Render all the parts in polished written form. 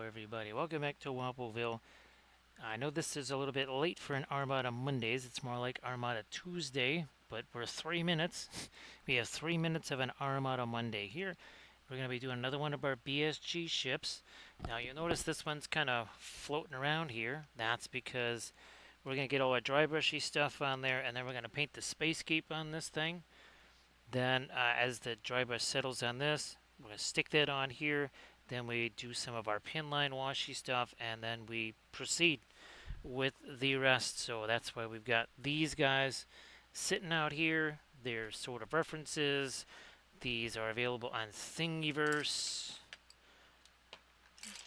everybody. Welcome back to Wobbleville. I know this is a little bit late for an Armada Mondays. It's more like Armada Tuesday, but we're 3 minutes. We have 3 minutes of an Armada Monday here. We're going to be doing another one of our BSG ships. Now, you'll notice this one's kind of floating around here. That's because we're going to get all our dry brushy stuff on there, and then we're going to paint the spacecape on this thing. Then, as the dry brush settles on this, we're going to stick that on here. Then we do some of our pin line washy stuff, and then we proceed with the rest. So that's why we've got these guys sitting out here. They're sort of references. These are available on Thingiverse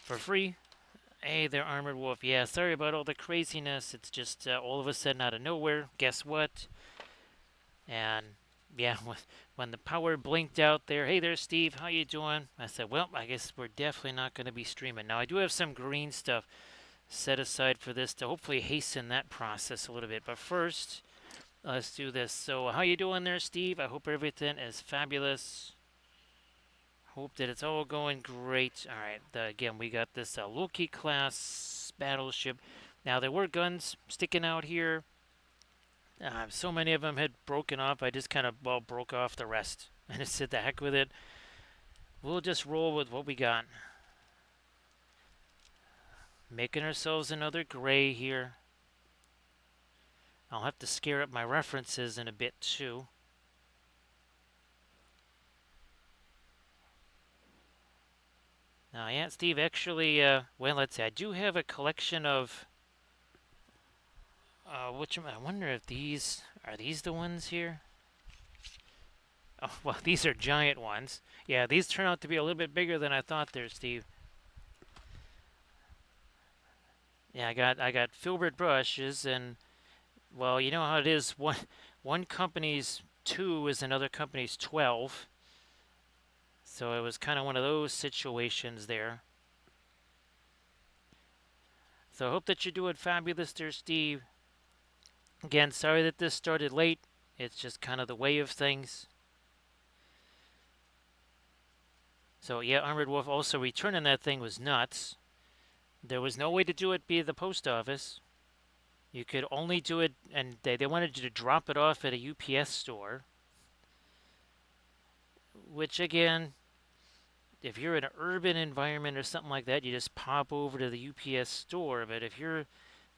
for free. Hey, they're Armored Wolf. Yeah, sorry about all the craziness. It's just all of a sudden out of nowhere. Guess what? And yeah, when the power blinked out there, hey there, Steve, how you doing? I said, well, I guess we're definitely not going to be streaming. Now, I do have some green stuff set aside for this to hopefully hasten that process a little bit. But first, let's do this. So, how you doing there, Steve? I hope everything is fabulous. Hope that it's all going great. All right, again, we got this Loki class battleship. Now, there were guns sticking out here. So many of them had broken off. I just kind of, broke off the rest. And just said, the heck with it. We'll just roll with what we got. Making ourselves another gray here. I'll have to scare up my references in a bit, too. Now, yeah, Steve, actually, well, let's see. I do have a collection of... I wonder if these... Are these the ones here? Oh, well, these are giant ones. Yeah, these turn out to be a little bit bigger than I thought there, Steve. Yeah, I got filbert brushes, and, well, you know how it is. One company's 2 is another company's 12. So it was kind of one of those situations there. So I hope that you're doing fabulous there, Steve. Again, sorry that this started late. It's just kind of the way of things. So yeah, Armored Wolf also returning that thing was nuts. There was no way to do it via the post office. You could only do it, and they wanted you to drop it off at a UPS store. Which again, if you're in an urban environment or something like that, you just pop over to the UPS store. But if you're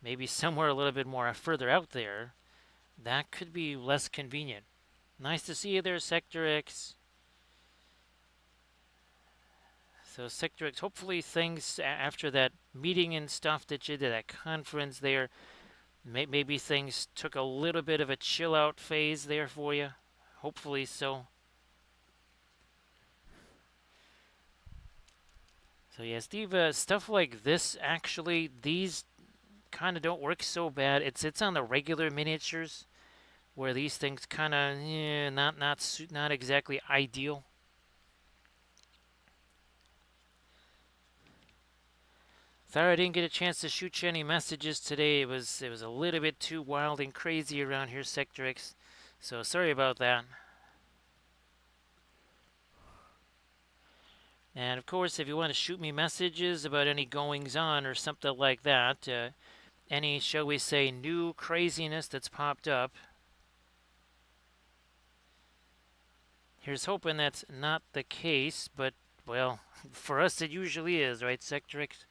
maybe somewhere a little bit more further out there, that could be less convenient. Nice to see you there, Sector X. So Sector X, hopefully things after that meeting and stuff that you did, that conference there, maybe things took a little bit of a chill out phase there for you. Hopefully so. So yeah, Steve, stuff like this, actually, these kind of don't work so bad. It's on the regular miniatures where these things kind of not exactly ideal. Sorry I didn't get a chance to shoot you any messages today. It was a little bit too wild and crazy around here, Sector X. So sorry about that. And of course, if you want to shoot me messages about any goings on or something like that, any, shall we say, new craziness that's popped up, here's hoping that's not the case, but, well, for us it usually is, right, Sector X?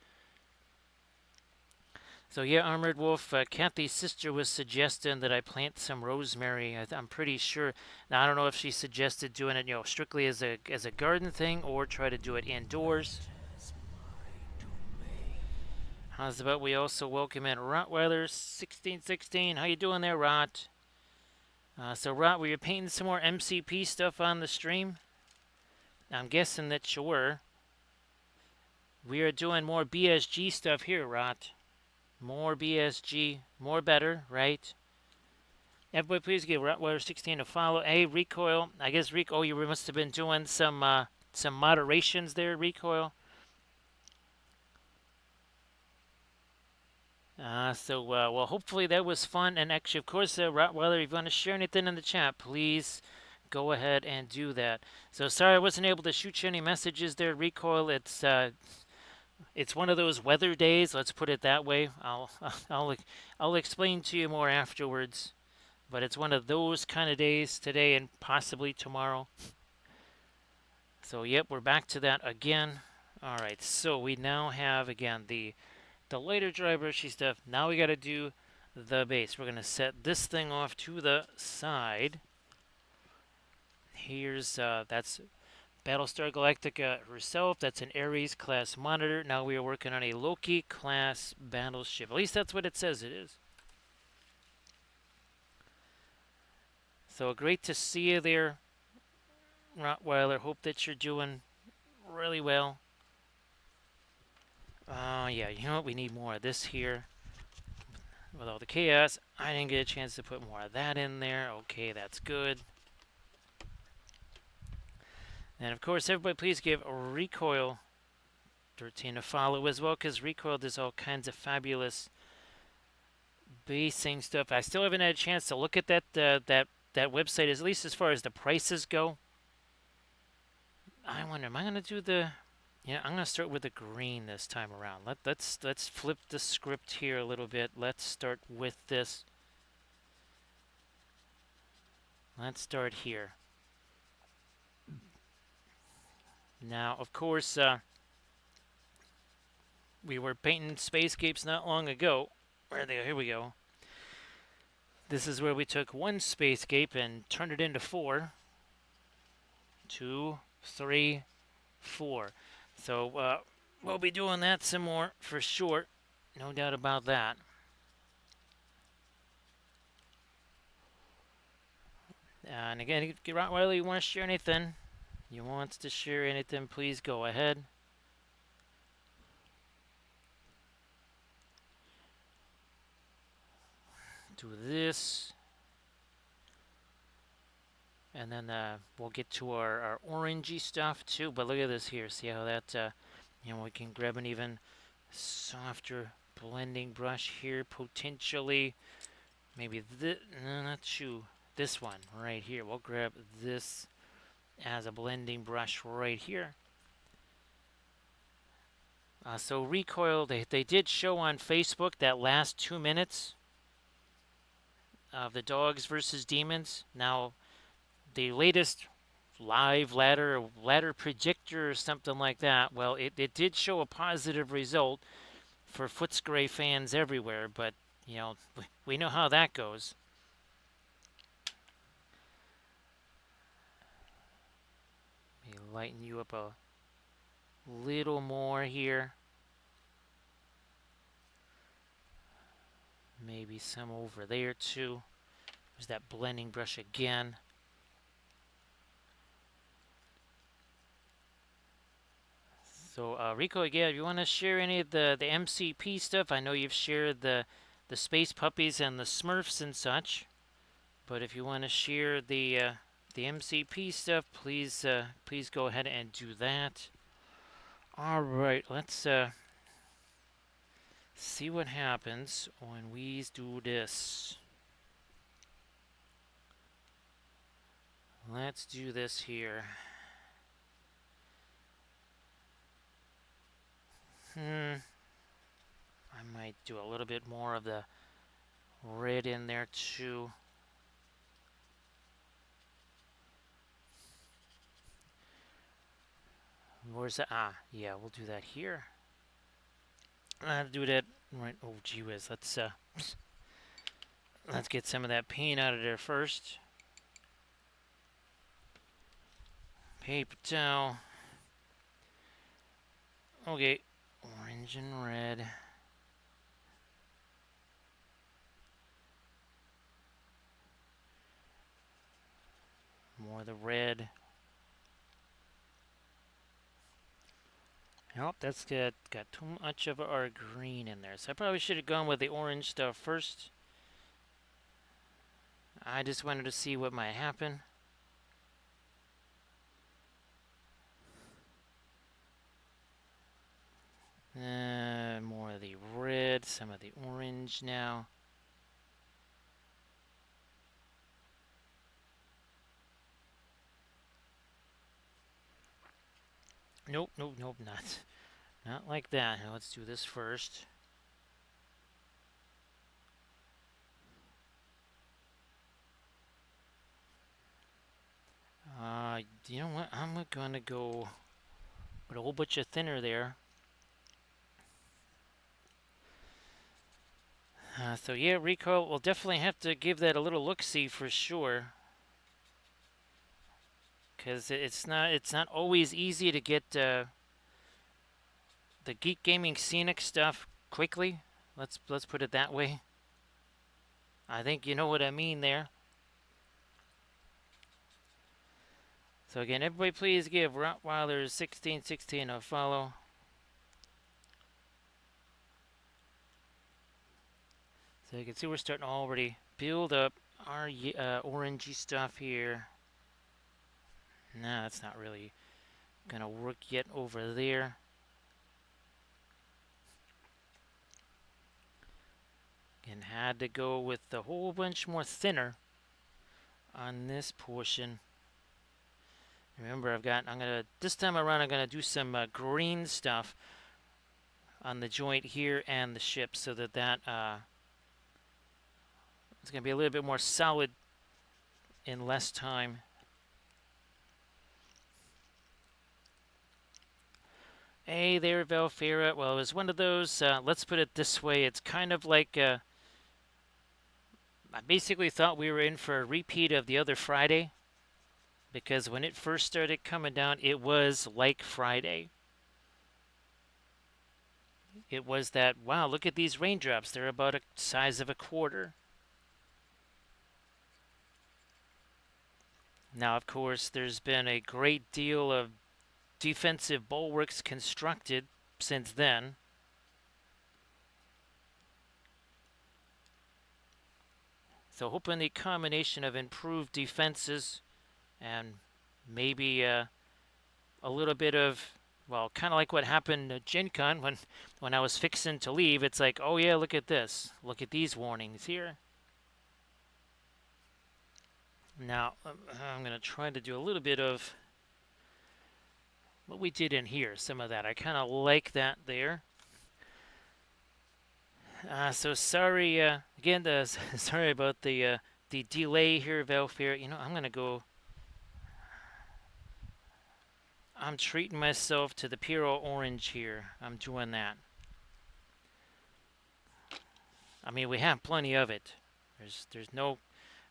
So yeah, Armored Wolf, Kathy's sister was suggesting that I plant some rosemary. I'm pretty sure. Now I don't know if she suggested doing it, strictly as a garden thing or try to do it indoors. How's about we also welcome in Rottweiler 1616? How you doing there, Rot? So Rot, were you painting some more MCP stuff on the stream? I'm guessing that you were. We are doing more BSG stuff here, Rot. More BSG, more better, right? Everybody, please give Rottweiler 16 a follow. Hey, Recoil. I guess Recoil, you must have been doing some moderations there, Recoil. Well, hopefully that was fun. And actually, of course, Rottweiler, if you want to share anything in the chat, please go ahead and do that. So sorry I wasn't able to shoot you any messages there, Recoil. It's It's one of those weather days. Let's put it that way. I'll I'll explain to you more afterwards. But it's one of those kind of days today and possibly tomorrow. So yep, we're back to that again. All right. So we now have again the lighter dry brushy stuff. Now we got to do the base. We're gonna set this thing off to the side. Here's that's Battlestar Galactica herself. That's an Ares class monitor. Now we are working on a Loki class battleship. At least that's what it says it is. So great to see you there, Rottweiler. Hope that you're doing really well. Yeah, you know what? We need more of this here. With all the chaos, I didn't get a chance to put more of that in there. Okay, that's good. And of course, everybody please give Recoil 13 a follow as well, because Recoil does all kinds of fabulous basing stuff. I still haven't had a chance to look at that website, at least as far as the prices go. I wonder, am I gonna do the? Yeah, I'm gonna start with the green this time around. Let's flip the script here a little bit. Let's start with this. Let's start here. Now, of course, we were painting spacescapes not long ago. Where are they? Here we go. This is where we took one spacescape and turned it into 4. 2, 3, 4. So we'll be doing that some more for sure. No doubt about that. And again, Rottweiler, you want to share anything? You want to share anything, please go ahead. Do this. And then we'll get to our orangey stuff too. But look at this here. See how that, we can grab an even softer blending brush here, potentially. Maybe this, no, not you. This one right here. We'll grab this as a blending brush right here. So Recoil, they did show on Facebook that last 2 minutes of the dogs versus demons. Now, the latest live ladder predictor or something like that, well, it did show a positive result for Footscray fans everywhere, but, we know how that goes. Let me lighten you up a little more here. Maybe some over there too. There's that blending brush again. So Rico, yeah, if you want to share any of the MCP stuff, I know you've shared the Space Puppies and the Smurfs and such. But if you want to share the MCP stuff, please go ahead and do that. All right, let's see what happens when we do this. Let's do this here. I might do a little bit more of the red in there too. Where's that? Yeah, we'll do that here. I'll do that right. Oh, gee whiz. Let's get some of that paint out of there first. Paper towel. Okay, orange and red. More of the red. Nope, that's got too much of our green in there. So I probably should have gone with the orange stuff first. I just wanted to see what might happen. More of the red, some of the orange now. Nope, not Not like that. Now let's do this first. You know what? I'm gonna go with a whole bunch of thinner there. So yeah, recoil. We'll definitely have to give that a little look-see for sure, because it's not always easy to get the Geek Gaming Scenic stuff quickly. Let's put it that way. I think you know what I mean there. So again, everybody please give Rottweilers 1616 a follow. So you can see we're starting to already build up our orangey stuff here. Nah, that's not really gonna work yet over there. And had to go with a whole bunch more thinner on this portion. Remember, this time around I'm gonna do some green stuff on the joint here and the ship, so that it's gonna be a little bit more solid in less time. Hey there, Valfera. Well, it was one of those, let's put it this way, it's kind of like, I basically thought we were in for a repeat of the other Friday, because when it first started coming down, it was like Friday. It was that, wow, look at these raindrops. They're about the size of a quarter. Now, of course, there's been a great deal of defensive bulwarks constructed since then. So hoping the combination of improved defenses and maybe a little bit of, well, kind of like what happened at Gen Con when I was fixing to leave. It's like, oh yeah, look at this. Look at these warnings here. Now, I'm going to try to do a little bit of what we did in here. Some of that. I kind of like that there. So sorry, again, sorry about the delay here, Valfair. You know, I'm going to go. I'm treating myself to the Puro Orange here. I'm doing that. I mean, we have plenty of it. There's no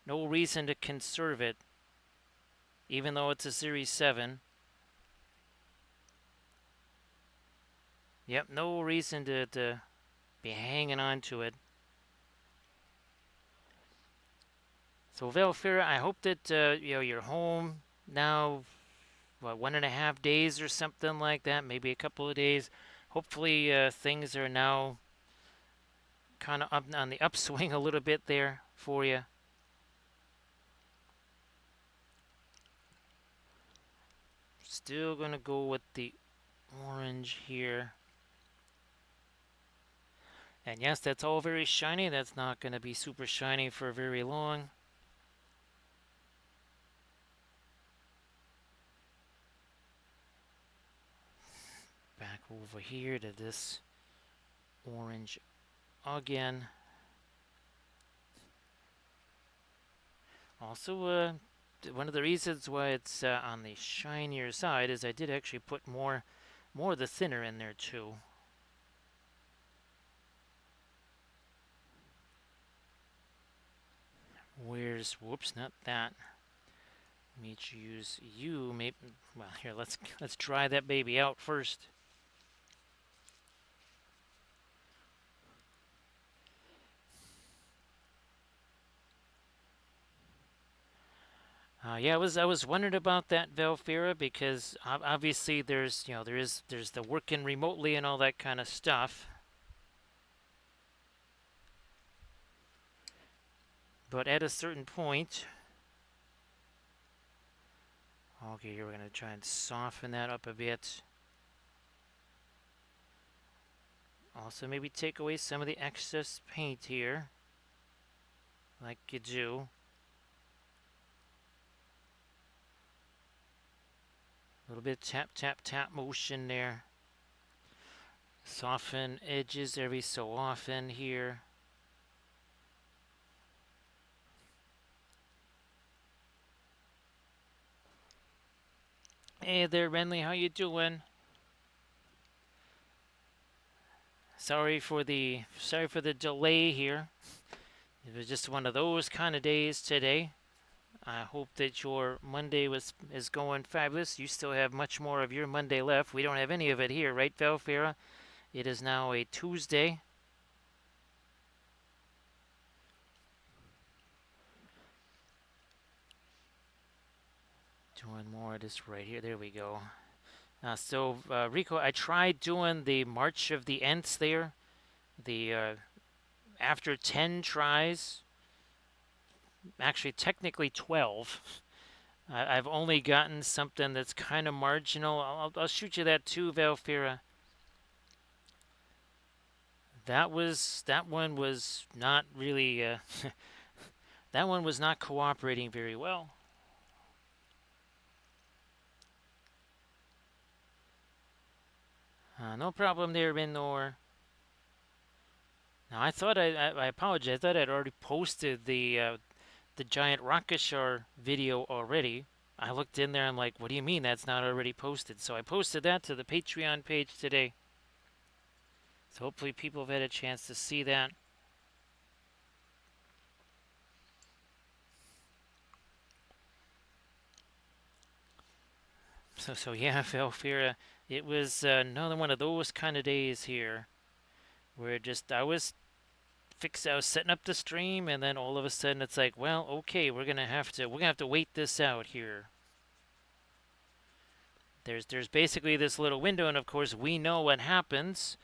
reason to conserve it, even though it's a Series 7. Yep, no reason to be hanging on to it. So Valfira, I hope that you're home now. What, 1.5 days or something like that? Maybe a couple of days. Hopefully things are now kind of up on the upswing a little bit there for you. Still gonna go with the orange here. And yes, that's all very shiny. That's not going to be super shiny for very long. Back over here to this orange again. Also, one of the reasons why it's on the shinier side is I did actually put more of the thinner in there too. Whoops, not that. Let me use you. Maybe, well, here, let's dry that baby out first. Yeah, I was wondering about that, Valfira, because obviously there's there's the working remotely and all that kind of stuff. But at a certain point, okay, here we're gonna try and soften that up a bit. Also, maybe take away some of the excess paint here, like you do. A little bit tap, tap, tap motion there. Soften edges every so often here. Hey there, Renly. How you doing? Sorry for the delay here. It was just one of those kind of days today. I hope that your Monday is going fabulous. You still have much more of your Monday left. We don't have any of it here, right, Valfera? It is now a Tuesday. Doing more of this right here. There we go. Rico, I tried doing the March of the Ents there. The After 10 tries, actually technically 12, I've only gotten something that's kind of marginal. I'll shoot you that too, Valfira. That one was not really that one was not cooperating very well. No problem there, Minor. Now I apologize. I thought I'd already posted the giant Rakashar video already. I looked in there. I'm like, what do you mean that's not already posted? So I posted that to the Patreon page today. So hopefully people have had a chance to see that. So yeah, Felfira, it was another one of those kind of days here where just I was setting up the stream, and then all of a sudden it's like, well, okay, we're gonna have to wait this out here. There's basically this little window, and of course we know what happens,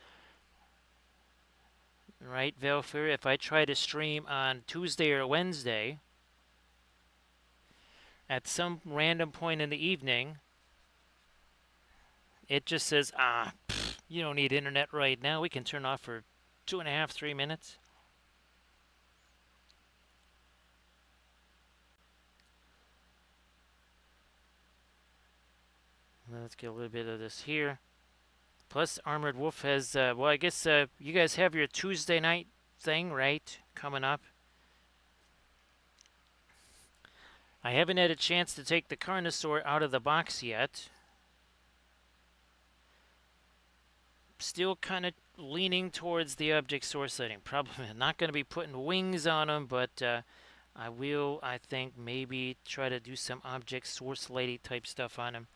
right, Velfir? If I try to stream on Tuesday or Wednesday, at some random point in the evening, it just says, you don't need internet right now. We can turn off for 2.5, 3 minutes. Let's get a little bit of this here. Plus, Armored Wolf has, well, I guess you guys have your Tuesday night thing, right? Coming up. I haven't had a chance to take the Carnosaur out of the box yet. Still kind of leaning towards the object source lighting. Probably not going to be putting wings on them, but I will, I think, maybe try to do some object source lighting type stuff on them.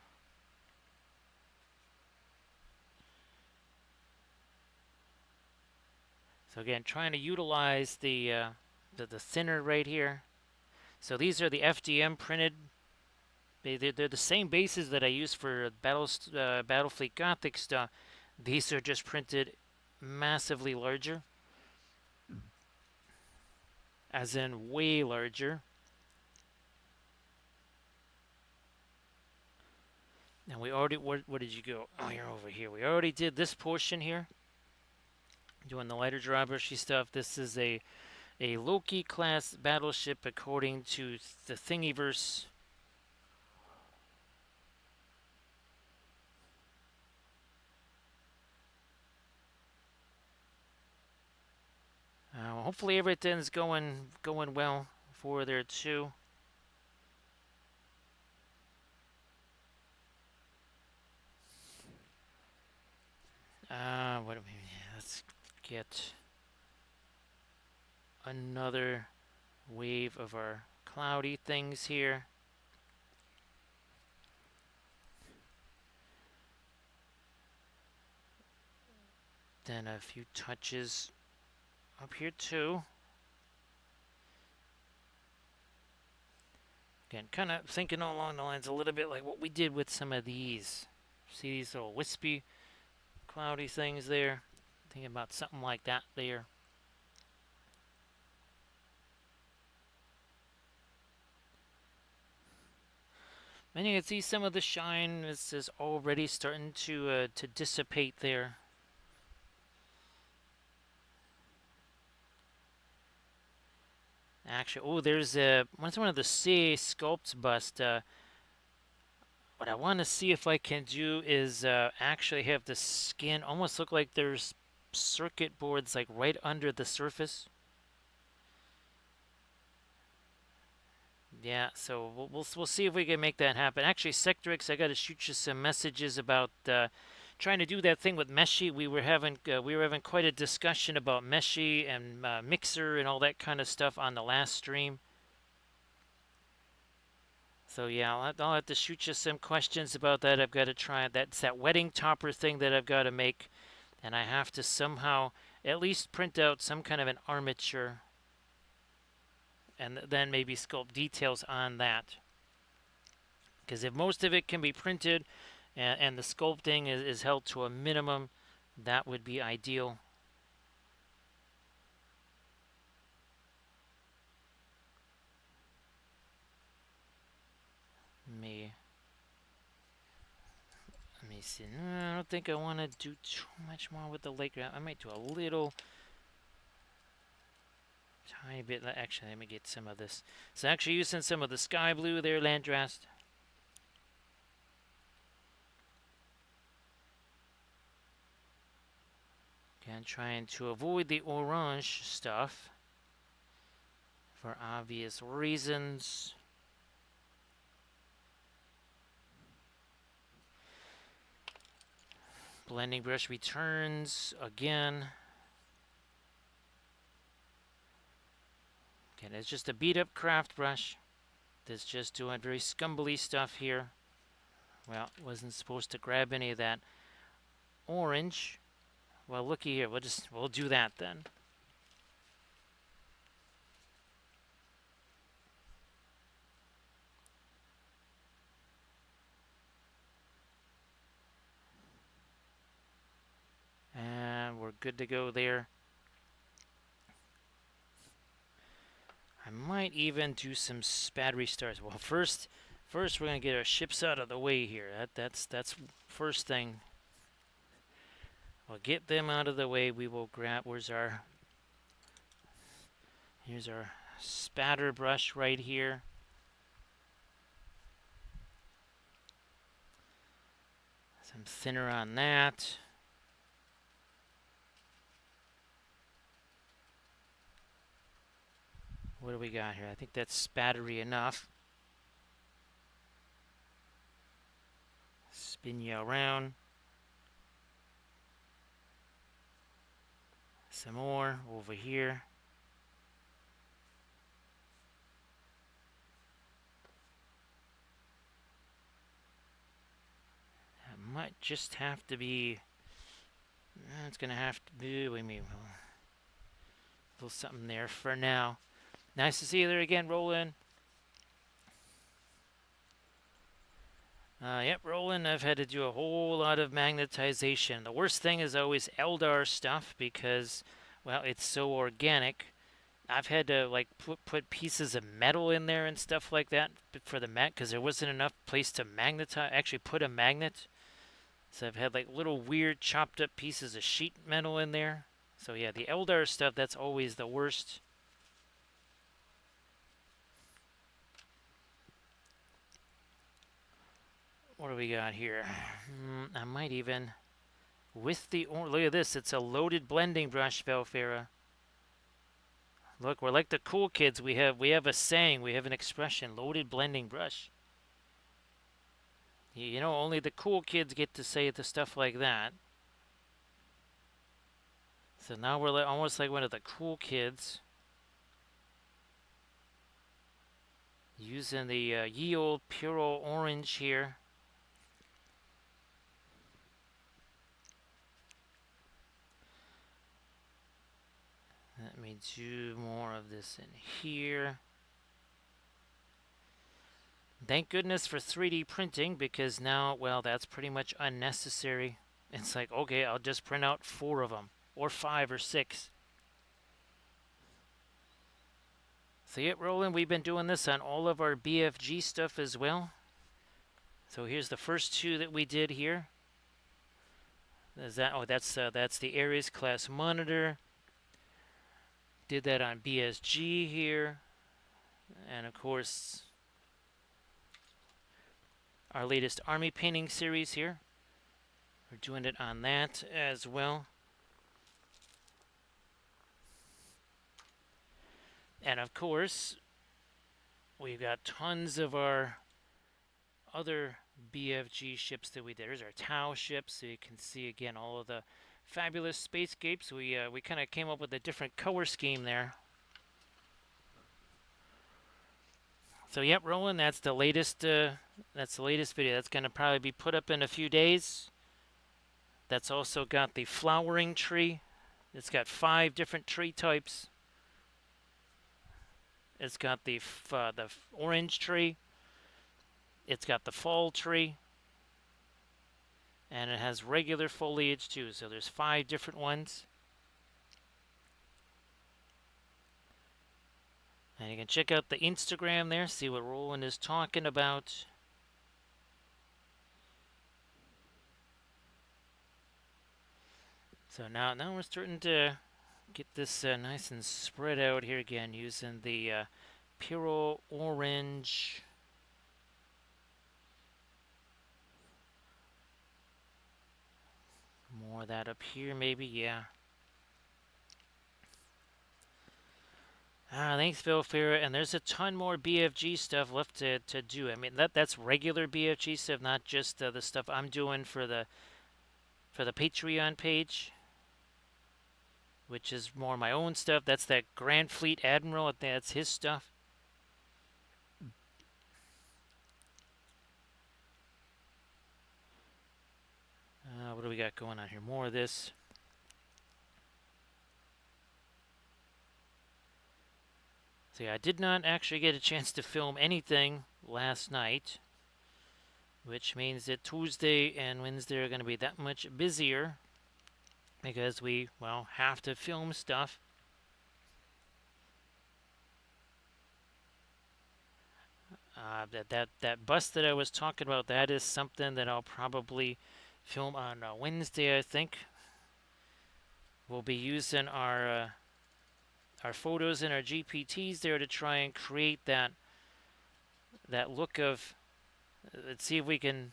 So again, trying to utilize the thinner right here. So these are the FDM printed. They're the same bases that I use for Battlefleet Gothic stuff. These are just printed massively larger, as in way larger. And we already, where did you go? Oh, you're over here. We already did this portion here, doing the lighter drawbrushy stuff. This is a Loki class battleship according to the Thingiverse. Hopefully everything's going well for there too. Let's get another wave of our cloudy things here. Then a few touches up here too. Again, kind of thinking along the lines a little bit like what we did with some of these. See these little wispy, cloudy things there? Thinking about something like that there. And you can see some of the shine is already starting to dissipate there. Actually, there's what's one of the CA sculpts bust. What I want to see if I can do is actually have the skin almost look like there's circuit boards like right under the surface. Yeah, so we'll see if we can make that happen. Actually, Sectrix, I got to shoot you some messages about trying to do that thing with Meshi. We were having quite a discussion about Meshi and Mixer and all that kind of stuff on the last stream. So yeah, I'll have to shoot you some questions about that. I've got to try it. That's that wedding topper thing that I've got to make, and I have to somehow at least print out some kind of an armature, and then maybe sculpt details on that. Because if most of it can be printed, and the sculpting is held to a minimum, that would be ideal. Me. Let me see. No, I don't think I want to do too much more with the lake. I might do a little, tiny bit. Actually, let me get some of this. So actually using some of the sky blue there, Landrast. Again, trying to avoid the orange stuff for obvious reasons. Blending brush returns again. Okay, it's just a beat up craft brush that's just doing very scumbly stuff here. Well, wasn't supposed to grab any of that orange. Well, looky here. We'll do that then. And we're good to go there. I might even do some battery stars. Well, first we're gonna get our ships out of the way here. That's first thing. We'll get them out of the way. We will grab. Here's our spatter brush right here. Some thinner on that. What do we got here? I think that's spattery enough. Spin you around. Some more over here. That might just have to be. It's gonna have to be. Wait a minute. A little something there for now. Nice to see you there again, Roland. Yep, Roland, I've had to do a whole lot of magnetization. The worst thing is always Eldar stuff because, well, it's so organic. I've had to like put pieces of metal in there and stuff like that for the mat because there wasn't enough place to magnetize. Actually, put a magnet. So I've had like little weird chopped up pieces of sheet metal in there. So yeah, the Eldar stuff, that's always the worst. What do we got here? I might even, with the, look at this, it's a loaded blending brush, Velfera. Look, we're like the cool kids. We have a saying, we have an expression, loaded blending brush. You know, only the cool kids get to say the stuff like that. So now we're like, almost like one of the cool kids. Using the ye old pure orange here. Let me do more of this in here. Thank goodness for 3D printing because now, well, that's pretty much unnecessary. It's like, okay, I'll just print out 4 of them or 5 or 6. So yep, Roland, we've been doing this on all of our BFG stuff as well. So here's the first 2 that we did here. Is that? Oh, that's the Ares class monitor. Did that on BSG here, and of course, our latest army painting series here. We're doing it on that as well. And of course, we've got tons of our other BFG ships that we did. There's our Tau ships, so you can see again all of the fabulous spacescapes. We kind of came up with a different color scheme there. So yep, Roland, that's the latest. That's the latest video. That's going to probably be put up in a few days. That's also got the flowering tree. It's got 5 different tree types. It's got the orange tree. It's got the fall tree. And it has regular foliage too. So there's 5 different ones. And you can check out the Instagram there, see what Roland is talking about. So now we're starting to get this nice and spread out here again using the Puro Orange. More of that up here maybe, yeah. Thanks, Phil Farah. And there's a ton more BFG stuff left to do. I mean, that's regular BFG stuff, not just the stuff I'm doing for the Patreon page, which is more my own stuff. That's that Grand Fleet Admiral. That's his stuff. What do we got going on here? More of this. So yeah, I did not actually get a chance to film anything last night, which means that Tuesday and Wednesday are going to be that much busier because we, well, have to film stuff. That bus that I was talking about, that is something that I'll probably film on Wednesday, I think. We'll be using our photos and our GPTs there to try and create that look of. Let's see if we can,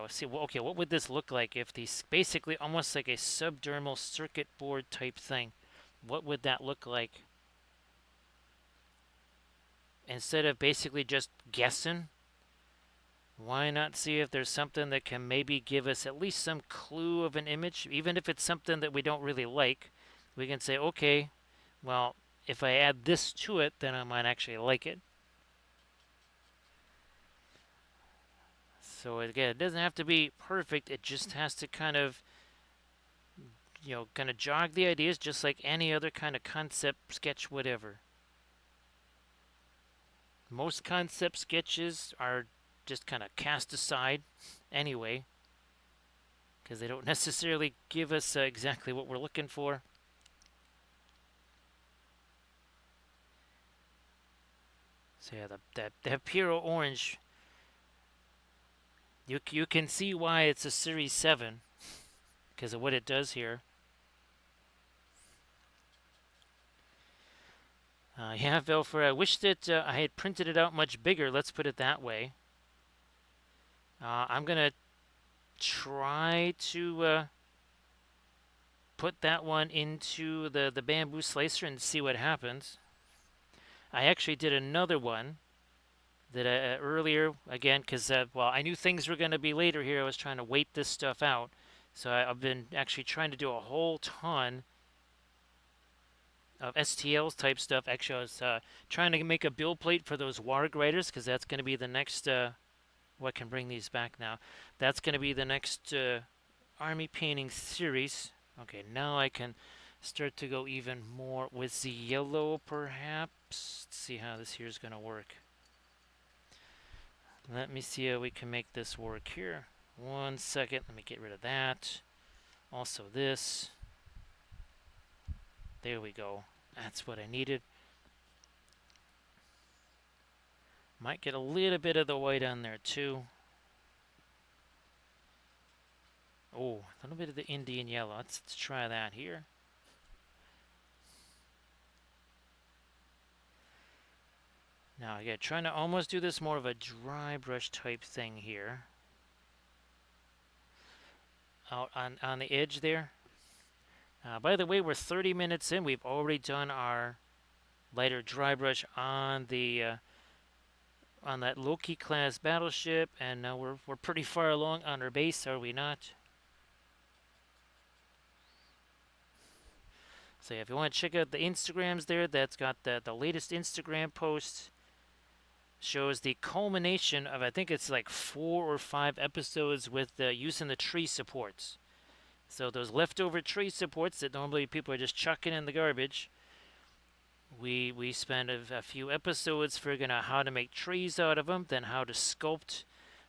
see. Okay, what would this look like if these basically almost like a subdermal circuit board type thing? What would that look like? Instead of basically just guessing, why not see if there's something that can maybe give us at least some clue of an image, even if it's something that we don't really like. We can say, okay, well, if I add this to it, then I might actually like it. So again, it doesn't have to be perfect. It just has to kind of, kind of jog the ideas, just like any other kind of concept sketch, whatever. Most concept sketches are just kind of cast aside anyway, because they don't necessarily give us exactly what we're looking for. So yeah, the Puro Orange, you can see why it's a Series 7 because of what it does here. Yeah, Velfer, I wish that I had printed it out much bigger, let's put it that way. I'm going to try to put that one into the bamboo slicer and see what happens. I actually did another one that earlier, again, because, well, I knew things were going to be later here. I was trying to wait this stuff out. So I've been actually trying to do a whole ton of STLs type stuff. Actually, I was trying to make a build plate for those Warg Riders because that's going to be the next. What can bring these back now? That's going to be the next army painting series. Okay, now I can start to go even more with the yellow, perhaps. Let's see how this here is going to work. Let me see how we can make this work here. 1 second. Let me get rid of that. Also this. There we go. That's what I needed. Might get a little bit of the white on there too. Oh, a little bit of the Indian yellow. Let's try that here. Now again, trying to almost do this more of a dry brush type thing here. out on the edge there. By the way, we're 30 minutes in. We've already done our lighter dry brush on that Loki class battleship, and now we're pretty far along on our base, are we not? So yeah, if you want to check out the Instagrams there, that's got the latest Instagram post. Shows the culmination of, I think it's like 4 or 5 episodes with using the tree supports. So those leftover tree supports that normally people are just chucking in the garbage, we spent a few episodes figuring out how to make trees out of them, then how to sculpt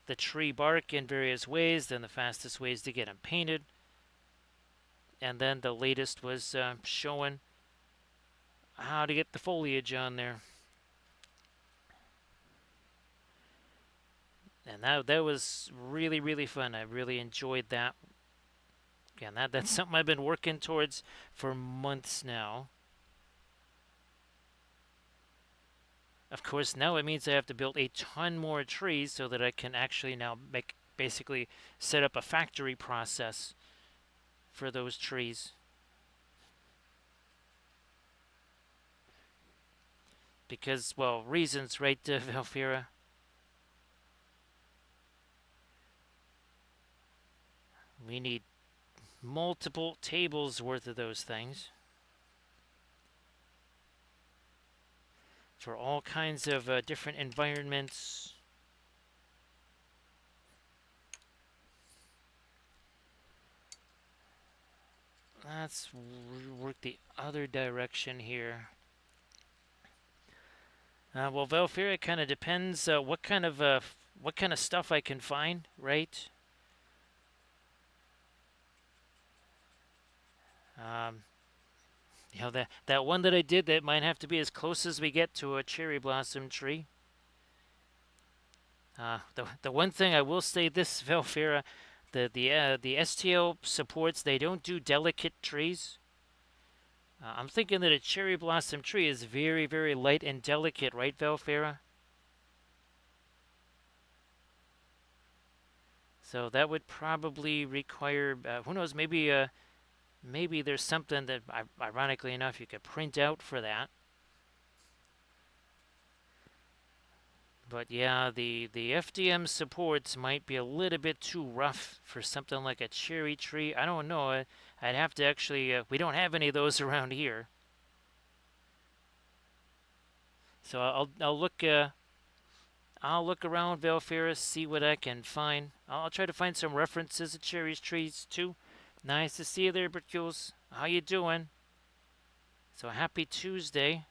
the tree bark in various ways, then the fastest ways to get them painted, and then the latest was showing how to get the foliage on there. And that was really fun. I really enjoyed that. Again, that's something I've been working towards for months now. Of course, now it means I have to build a ton more trees so that I can actually now basically set up a factory process for those trees. Because, well, reasons, right, Valfira? We need multiple tables worth of those things for all kinds of different environments. Let's work the other direction here. Well, Valfira, it kind of depends what kind of stuff I can find, right? Um, that one that I did, that might have to be as close as we get to a cherry blossom tree. The one thing I will say this, Valfira, the STL supports, they don't do delicate trees. I'm thinking that a cherry blossom tree is very light and delicate, right, Valfira? So that would probably require, who knows, maybe there's something that, ironically enough, you could print out for that. But yeah, the FDM supports might be a little bit too rough for something like a cherry tree. I don't know. I'd have to actually. We don't have any of those around here. So I'll look. I'll look around Valfira, see what I can find. I'll try to find some references of cherry trees too. Nice to see you there, Bertules. How you doing? So happy Tuesday.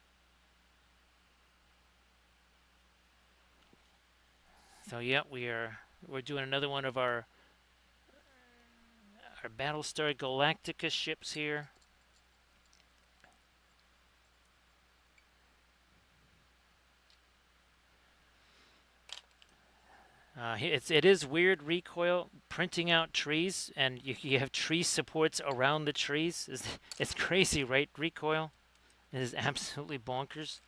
So yeah, we're doing another one of our Battlestar Galactica ships here. It is weird, Recoil, printing out trees, and you have tree supports around the trees. It's crazy, right, Recoil? It is absolutely bonkers.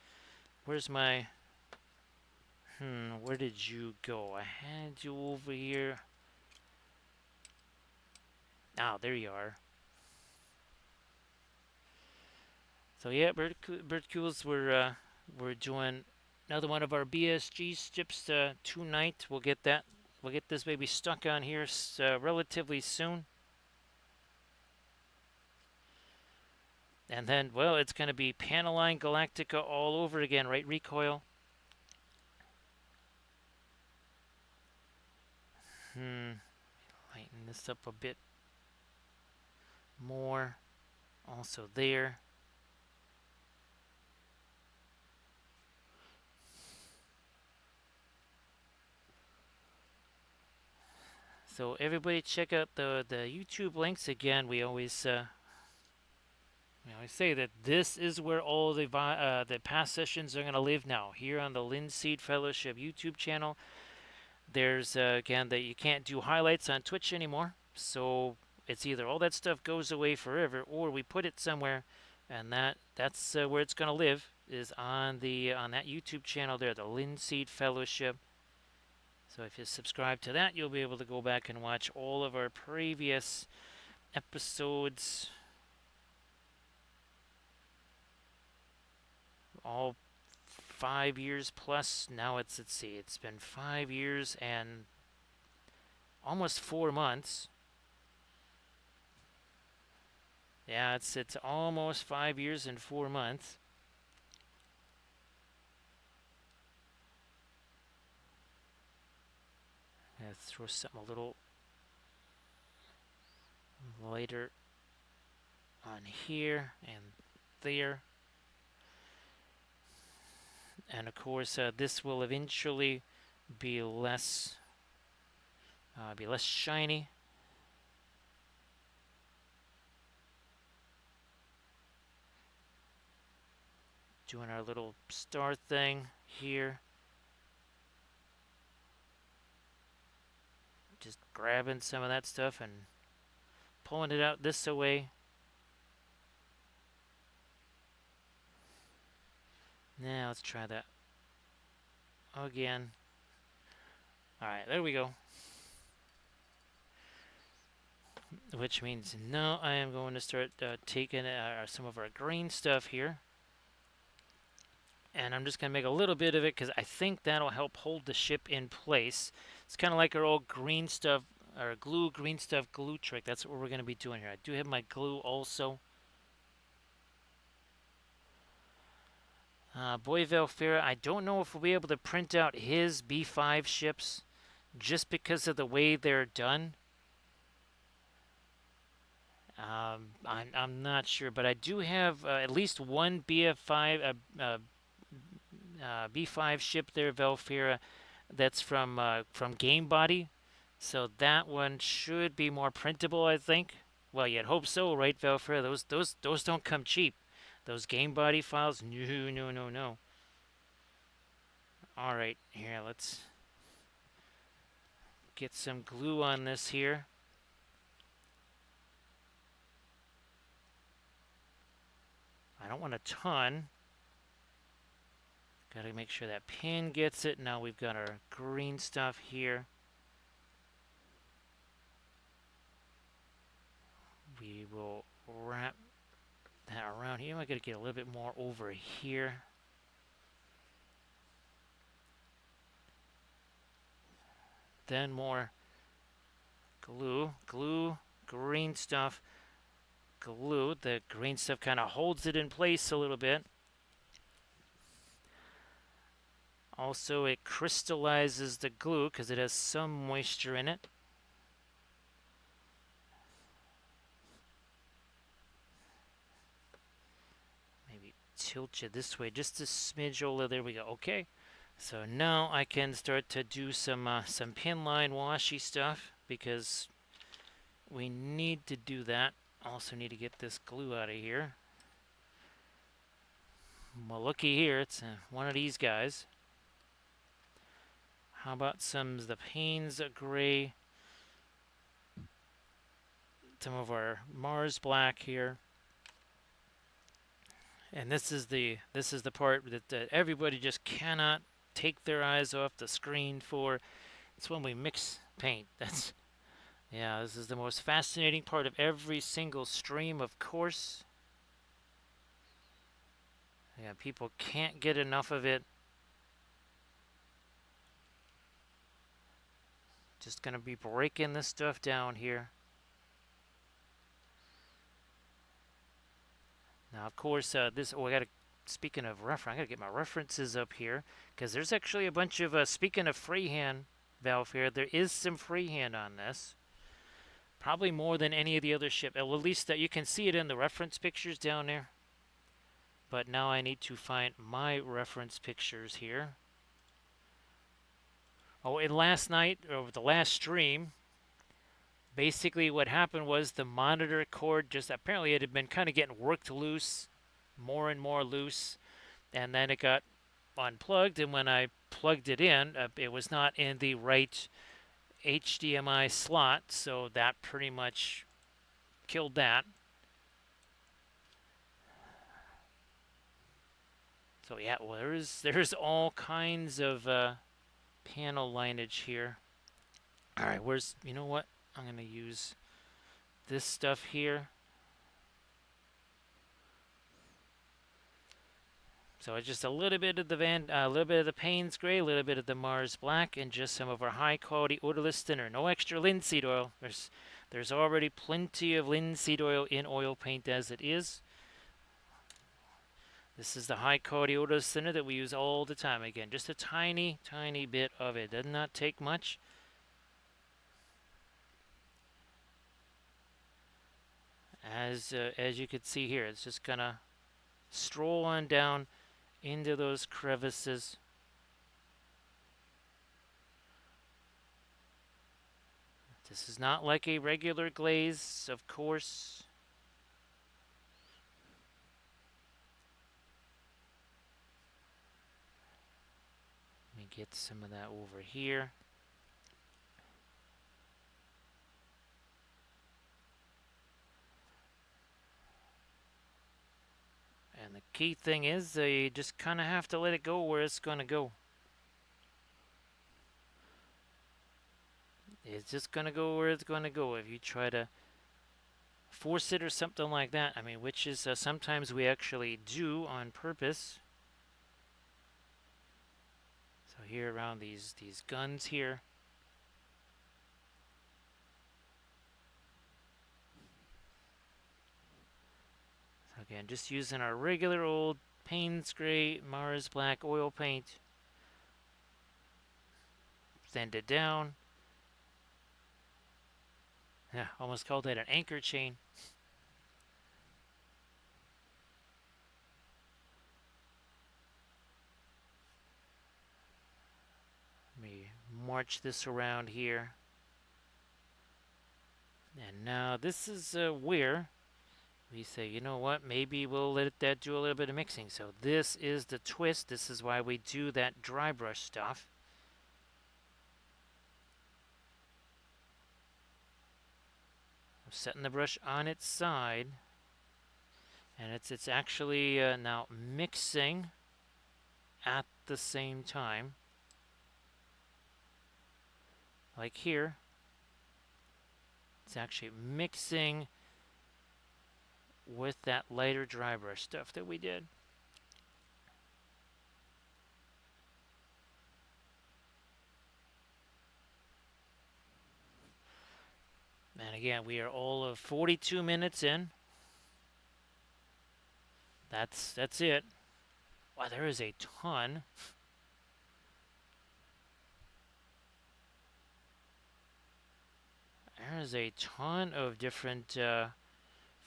Where's my... where did you go? I had you over here. Oh, there you are. So yeah, Birdcools, we're doing another one of our BSG strips tonight. We'll get this baby stuck on here relatively soon. And then, well, it's going to be Paneline Galactica all over again, right, Recoil? Lighten this up a bit more. Also there. So everybody check out the YouTube links again. We always say that this is where all the past sessions are going to live now, here on the Linseed Fellowship YouTube channel. There's again that you can't do highlights on Twitch anymore, so it's either all that stuff goes away forever, or we put it somewhere, and that's where it's going to live, is on that YouTube channel there, the Linseed Fellowship. So if you subscribe to that, you'll be able to go back and watch all of our previous episodes, all 5 years plus. Now let's see, it's been 5 years and almost 4 months. Yeah, it's almost 5 years and 4 months. Let's throw something a little lighter on here and there. And of course, this will eventually be less shiny. Doing our little star thing here. Just grabbing some of that stuff and pulling it out this way. Now let's try that again. Alright, there we go. Which means now I am going to start taking some of our green stuff here. And I'm just going to make a little bit of it because I think that'll help hold the ship in place. It's kind of like our old green stuff, or green stuff glue trick. That's what we're going to be doing here. I do have my glue also. Boy Velfera, I don't know if we'll be able to print out his B5 ships just because of the way they're done. I'm not sure, but I do have at least one B5 ship there, Velfera, that's from Game Body, so that one should be more printable, I think. Well, you'd hope so, right, Velfera? Those don't come cheap. Those Game Body files, no, no, no, no. All right, here, let's get some glue on this here. I don't want a ton. Got to make sure that pin gets it. Now we've got our green stuff here. We will wrap that around here. I got to get a little bit more over here. Then more glue, green stuff, glue. The green stuff kind of holds it in place a little bit. Also, it crystallizes the glue because it has some moisture in it. Maybe tilt you this way just a smidge. Oh, there we go. Okay. So now I can start to do some pin line washi stuff because we need to do that. Also need to get this glue out of here. Well, looky here. It's one of these guys. How about some of the Payne's gray? Some of our Mars black here. And this is the part that everybody just cannot take their eyes off the screen for. It's when we mix paint. Yeah, this is the most fascinating part of every single stream, of course. Yeah, people can't get enough of it. Just gonna be breaking this stuff down here. Now, of course, speaking of reference, I gotta get my references up here because there's actually a bunch of, speaking of freehand valve here, there is some freehand on this. Probably more than any of the other ships. Well, at least that you can see it in the reference pictures down there. But now I need to find my reference pictures here. Oh, and last night, or the last stream, basically what happened was the monitor cord just apparently it had been kind of getting worked loose, more and more loose, and then it got unplugged, and when I plugged it in, it was not in the right HDMI slot, so that pretty much killed that. So yeah, well, there's all kinds of panel lineage here. All right, you know what? I'm going to use this stuff here. So it's just a little bit of a little bit of the Payne's Gray, a little bit of the Mars Black, and just some of our high-quality odorless thinner. No extra linseed oil. There's already plenty of linseed oil in oil paint as it is. This is the high-quality odorless thinner that we use all the time. Again, just a tiny, tiny bit of it. Does not take much. As you can see here, it's just gonna stroll on down into those crevices. This is not like a regular glaze, of course. Let me get some of that over here. And the key thing is you just kind of have to let it go where it's going to go. It's just going to go where it's going to go. If you try to force it or something like that, I mean, which is sometimes we actually do on purpose. So here around these guns here. So again, just using our regular old Payne's Gray Mars Black oil paint. Send it down. Yeah, almost called that an anchor chain. Let me march this around here. And now this is where we say, you know what, maybe we'll let that do a little bit of mixing. So this is the twist. This is why we do that dry brush stuff. I'm setting the brush on its side. And it's actually now mixing at the same time. Like here. It's actually mixing with that lighter dry brush stuff that we did. And again, we are all of 42 minutes in. That's it. Wow, there is a ton. There is a ton of different,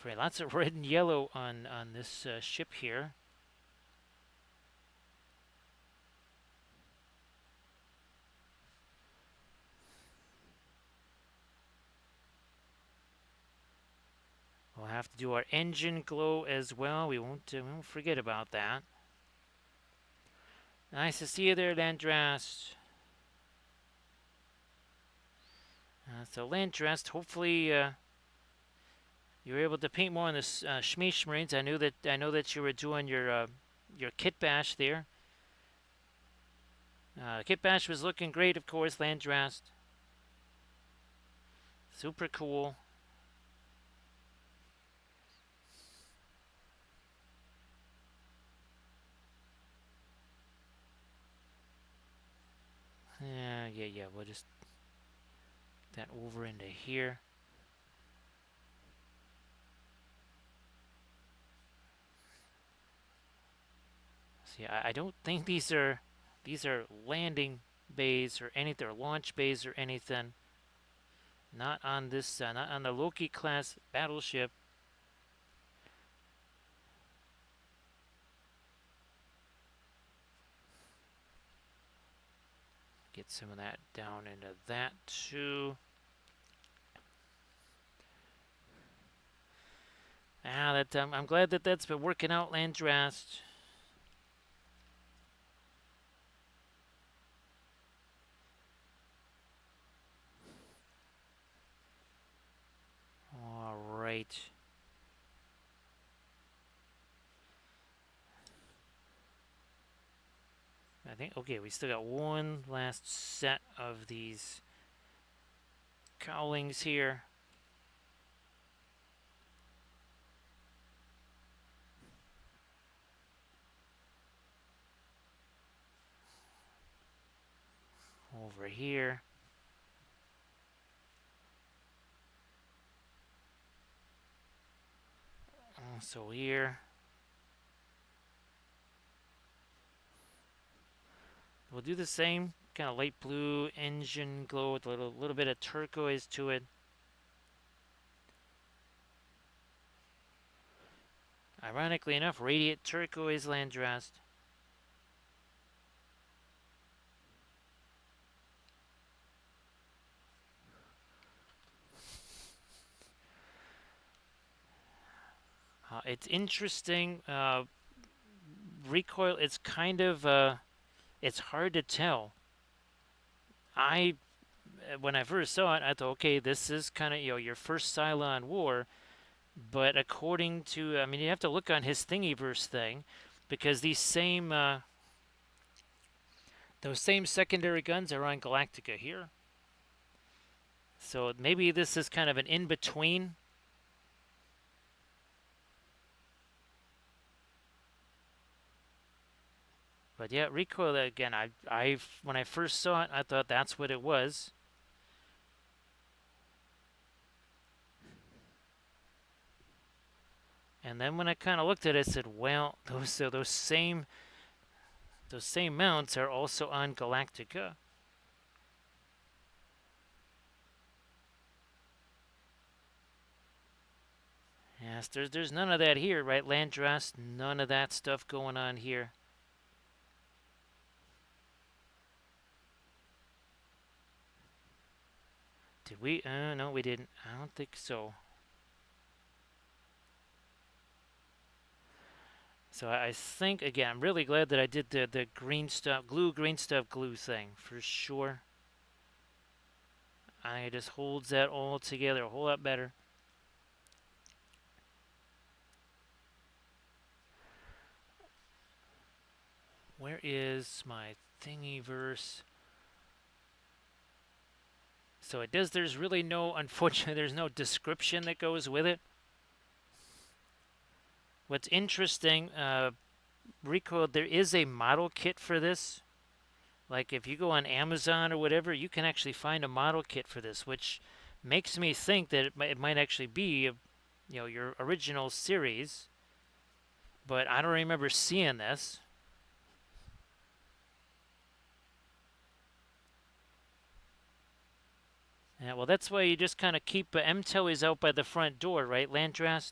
lots of red and yellow on this ship here. We'll have to do our engine glow as well. We won't forget about that. Nice to see you there, Landrast. So Landrast, hopefully you were able to paint more on the Schmeesh Marines. I know that you were doing your kit bash there. Kit bash was looking great, of course, Landrast. Super cool. Yeah. We'll just that over into here. See, I don't think these are landing bays or anything, or launch bays or anything. Not on this, not on the Loki class battleship. Get some of that down into that too. I'm glad that that's been working out, Landrast. All right. I think, okay, we still got one last set of these cowlings here. Over here. Also here. We'll do the same kind of light blue engine glow with a little bit of turquoise to it. Ironically enough, radiant turquoise Landrast. It's interesting. Recoil, it's kind of, it's hard to tell. When I first saw it, I thought, okay, this is kind of, your first Cylon war. But according to, I mean, you have to look on his Thingiverse thing, because those same secondary guns are on Galactica here. So maybe this is kind of an in-between. But yeah, recoil again. I when I first saw it, I thought that's what it was. And then when I kind of looked at it, I said, "Well, those same mounts are also on Galactica." Yes, there's none of that here, right? Landrast, none of that stuff going on here. Did we? No, we didn't. I don't think so. So I think, again, I'm really glad that I did the green stuff glue thing for sure. I think it just holds that all together a whole lot better. Where is my Thingiverse? So it does, there's really no, unfortunately, there's no description that goes with it. What's interesting, Recoil, there is a model kit for this. Like if you go on Amazon or whatever, you can actually find a model kit for this, which makes me think that it might actually be, your original series. But I don't remember seeing this. Yeah, well, that's why you just kind of keep M-Telly's out by the front door, right, Landrast?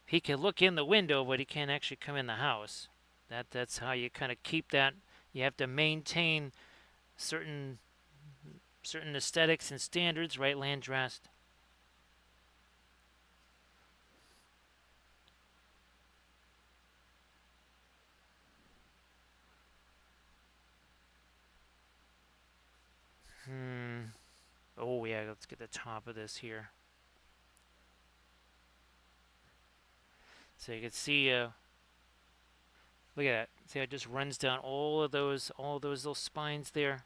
He can look in the window, but he can't actually come in the house. That's how you kind of keep that. You have to maintain certain aesthetics and standards, right, Landrast? Oh yeah, let's get the top of this here. So you can see, look at that. See how it just runs down all those little spines there.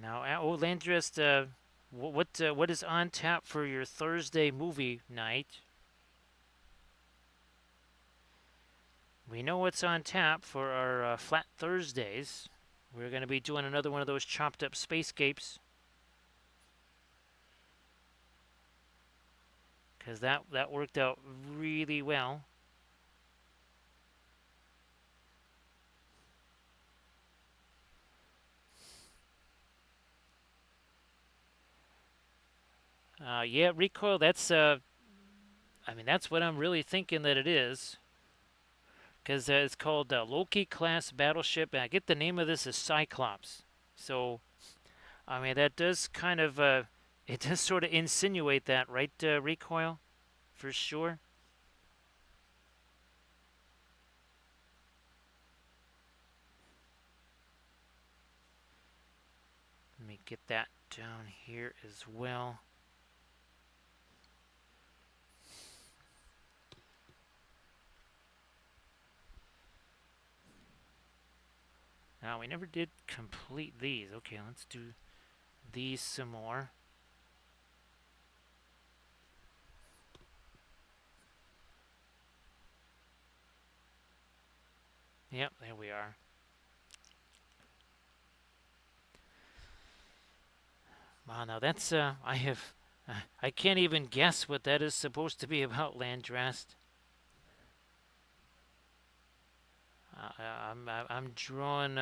Now, Landrast, what is on tap for your Thursday movie night? We know what's on tap for our Flat Thursdays. We're going to be doing another one of those chopped up spacescapes. Because that worked out really well. Yeah, recoil, that's, I mean, that's what I'm really thinking that it is. Because it's called Loki class battleship, and I get the name of this as Cyclops. So, I mean, that does kind of, it does sort of insinuate that, right, recoil? For sure. get that down here as well. Now, we never did complete these. Okay, let's do these some more. Yep, there we are. Wow, now that's, I can't even guess what that is supposed to be about, Landrast. I'm drawing,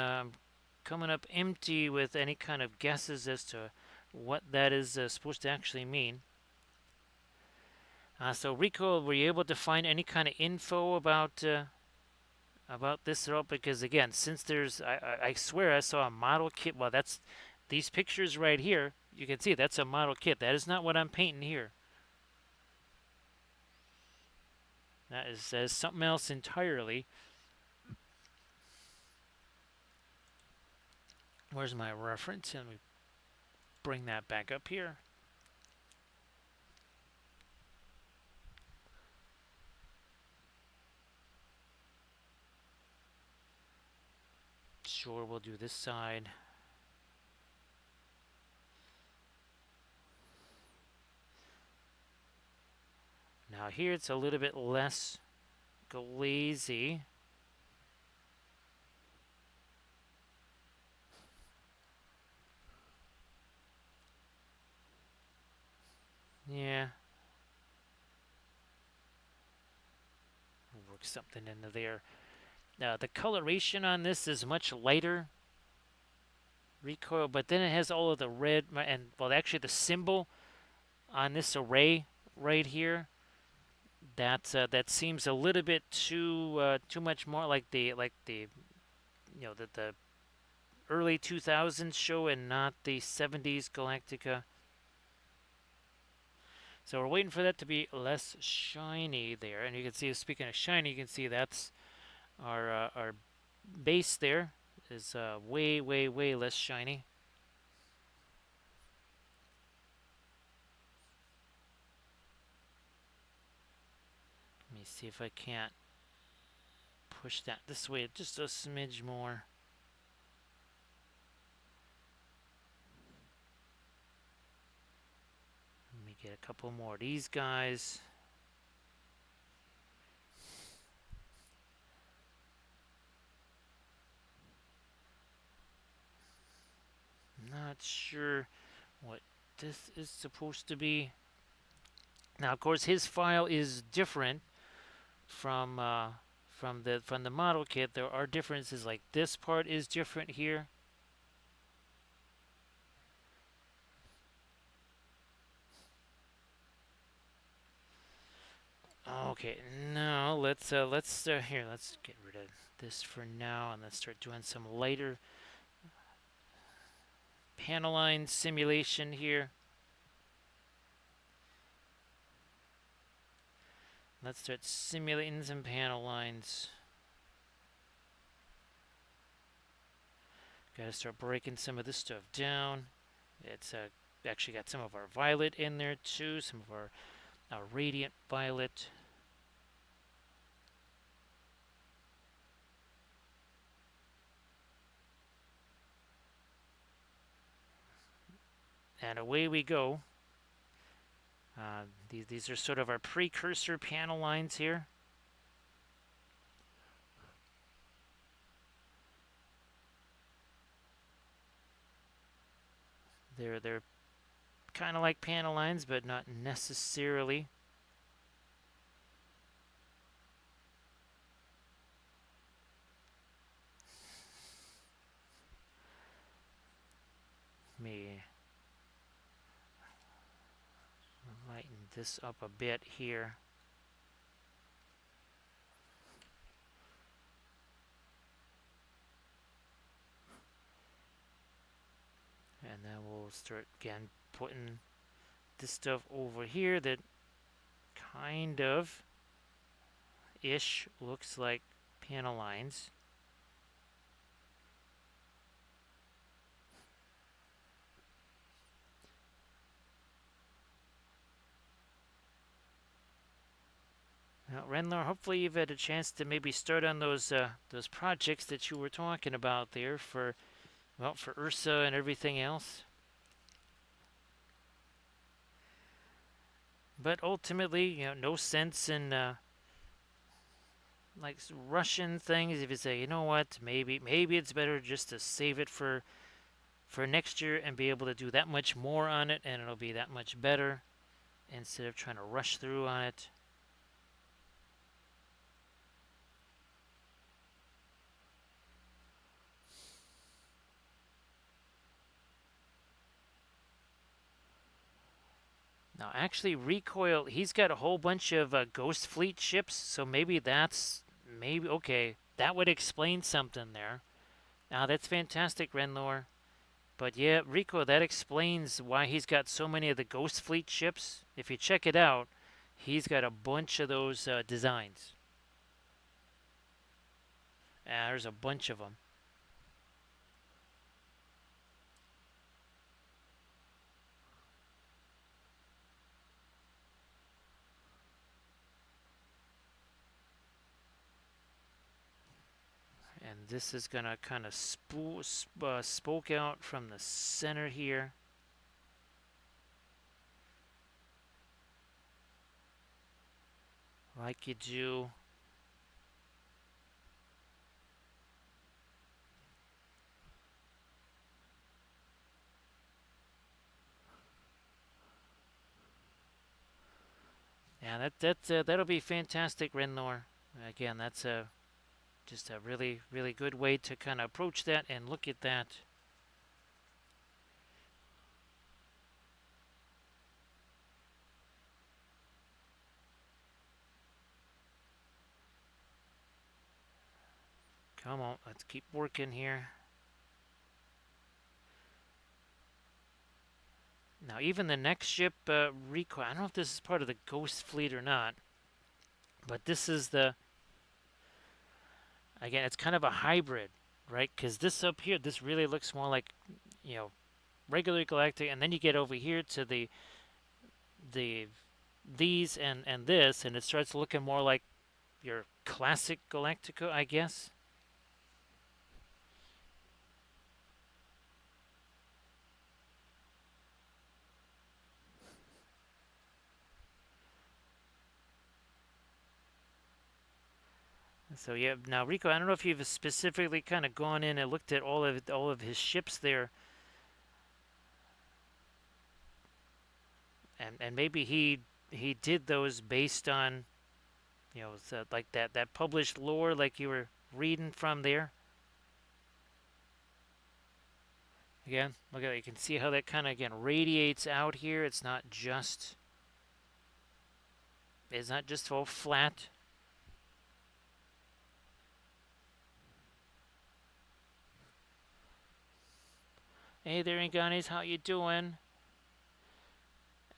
coming up empty with any kind of guesses as to what that is supposed to actually mean. So Rico, were you able to find any kind of info about this at all? Because again, since there's, I swear I saw a model kit. Well, that's these pictures right here. You can see that's a model kit. That is not what I'm painting here. That is something else entirely. Where's my reference? Let me bring that back up here. Sure, we'll do this side. Now here it's a little bit less glazy. Yeah. Work something into there. The coloration on this is much lighter recoil, but then it has all of the red, and well, actually the symbol on this array right here, that seems a little bit too much more like the the early 2000s show and not the 70s Galactica. So we're waiting for that to be less shiny there, and you can see, speaking of shiny, you can see that's our base there is way less shiny. Let me see if I can't push that this way just a smidge more. Let me get a couple more of these guys. Not sure what this is supposed to be. Now, of course, his file is different from the model kit. There are differences, like this part is different here. Okay, now let's here. Let's get rid of this for now, and let's start doing some lighter panel line simulation here. Let's start simulating some panel lines. Got to start breaking some of this stuff down. It's actually got some of our violet in there too, some of our radiant violet. And away we go. These are sort of our precursor panel lines here. They're kind of like panel lines, but not necessarily. Let me lighten this up a bit here. And then we'll start again putting this stuff over here that kind of ish looks like panel lines. Renlar, hopefully you've had a chance to maybe start on those projects that you were talking about there for well for Ursa and everything else. But ultimately, no sense in like rushing things. If you say, you know what, maybe it's better just to save it for next year and be able to do that much more on it, and it'll be that much better instead of trying to rush through on it. Now, actually, Recoil, he's got a whole bunch of Ghost Fleet ships, so maybe okay. That would explain something there. Now, that's fantastic, Renlor. But yeah, Recoil, that explains why he's got so many of the Ghost Fleet ships. If you check it out, he's got a bunch of those designs. There's a bunch of them. And this is going to kind of spoke out from the center here. Like you do. Yeah, that'll be fantastic, Renlor. Again, that's just a really good way to kind of approach that and look at that. Come on, let's keep working here. Now, even the next ship, Recoil, I don't know if this is part of the Ghost Fleet or not, but this is again, it's kind of a hybrid, right? Because this up here, this really looks more like, regular Galactic, and then you get over here to the these and this, and it starts looking more like your classic Galactica, I guess. So yeah, now Rico, I don't know if you've specifically kind of gone in and looked at all of his ships there, and maybe he did those based on like that published lore like you were reading from there. Again, look at it. You can see how that kind of again radiates out here. It's not just all flat. Hey there, Inganis, how you doing?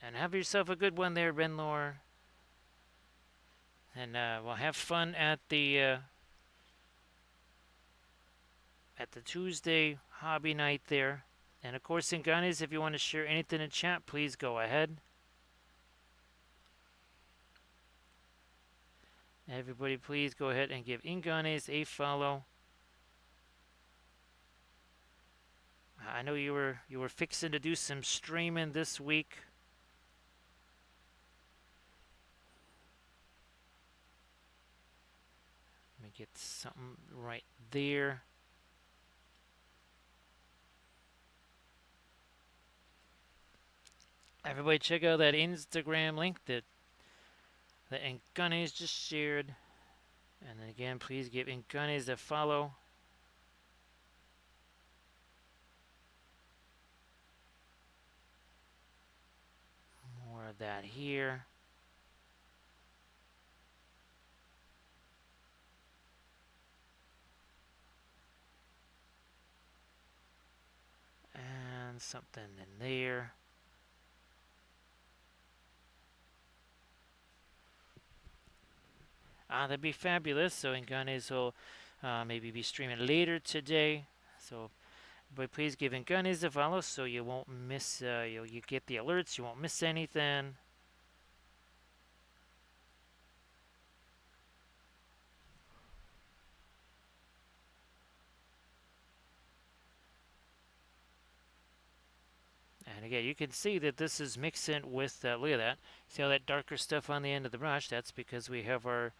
And have yourself a good one there, Benlor. And we'll have fun at the Tuesday hobby night there. And of course, Inganis, if you want to share anything in chat, please go ahead. Everybody, please go ahead and give Inganis a follow. I know you were fixing to do some streaming this week. Let me get something right there. Everybody check out that Instagram link that Inganis just shared. And then again, please give Inganis a follow. More of that here. And something in there. That'd be fabulous. So Inganis will maybe be streaming later today. So, but please give Inganis a follow so you won't miss. You get the alerts. You won't miss anything. again, you can see that this is mixing with, look at that. See all that darker stuff on the end of the brush? That's because we have our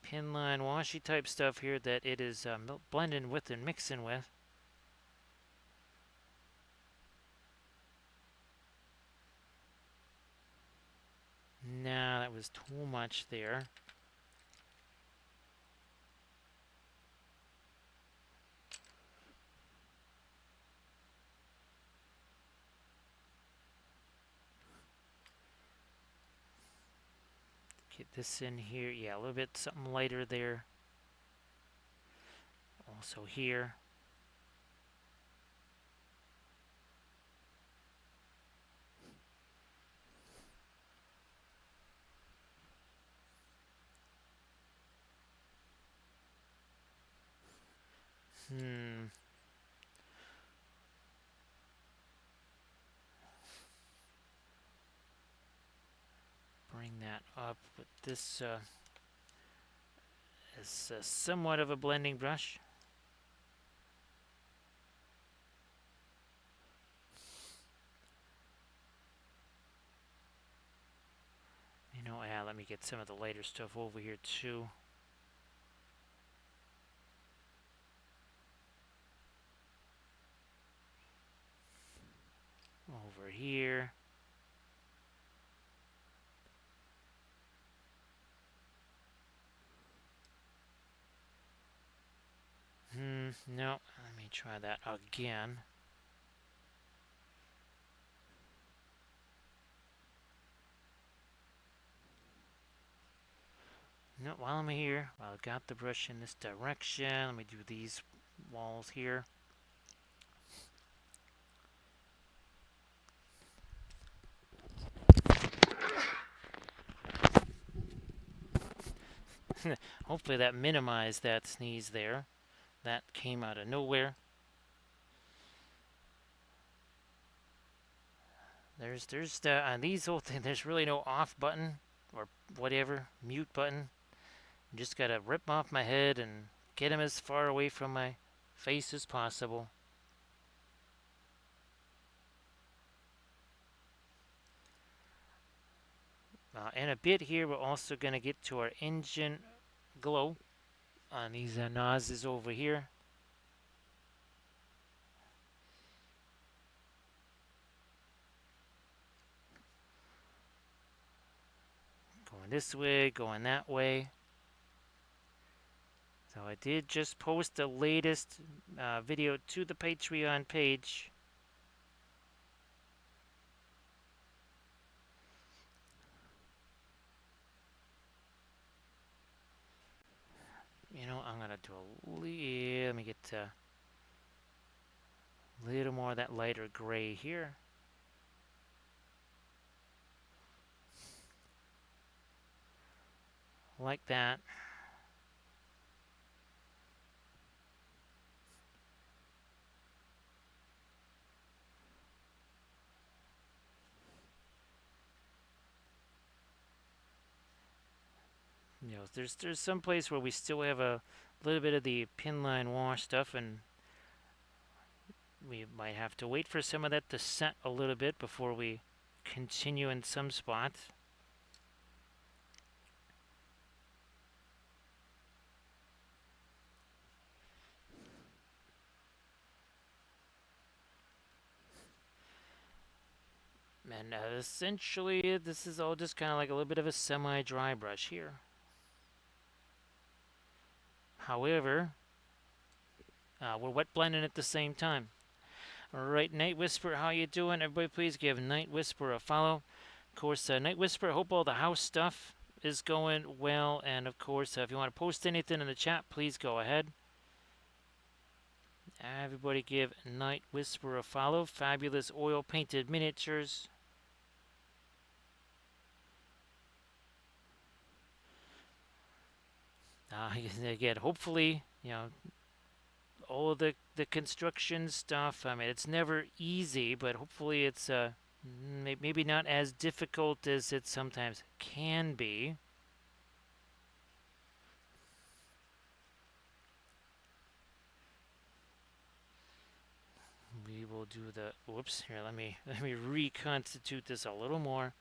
pin line washi type stuff here that it is blending with and mixing with. Nah, that was too much there. Get this in here. Yeah, a little bit something lighter there. Also here. Bring that up with this as somewhat of a blending brush. You know, yeah, let me get some of the lighter stuff over here too. Over here. No, let me try that again. No, while I'm here, while I've got the brush in this direction, let me do these walls here. Hopefully that minimized that sneeze there. That came out of nowhere. There's the on these old things. There's really no off button or whatever mute button. You just gotta rip them off my head and get them as far away from my face as possible. In a bit here, we're also gonna get to our engine glow on these nozzles over here. Going this way, going that way. So I did just post the latest video to the Patreon page. You know, I'm gonna do let me get a little more of that lighter gray here. Like that. You know, there's some place where we still have a little bit of the pin line wash stuff, and we might have to wait for some of that to set a little bit before we continue in some spots. And essentially, this is all just kind of like a little bit of a semi-dry brush here. However, we're wet blending at the same time. All right, Night Whisper, how you doing? Everybody, please give Night Whisper a follow. Of course, Night Whisper, I hope all the house stuff is going well. And of course, if you want to post anything in the chat, please go ahead. Everybody give Night Whisper a follow. Fabulous oil painted miniatures. Again, hopefully, you know, all of the construction stuff. I mean, it's never easy, but hopefully it's maybe not as difficult as it sometimes can be. we will do the. Whoops! Here, let me reconstitute this a little more.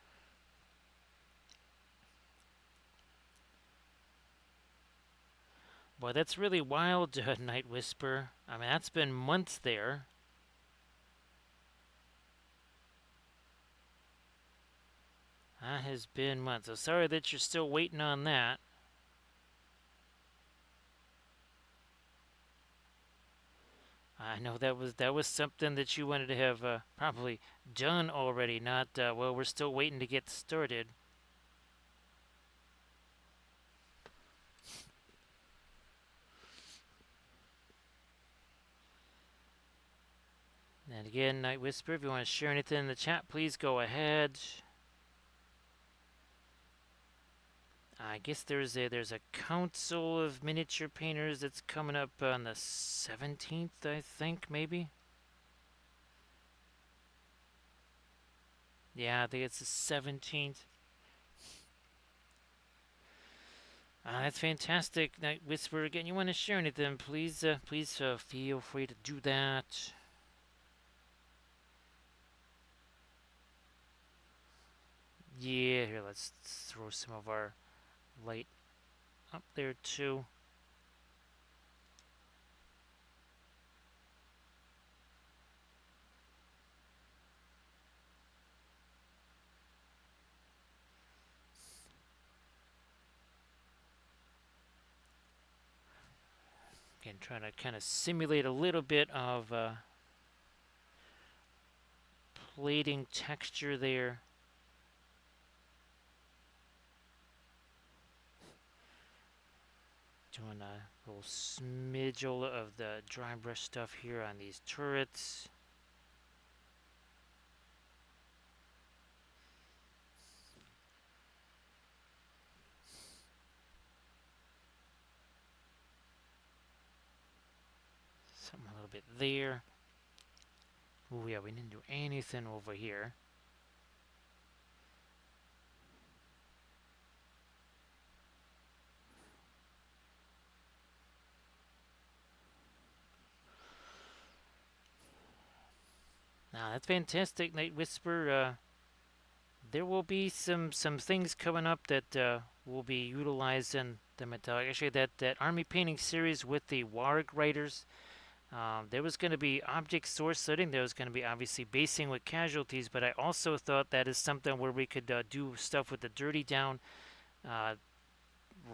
Boy, that's really wild, Night Whisper. I mean, that's been months there. That has been months. So sorry that you're still waiting on that. I know that was something that you wanted to have probably done already. Not well. We're still waiting to get started. And again, Night Whisper, if you want to share anything in the chat, please go ahead. I guess there's a council of miniature painters that's coming up on the 17th, I think, maybe. Yeah, I think it's the 17th. That's fantastic, Night Whisper. Again, you want to share anything? Please, feel free to do that. Yeah, here, let's throw some of our light up there too. Again, trying to kind of simulate a little bit of plating texture there. Doing a little smidge of the dry brush stuff here on these turrets. Something a little bit there. Oh yeah, we didn't do anything over here. Now that's fantastic, Night Whisper. There will be some things coming up that will be utilizing the metallic. Actually, that army painting series with the Warg writers. There was going to be object source setting. There was going to be obviously basing with casualties, but I also thought that is something where we could do stuff with the dirty down,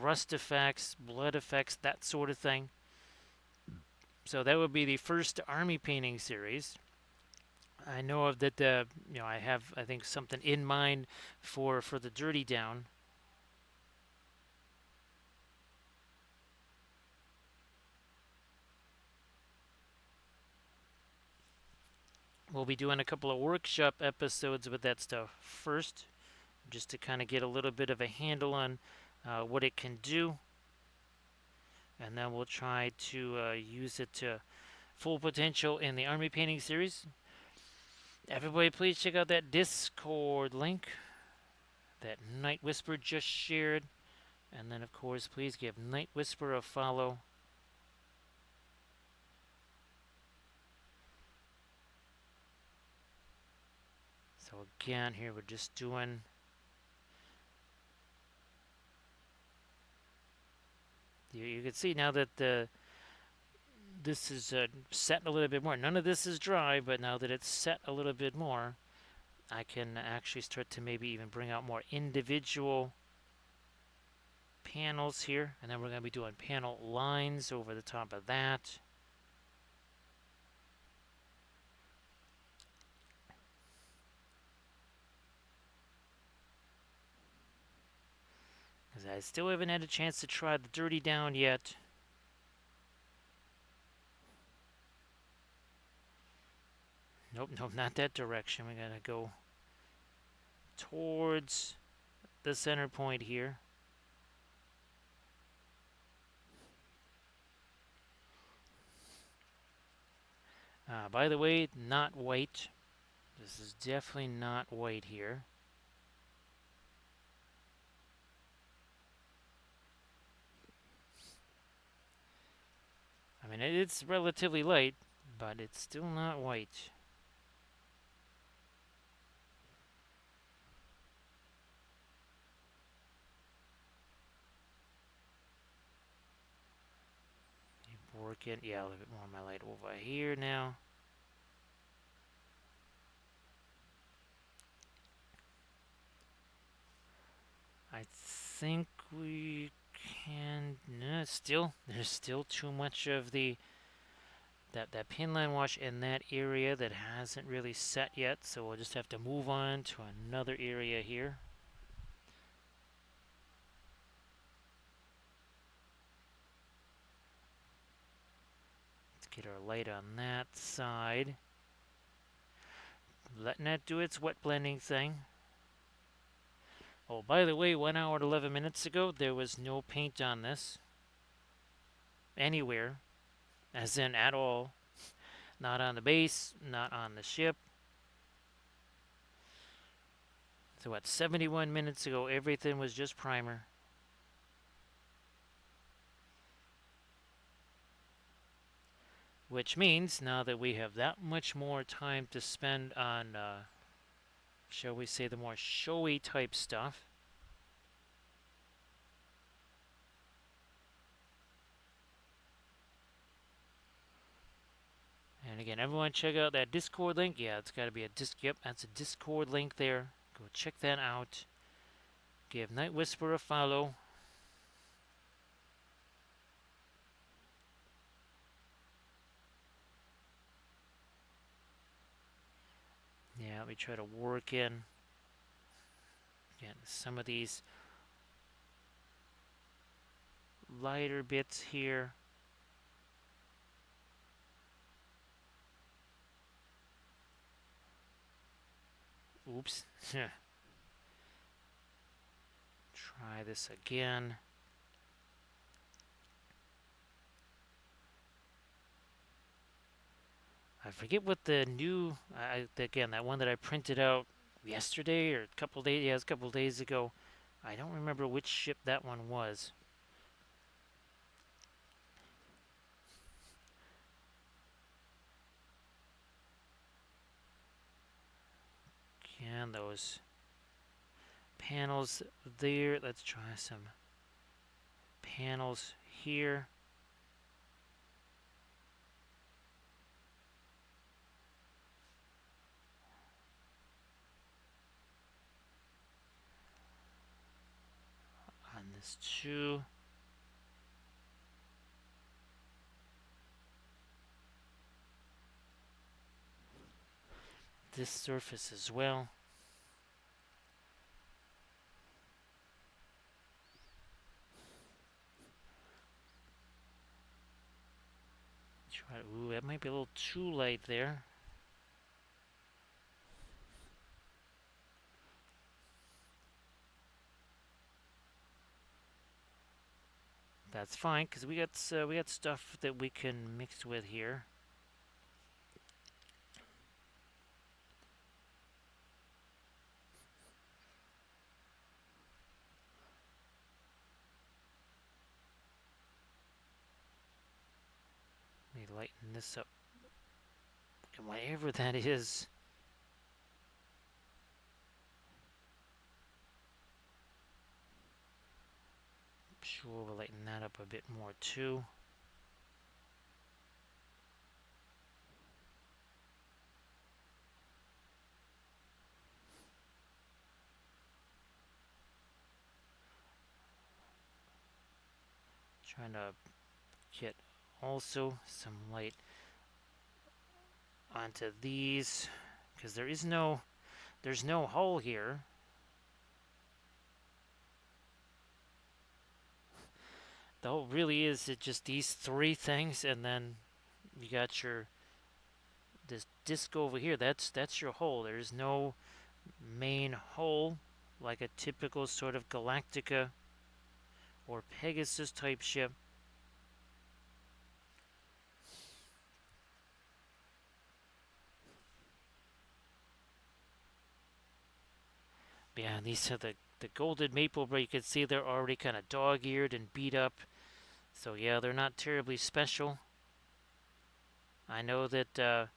rust effects, blood effects, that sort of thing. So that would be the first army painting series. I know of that. I have I think something in mind for the dirty down. We'll be doing a couple of workshop episodes with that stuff first, just to kind of get a little bit of a handle on what it can do, and then we'll try to use it to full potential in the army painting series. Everybody, please check out that Discord link that Night Whisper just shared, and then of course, please give Night Whisper a follow. So again, here we're just doing you can see now that this is set a little bit more. None of this is dry, but now that it's set a little bit more, I can actually start to maybe even bring out more individual panels here, and then we're going to be doing panel lines over the top of that. Because I still haven't had a chance to try the dirty down yet. Nope, not that direction. We gotta go towards the center point here. By the way, not white. This is definitely not white here. I mean, it's relatively light, but it's still not white. working. Yeah, a little bit more of my light over here now. I think we can. No, still, there's still too much of that pinline wash in that area that hasn't really set yet. So we'll just have to move on to another area here. Let's get our light on that side. Letting that do its wet blending thing. Oh, by the way, 1 hour and 11 minutes ago, there was no paint on this. Anywhere. As in, at all. Not on the base, not on the ship. So what, 71 minutes ago, everything was just primer. Which means, now that we have that much more time to spend on, shall we say, the more showy type stuff. And again, everyone check out that Discord link. Yeah, it's got to be a yep, that's a Discord link there. Go check that out. Give Night Whisper a follow. Yeah, let me try to work in again some of these lighter bits here. Oops. Try this again. I forget what the new, again, that one that I printed out yesterday or a couple days, yeah, it was a couple days ago. I don't remember which ship that one was. Again, those panels there. Let's try some panels here. On this too. This surface as well. Try. Ooh, that might be a little too light there. That's fine, because we got stuff that we can mix with here. Let me lighten this up. And whatever that is. I'm sure we'll lighten that up a bit more too. Trying to get also some light onto these, because there's no hull here. The hull really is just these three things, and then you got this disc over here. That's your hull. There's no main hull like a typical sort of Galactica or Pegasus type ship. Yeah, these are the golden maple, but you can see they're already kind of dog-eared and beat up. So yeah, they're not terribly special. I know that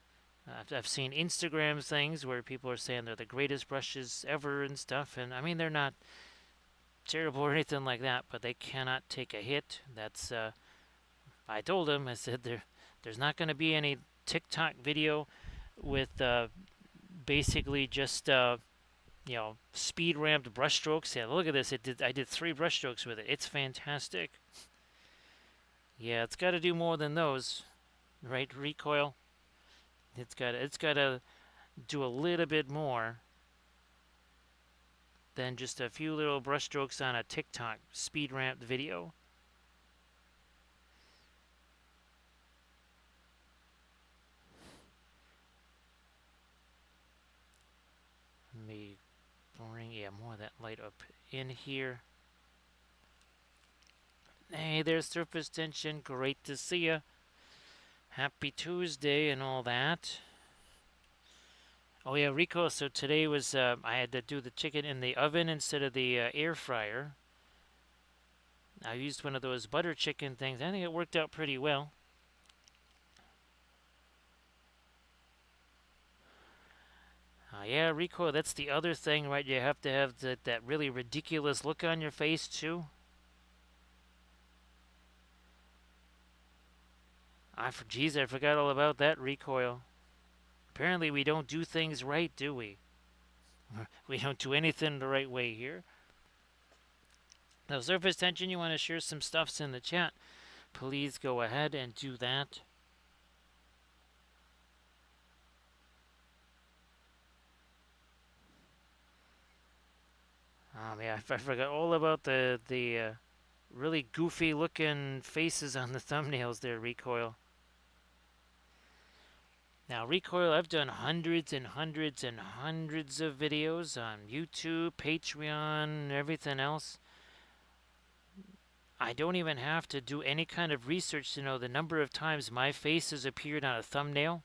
I've seen Instagram things where people are saying they're the greatest brushes ever and stuff, and I mean they're not terrible or anything like that, but they cannot take a hit. That's I told him, I said, there's not going to be any TikTok video with basically just speed ramped brushstrokes. Yeah, look at this. I did 3 brushstrokes with it. It's fantastic. Yeah, it's got to do more than those, right? Recoil. It's got to do a little bit more than just a few little brushstrokes on a TikTok speed ramped video. Let me bring more of that light up in here. Hey, there's surface tension. Great to see ya. Happy Tuesday and all that. Oh yeah, Rico. So today was I had to do the chicken in the oven instead of the air fryer. I used one of those butter chicken things. I think it worked out pretty well. Yeah, Rico, that's the other thing, right? You have to have that really ridiculous look on your face, too. Geez, I forgot all about that recoil. Apparently, we don't do things right, do we? We don't do anything the right way here. Now, surface tension, you want to share some stuffs in the chat. Please go ahead and do that. Yeah, I forgot all about the really goofy looking faces on the thumbnails there, Recoil. Now, Recoil, I've done hundreds and hundreds and hundreds of videos on YouTube, Patreon, everything else. I don't even have to do any kind of research to know the number of times my face has appeared on a thumbnail.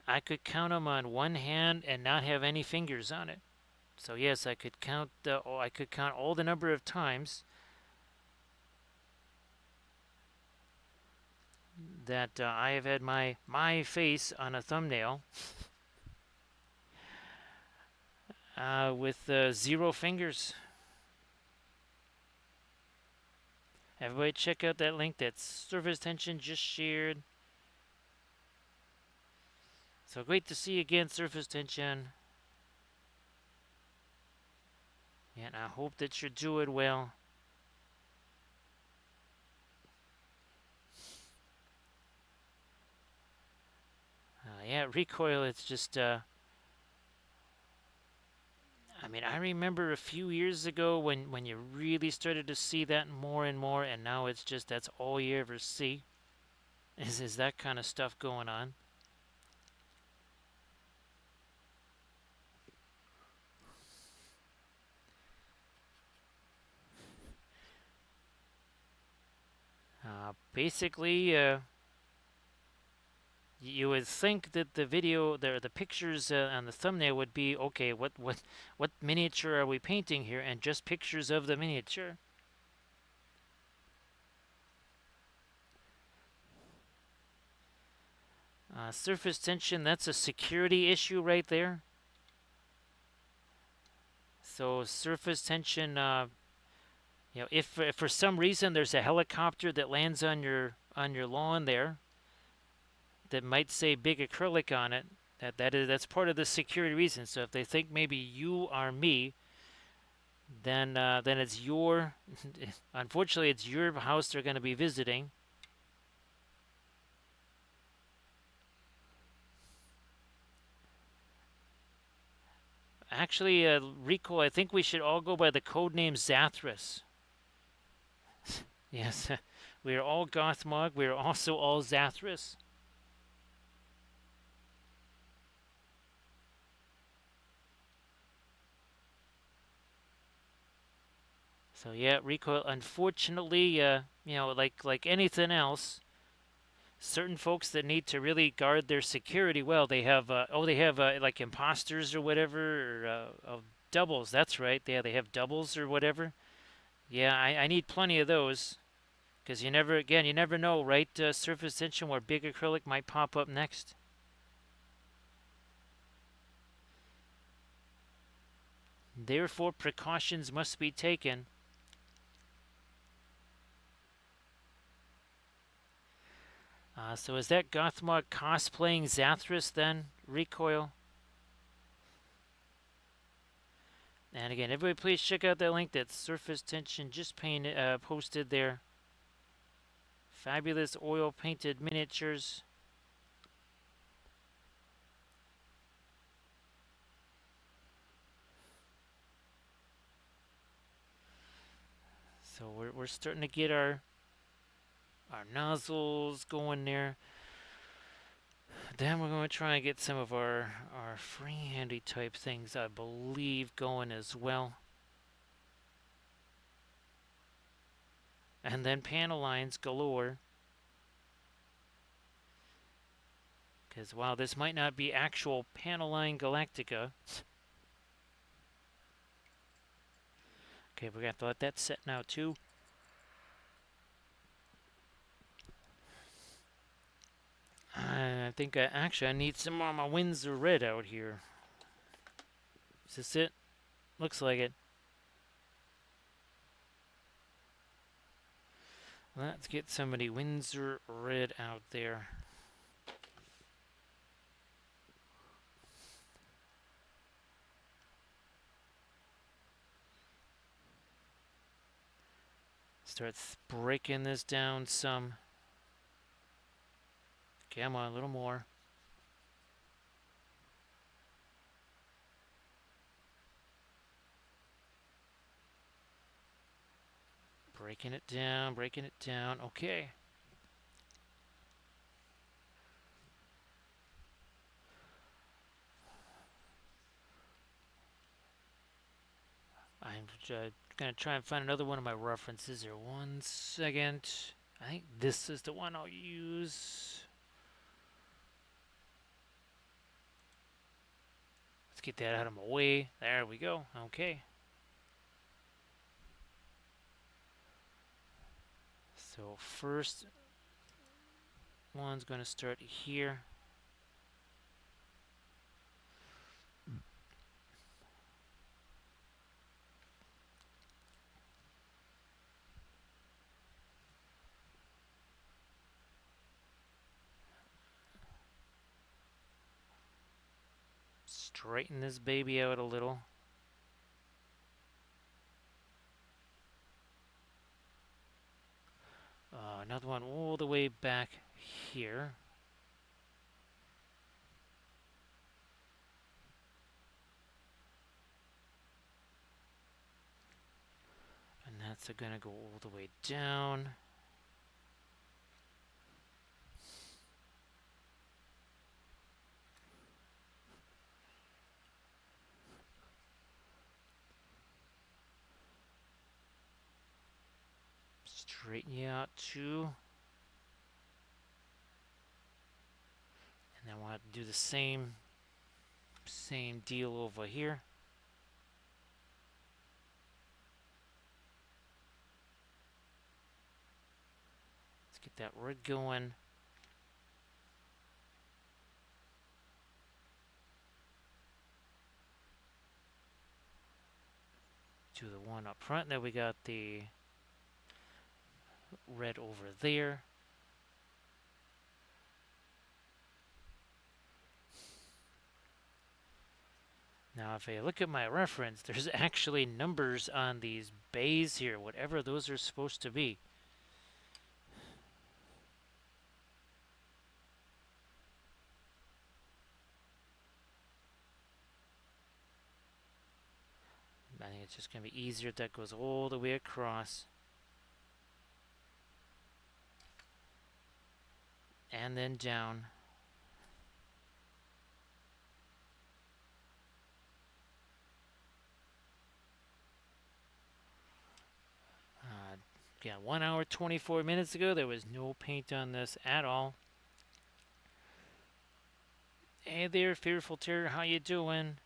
I could count them on one hand and not have any fingers on it. So yes, I could count all the number of times that I have had my face on a thumbnail with 0 fingers. Everybody check out that link that Surface Tension just shared. So great to see you again, Surface Tension. And I hope that you're doing well. Yeah, Recoil, it's just, I mean, I remember a few years ago when you really started to see that more and more, and now it's just that's all you ever see is that kind of stuff going on. Basically, you would think that the video, the pictures on the thumbnail would be okay. What miniature are we painting here? And just pictures of the miniature. Surface tension, that's a security issue right there. So surface tension, if for some reason there's a helicopter that lands on your lawn there, that might say big acrylic on it, that's part of the security reason. So if they think maybe you are me, then it's your unfortunately it's your house they're going to be visiting. Actually, Rico, I think we should all go by the code name Zathras. Yes, we are all Gothmog. We are also all Zathras. So yeah, Rico. Unfortunately, like anything else, certain folks that need to really guard their security well, they have like imposters or whatever, or doubles. That's right. Yeah, they have doubles or whatever. Yeah, I need plenty of those. Because you never know, right? Surface tension where big acrylic might pop up next. Therefore, precautions must be taken. So is that Gothmog cosplaying Zathras then? Recoil? And again, everybody please check out that link that Surface Tension just posted there. Fabulous oil painted miniatures. So we're starting to get our nozzles going there. Then we're going to try and get some of our free-handy type things, I believe, going as well. And then panel lines galore. Because while this might not be actual panel line Galactica. Okay, we're going to have to let that set now too. I think actually I need some more of my Windsor Red out here. Is this it? Looks like it. Let's get somebody Windsor Red out there. Starts breaking this down some. Come on, a little more. Breaking it down, breaking it down. Okay. I'm going to try and find another one of my references here. 1 second. I think this is the one I'll use. Let's get that out of my way. There we go. Okay. So first one's going to start here. Straighten this baby out a little. Another one all the way back here. And that's going to go all the way down. Straighten you out too. And then we'll have to do the same deal over here. Let's get that red going. Do the one up front. Then we got the red over there. Now if I look at my reference, there's actually numbers on these bays here, whatever those are supposed to be. I think it's just going to be easier if that goes all the way across. And then down. Yeah, 1 hour, 24 minutes ago, there was no paint on this at all. Hey there, Fearful Terror, how you doing?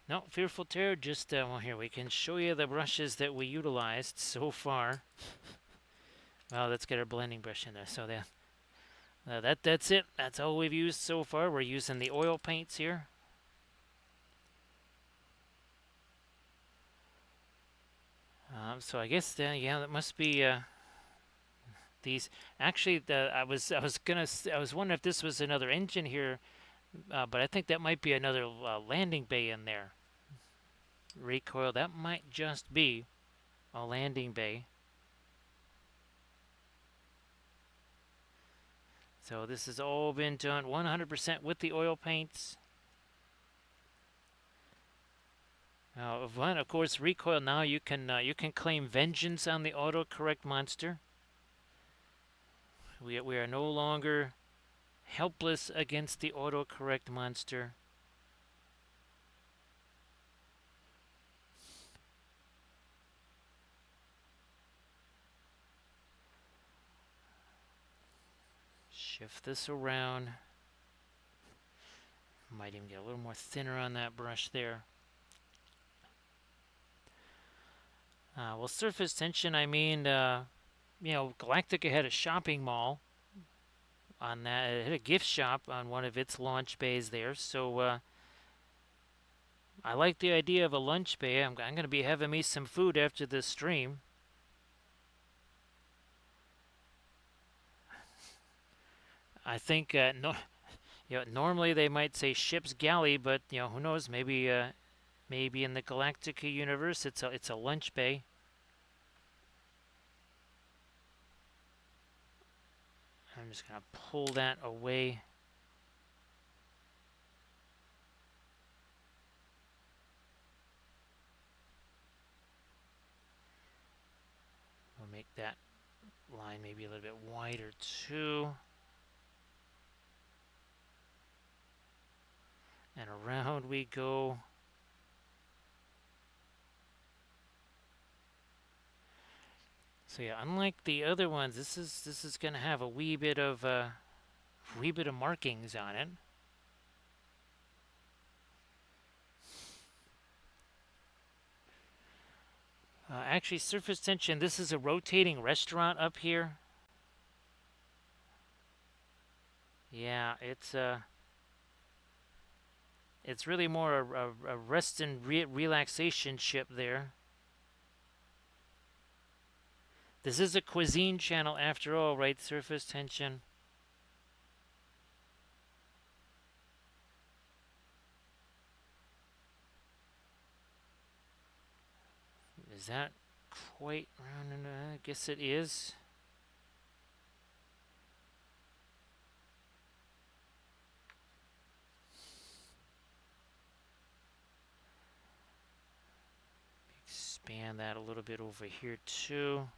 No, Fearful Terror, just, well, here, we can show you the brushes that we utilized so far. Well, let's get our blending brush in there. So that's it. That's all we've used so far. We're using the oil paints here. So I guess, yeah, that must be These actually, I was wondering if this was another engine here, but I think that might be another landing bay in there. Recoil. That might just be a landing bay. So this has all been done 100% with the oil paints. Of course, recoil. Now you can claim vengeance on the autocorrect monster. We are no longer helpless against the autocorrect monster. Shift this around. Might even get a little more thinner on that brush there. Well, surface tension, I mean, Galactica had a shopping mall on that. It had a gift shop on one of its launch bays there. So I like the idea of a lunch bay. I'm going to be having me some food after this stream. I think normally they might say ship's galley, but who knows? Maybe in the Galactica universe, it's a lunch bay. I'm just gonna pull that away. We'll make that line maybe a little bit wider too. And around we go. So yeah, unlike the other ones, this is gonna have a wee bit of markings on it. Actually, surface tension. This is a rotating restaurant up here. Yeah, it's really more a rest and relaxation ship there. This is a cuisine channel after all, right? Surface tension. Is that quite round enough? I guess it is. Expand that a little bit over here too.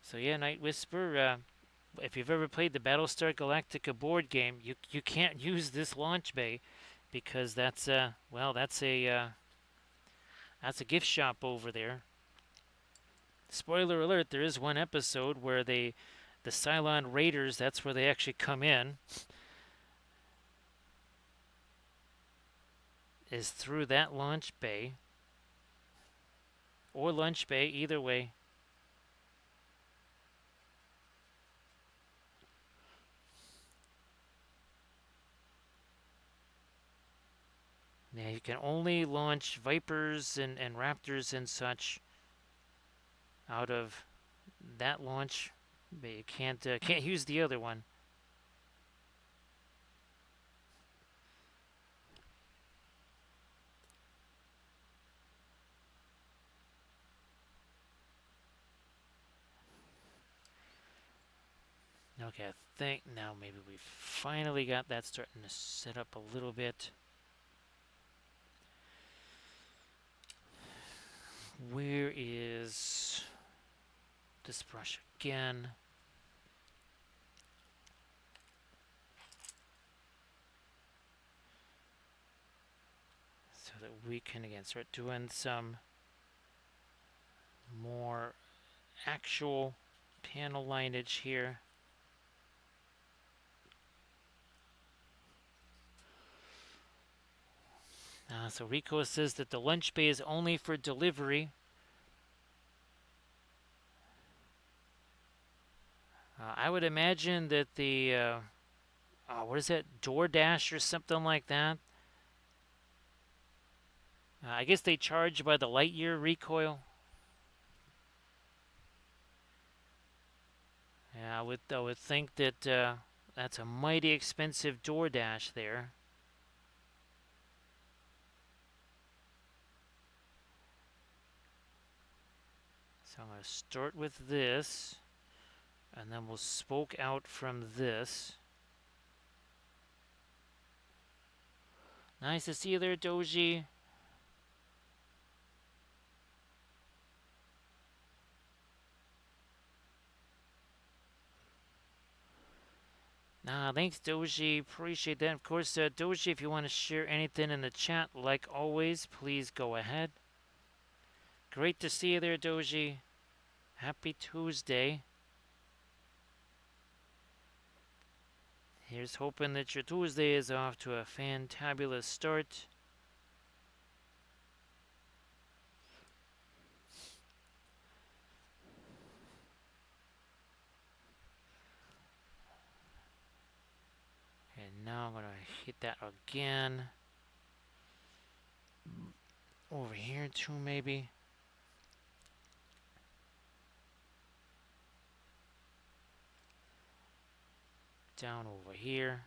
So yeah, Night Whisper, if you've ever played the Battlestar Galactica board game, you can't use this launch bay because that's a gift shop over there. Spoiler alert, there is one episode where the Cylon Raiders, that's where they actually come in, is through that launch bay. Or lunch bay, either way. Yeah, you can only launch Vipers and Raptors and such out of that launch, but you can't use the other one. Okay, I think now maybe we finally got that starting to set up a little bit. Where is this brush again? So that we can again start doing some more actual panel lineage here. So Rico says that the lunch bay is only for delivery. I would imagine that the what is that? DoorDash or something like that. I guess they charge by the light year recoil. Yeah, I would think that that's a mighty expensive DoorDash there. So I'm going to start with this, and then we'll spoke out from this. Nice to see you there, Doji. Thanks, Doji. Appreciate that. Of course, Doji, if you want to share anything in the chat, like always, please go ahead. Great to see you there, Doji. Happy Tuesday. Here's hoping that your Tuesday is off to a fantabulous start. And now I'm going to hit that again. Over here too, maybe. Down over here.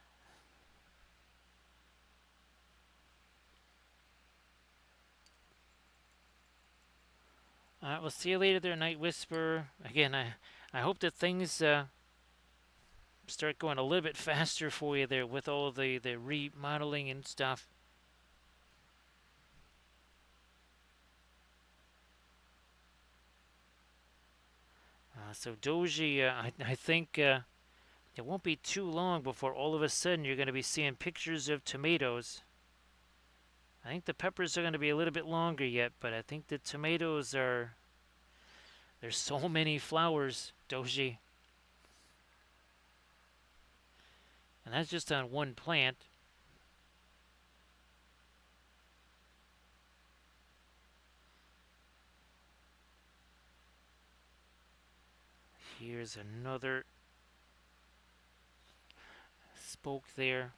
Alright, we'll see you later there, Night Whisperer. Again, I hope that things start going a little bit faster for you there with all the remodeling and stuff. So Doji, I think it won't be too long before all of a sudden you're going to be seeing pictures of tomatoes. I think the peppers are going to be a little bit longer yet, but I think the tomatoes are... There's so many flowers, Doji. And that's just on one plant. Here's another spoke there.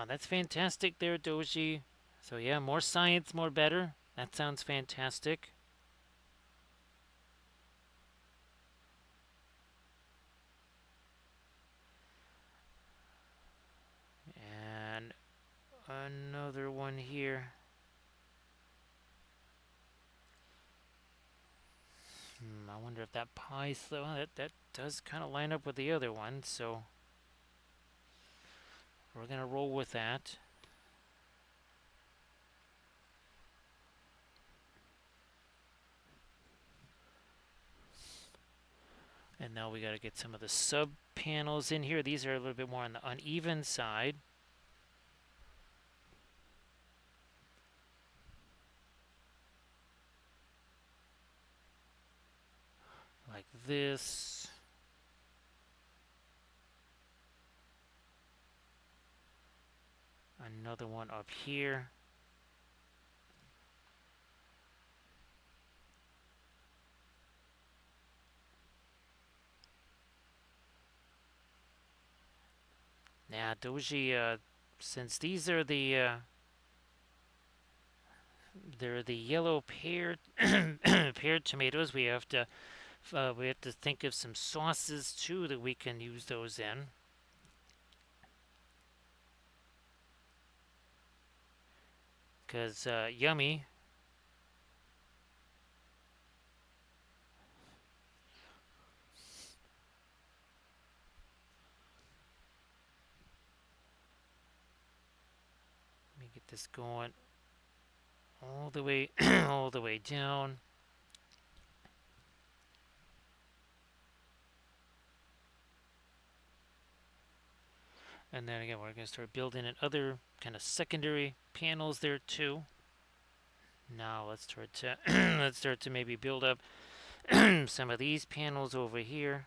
That's fantastic there, Doji. So yeah, more science, more better. That sounds fantastic. And another one here. I wonder if that pie slow, that does kind of line up with the other one, so we're going to roll with that. And now we got to get some of the sub panels in here. These are a little bit more on the uneven side. Like this. Another one up here. Now, Doji, since these are they're the yellow paired paired tomatoes, we have to think of some sauces too that we can use those in. Because yummy. Let me get this going all the way all the way down. And then again, we're going to start building in other kind of secondary panels there too. Now let's start to let's start to maybe build up some of these panels over here.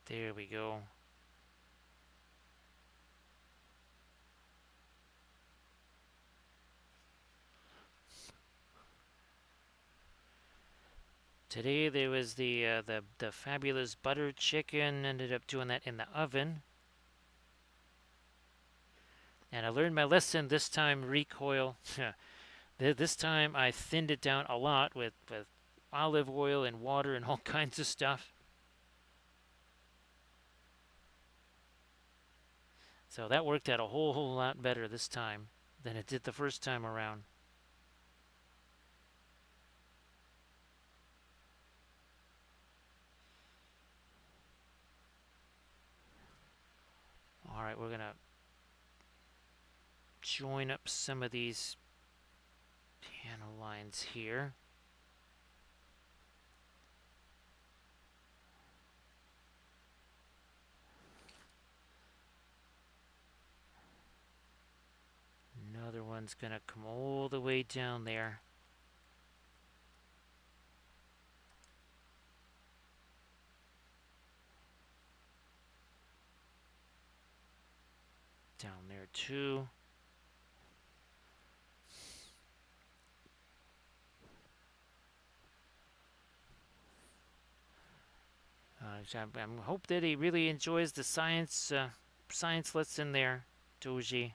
There we go. Today there was the fabulous butter chicken. Ended up doing that in the oven. And I learned my lesson this time, recoil. This time I thinned it down a lot with olive oil and water and all kinds of stuff. So that worked out a whole lot better this time than it did the first time around. All right, we're going to join up some of these panel lines here. Another one's going to come all the way down there. Down there too. I hope that he really enjoys the science lesson there, Doji.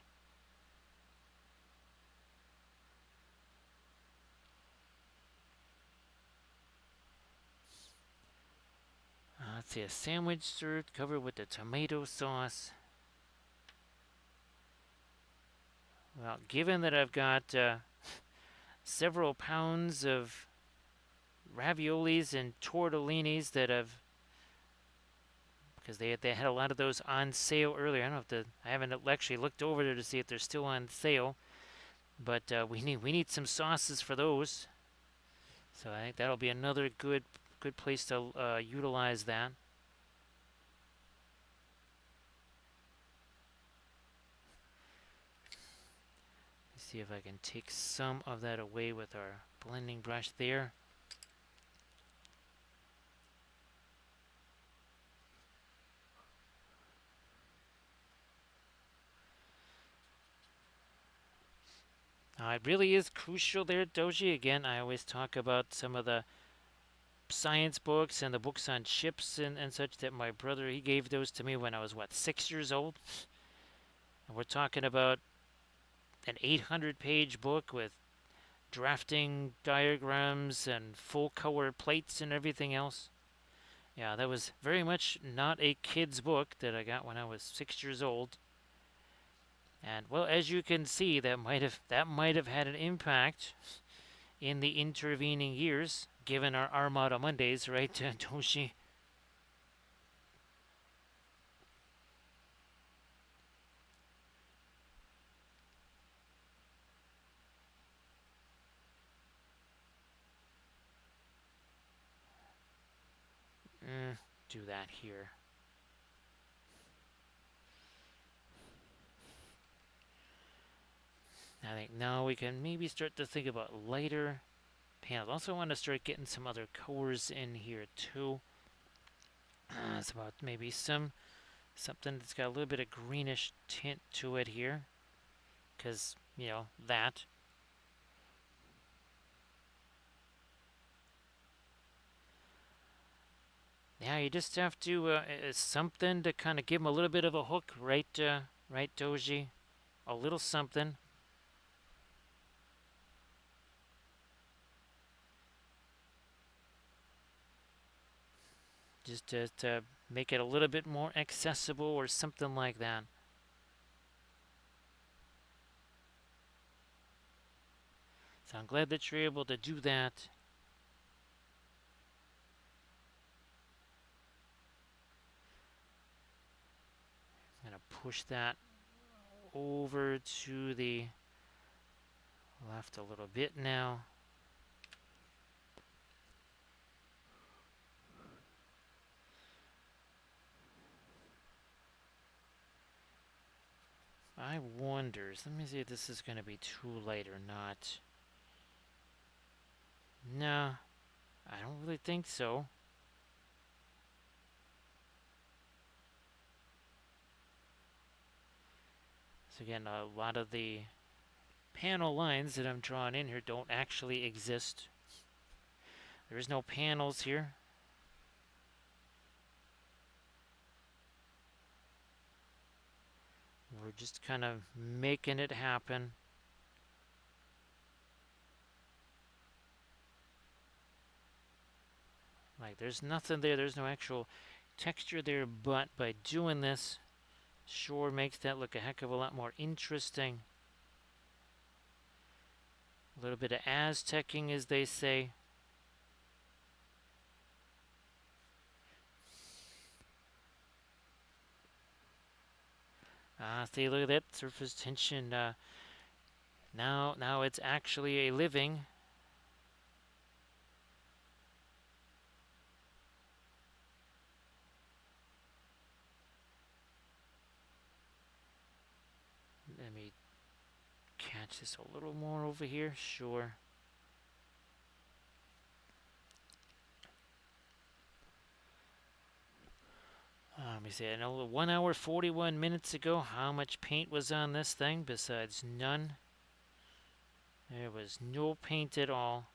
Let's see, a sandwich served covered with the tomato sauce. Well, given that I've got several pounds of raviolis and tortellinis that have, because they had a lot of those on sale earlier. I don't know if I haven't actually looked over there to see if they're still on sale, but we need some sauces for those. So I think that'll be another good place to utilize that. Let's see if I can take some of that away with our blending brush there. It really is crucial there, Doji. Again, I always talk about some of the science books and the books on ships and such that my brother, he gave those to me when I was, 6 years old? And we're talking about an 800-page book with drafting diagrams and full color plates and everything else. Yeah, that was very much not a kid's book that I got when I was 6 years old. And well, as you can see, that might have had an impact in the intervening years, given our Armada Mondays, right, Toshi? Do that here. I think now we can maybe start to think about lighter panels. Also want to start getting some other colors in here too. It's about maybe something that's got a little bit of greenish tint to it here, because that. Yeah, you just have to something to kind of give them a little bit of a hook, right? Right, Doji? A little something. Just to make it a little bit more accessible or something like that. So I'm glad that you're able to do that. I'm going to push that over to the left a little bit now. I wonder, let me see if this is going to be too light or not. No, I don't really think so. So again, a lot of the panel lines that I'm drawing in here don't actually exist. There's no panels here. We're just kind of making it happen. Like, there's nothing there. There's no actual texture there, but by doing this, sure makes that look a heck of a lot more interesting. A little bit of Aztecing, as they say. See, look at that surface tension. Now it's actually a living. Let me catch this a little more over here. Sure. Let me see. I know 1 hour 41 minutes ago, how much paint was on this thing besides none? There was no paint at all.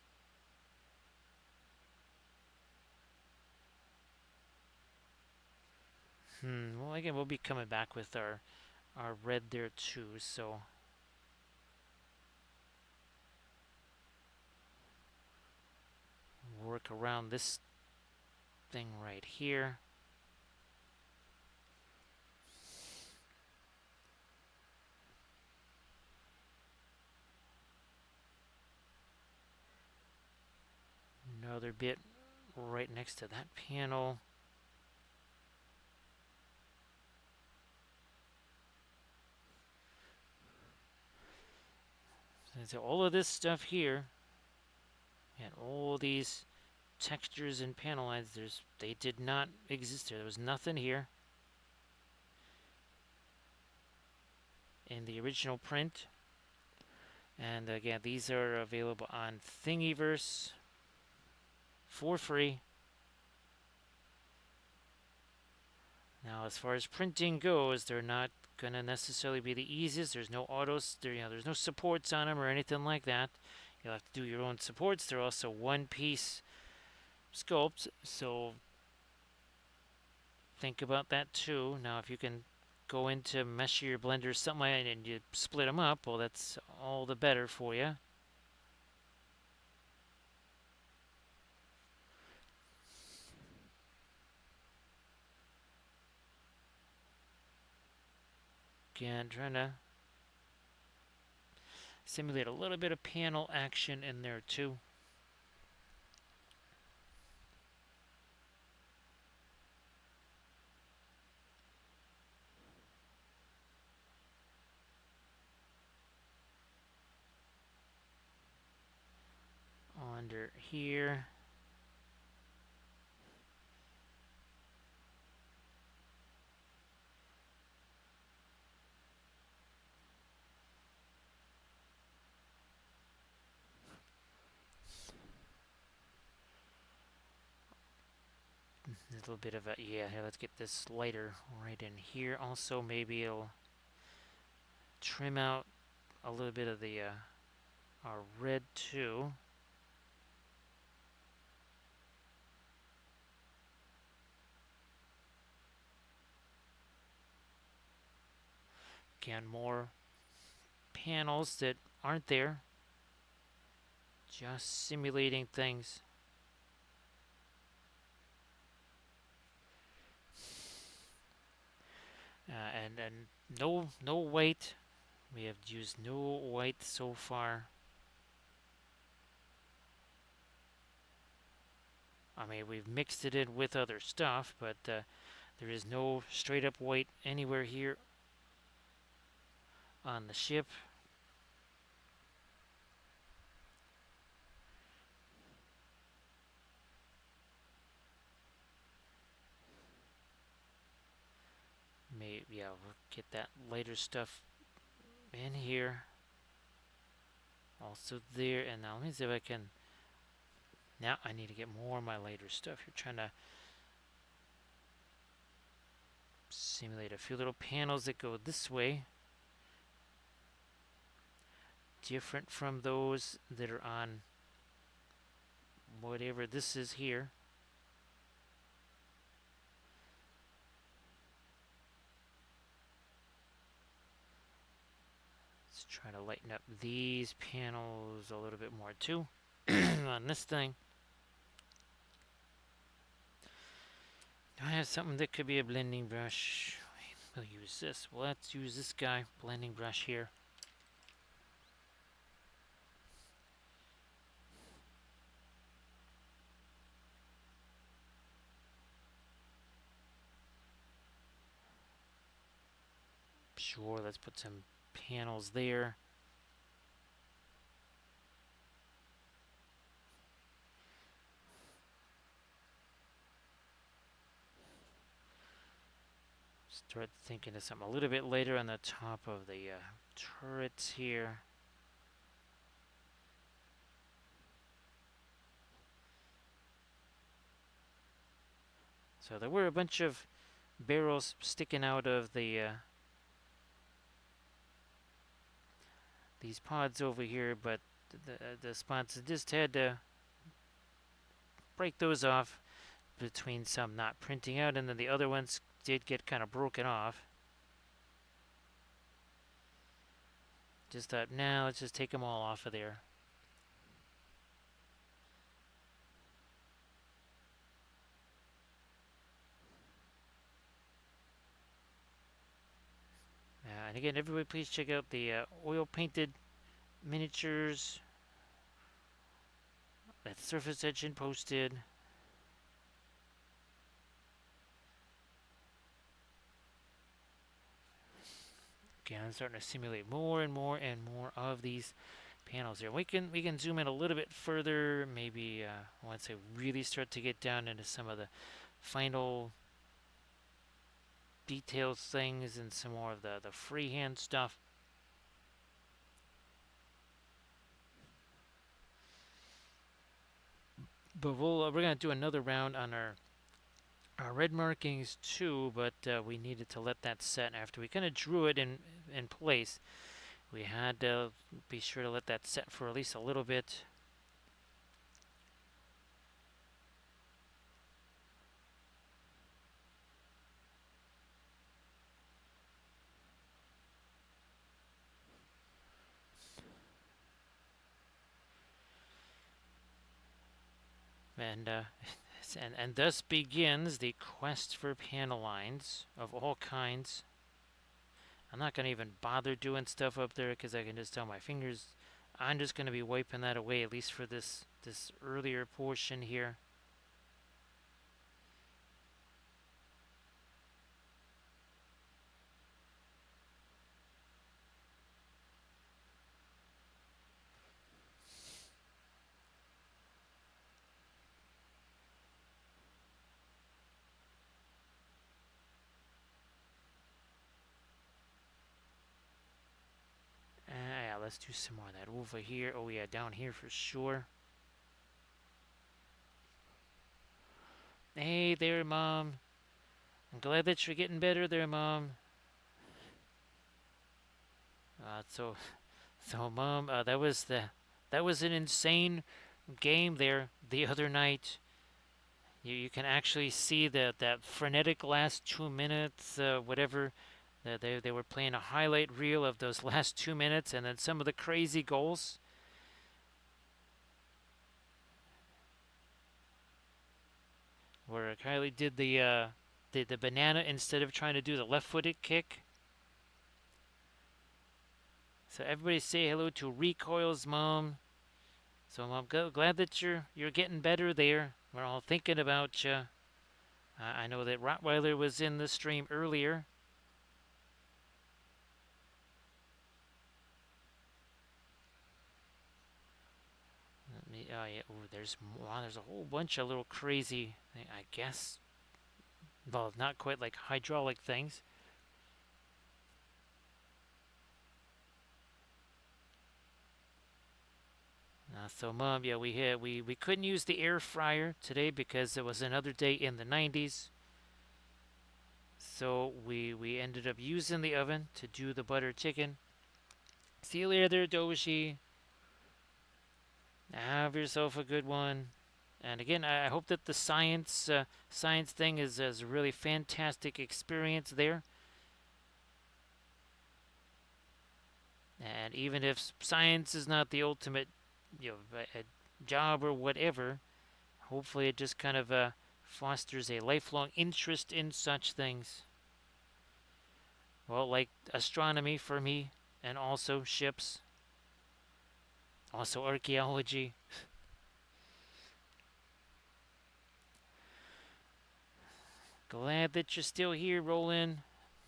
Well, again, we'll be coming back with our red there too, so work around this thing right here. Another bit right next to that panel. So all of this stuff here, and all these textures and panel lines, they did not exist there. There was nothing here in the original print. And again, these are available on Thingiverse for free. Now, as far as printing goes, they're not going to necessarily be the easiest. There's no autos, there's no supports on them or anything like that. You'll have to do your own supports. They're also one-piece sculpts, so think about that too. Now, if you can go into mesh your blender something like that and you split them up, well, that's all the better for you. Again, trying to simulate a little bit of panel action in there too. Under here. A little bit of a, yeah, here, let's get this lighter right in here. Also, maybe it'll trim out a little bit of the our red too. Again, more panels that aren't there. Just simulating things. And no white. We have used no white so far. I mean, we've mixed it in with other stuff, but there is no straight up white anywhere here on the ship. Maybe, yeah, we'll get that lighter stuff in here. Also there, and now let me see if I can. Now I need to get more of my lighter stuff. You're trying to simulate a few little panels that go this way. Different from those that are on whatever this is here. Let's try to lighten up these panels a little bit more too on this thing. Do I have something that could be a blending brush? We'll use this. Well, let's use this guy, blending brush here. Sure, let's put some panels there. Start thinking of something a little bit later on the top of the turrets here. So there were a bunch of barrels sticking out of the these pods over here, but the sponsor just had to break those off between some not printing out, and then the other ones did get kind of broken off. Just thought, now let's just take them all off of there. And again, everybody please check out the oil painted miniatures that Surface Engine posted. Okay, I'm starting to simulate more and more and more of these panels here. We can zoom in a little bit further, maybe once I really start to get down into some of the final details things and some more of the freehand stuff. But we're gonna do another round on our red markings too, but we needed to let that set after we kind of drew it in place. We had to be sure to let that set for at least a little bit. And thus begins the quest for panel lines of all kinds. I'm not going to even bother doing stuff up there because I can just tell my fingers. I'm just going to be wiping that away, at least for this earlier portion here. Yeah, let's do some more of that over here. Oh yeah, down here for sure. Hey there, Mom. I'm glad that you're getting better there, Mom. So Mom, that was an insane game there the other night. You can actually see that frenetic last 2 minutes, whatever. They were playing a highlight reel of those last 2 minutes, and then some of the crazy goals. Where Kylie did the banana instead of trying to do the left-footed kick. So everybody say hello to Recoil's mom. So I'm glad that you're getting better there. We're all thinking about you. I know that Rottweiler was in the stream earlier. Yeah, ooh, there's a whole bunch of little crazy, I guess. Well, not quite like hydraulic things. So Mom, yeah, we couldn't use the air fryer today because it was another day in the 90s. So we ended up using the oven to do the butter chicken. See you later, Doji. Have yourself a good one. And again, I hope that the science thing is a really fantastic experience there. And even if science is not the ultimate, a job or whatever, hopefully it just kind of fosters a lifelong interest in such things. Well, like astronomy for me, and also ships, also archaeology. Glad that you're still here, Roland.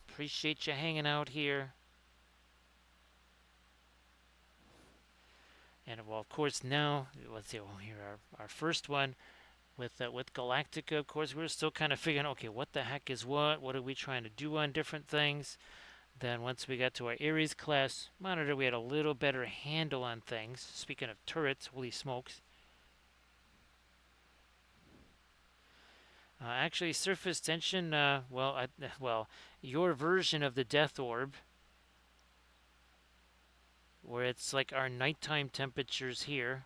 Appreciate you hanging out here. And well, of course, now let's see. Well, here our first one with Galactica. Of course, we're still kind of figuring, okay, what the heck is what? What are we trying to do on different things? Then once we got to our Ares class monitor, we had a little better handle on things. Speaking of turrets, holy smokes! Actually, surface tension. Well, your version of the death orb, where it's like our nighttime temperatures here.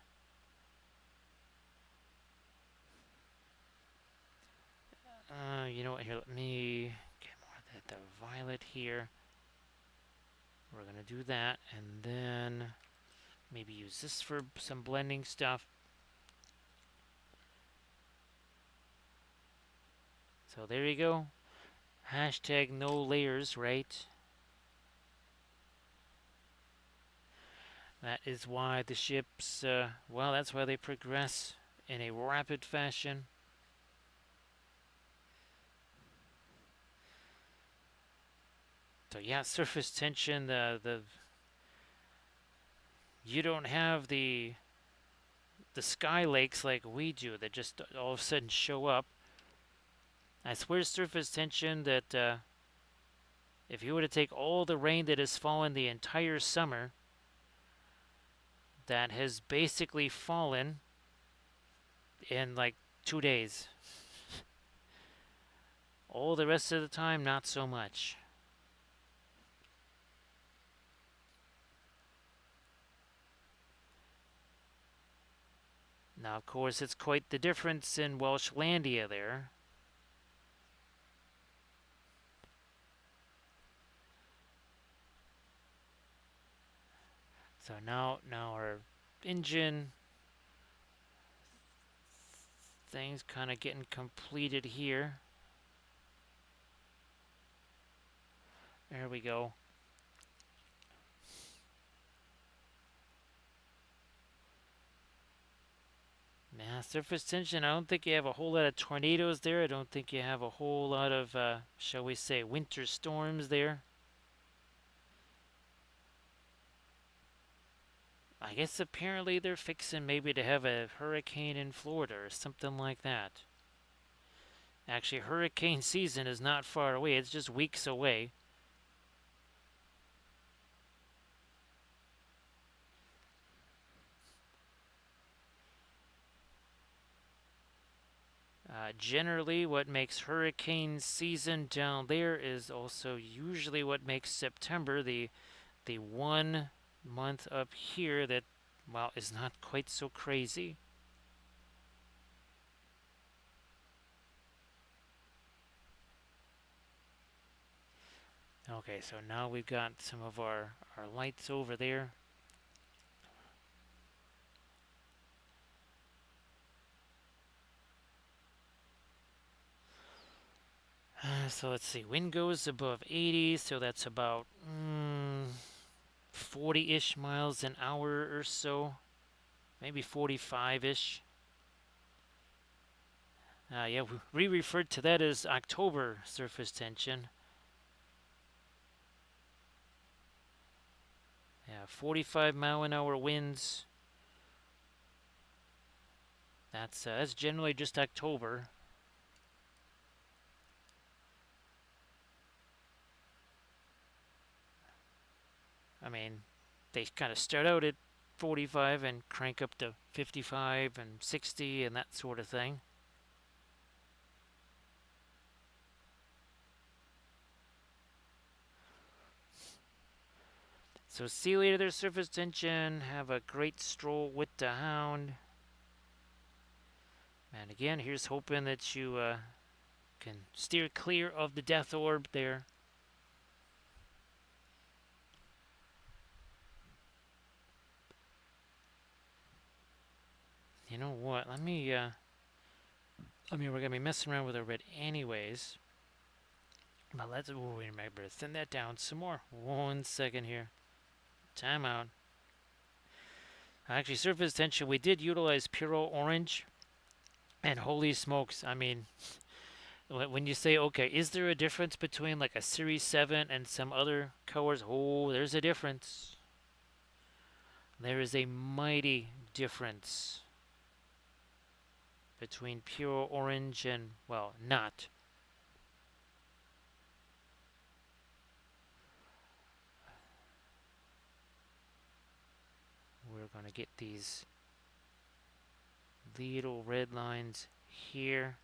You know what? Here, let me get more of the violet here. We're gonna do that, and then maybe use this for some blending stuff. So there you go. Hashtag no layers, right? That is why the ships, well, that's why they progress in a rapid fashion. So yeah, surface tension, the you don't have the sky lakes like we do that just all of a sudden show up. I swear surface tension that if you were to take all the rain that has fallen the entire summer, that has basically fallen in like 2 days. All the rest of the time, not so much. Now, of course, it's quite the difference in Welshlandia there. So now our engine things kind of getting completed here. There we go. Now, surface tension, I don't think you have a whole lot of tornadoes there. I don't think you have a whole lot of, shall we say, winter storms there. I guess apparently they're fixing maybe to have a hurricane in Florida or something like that. Actually, hurricane season is not far away. It's just weeks away. Generally, what makes hurricane season down there is also usually what makes September the 1 month up here that, well, is not quite so crazy. Okay, so now we've got some of our lights over there. So let's see, wind goes above 80, so that's about 40-ish miles an hour or so, maybe 45-ish. Yeah, we referred to that as October surface tension. Yeah, 45-mile-an-hour winds. That's generally just October. I mean, they kind of start out at 45 and crank up to 55 and 60 and that sort of thing. So see you later there, surface tension. Have a great stroll with the hound. And again, here's hoping that you can steer clear of the death orb there. You know what? I mean, we're gonna be messing around with our red anyways. But let's. Oh, wait a minute. Better thin that down some more. 1 second here. Time out. Actually, surface tension. We did utilize puro orange, and holy smokes! I mean, when you say, okay, is there a difference between like a Series 7 and some other cores? Oh, there's a difference. There is a mighty difference between pure orange and, well, not. We're going to get these little red lines here.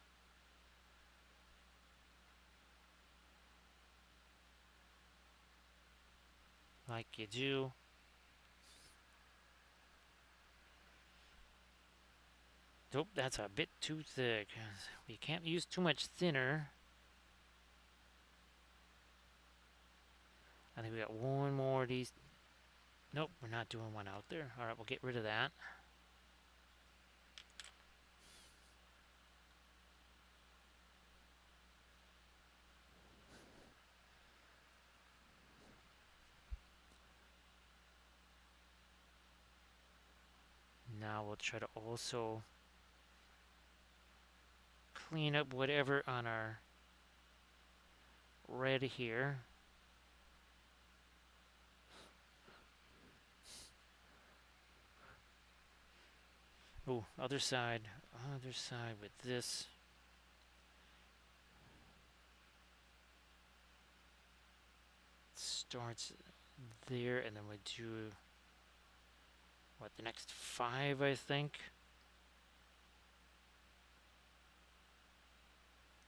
Like you do. Nope, that's a bit too thick. We can't use too much thinner. I think we got one more of these. Nope, we're not doing one out there. Alright, we'll get rid of that. Now we'll try to also clean up whatever on our red here. Oh, other side with this. Starts there, and then we do, what, the next 5, I think?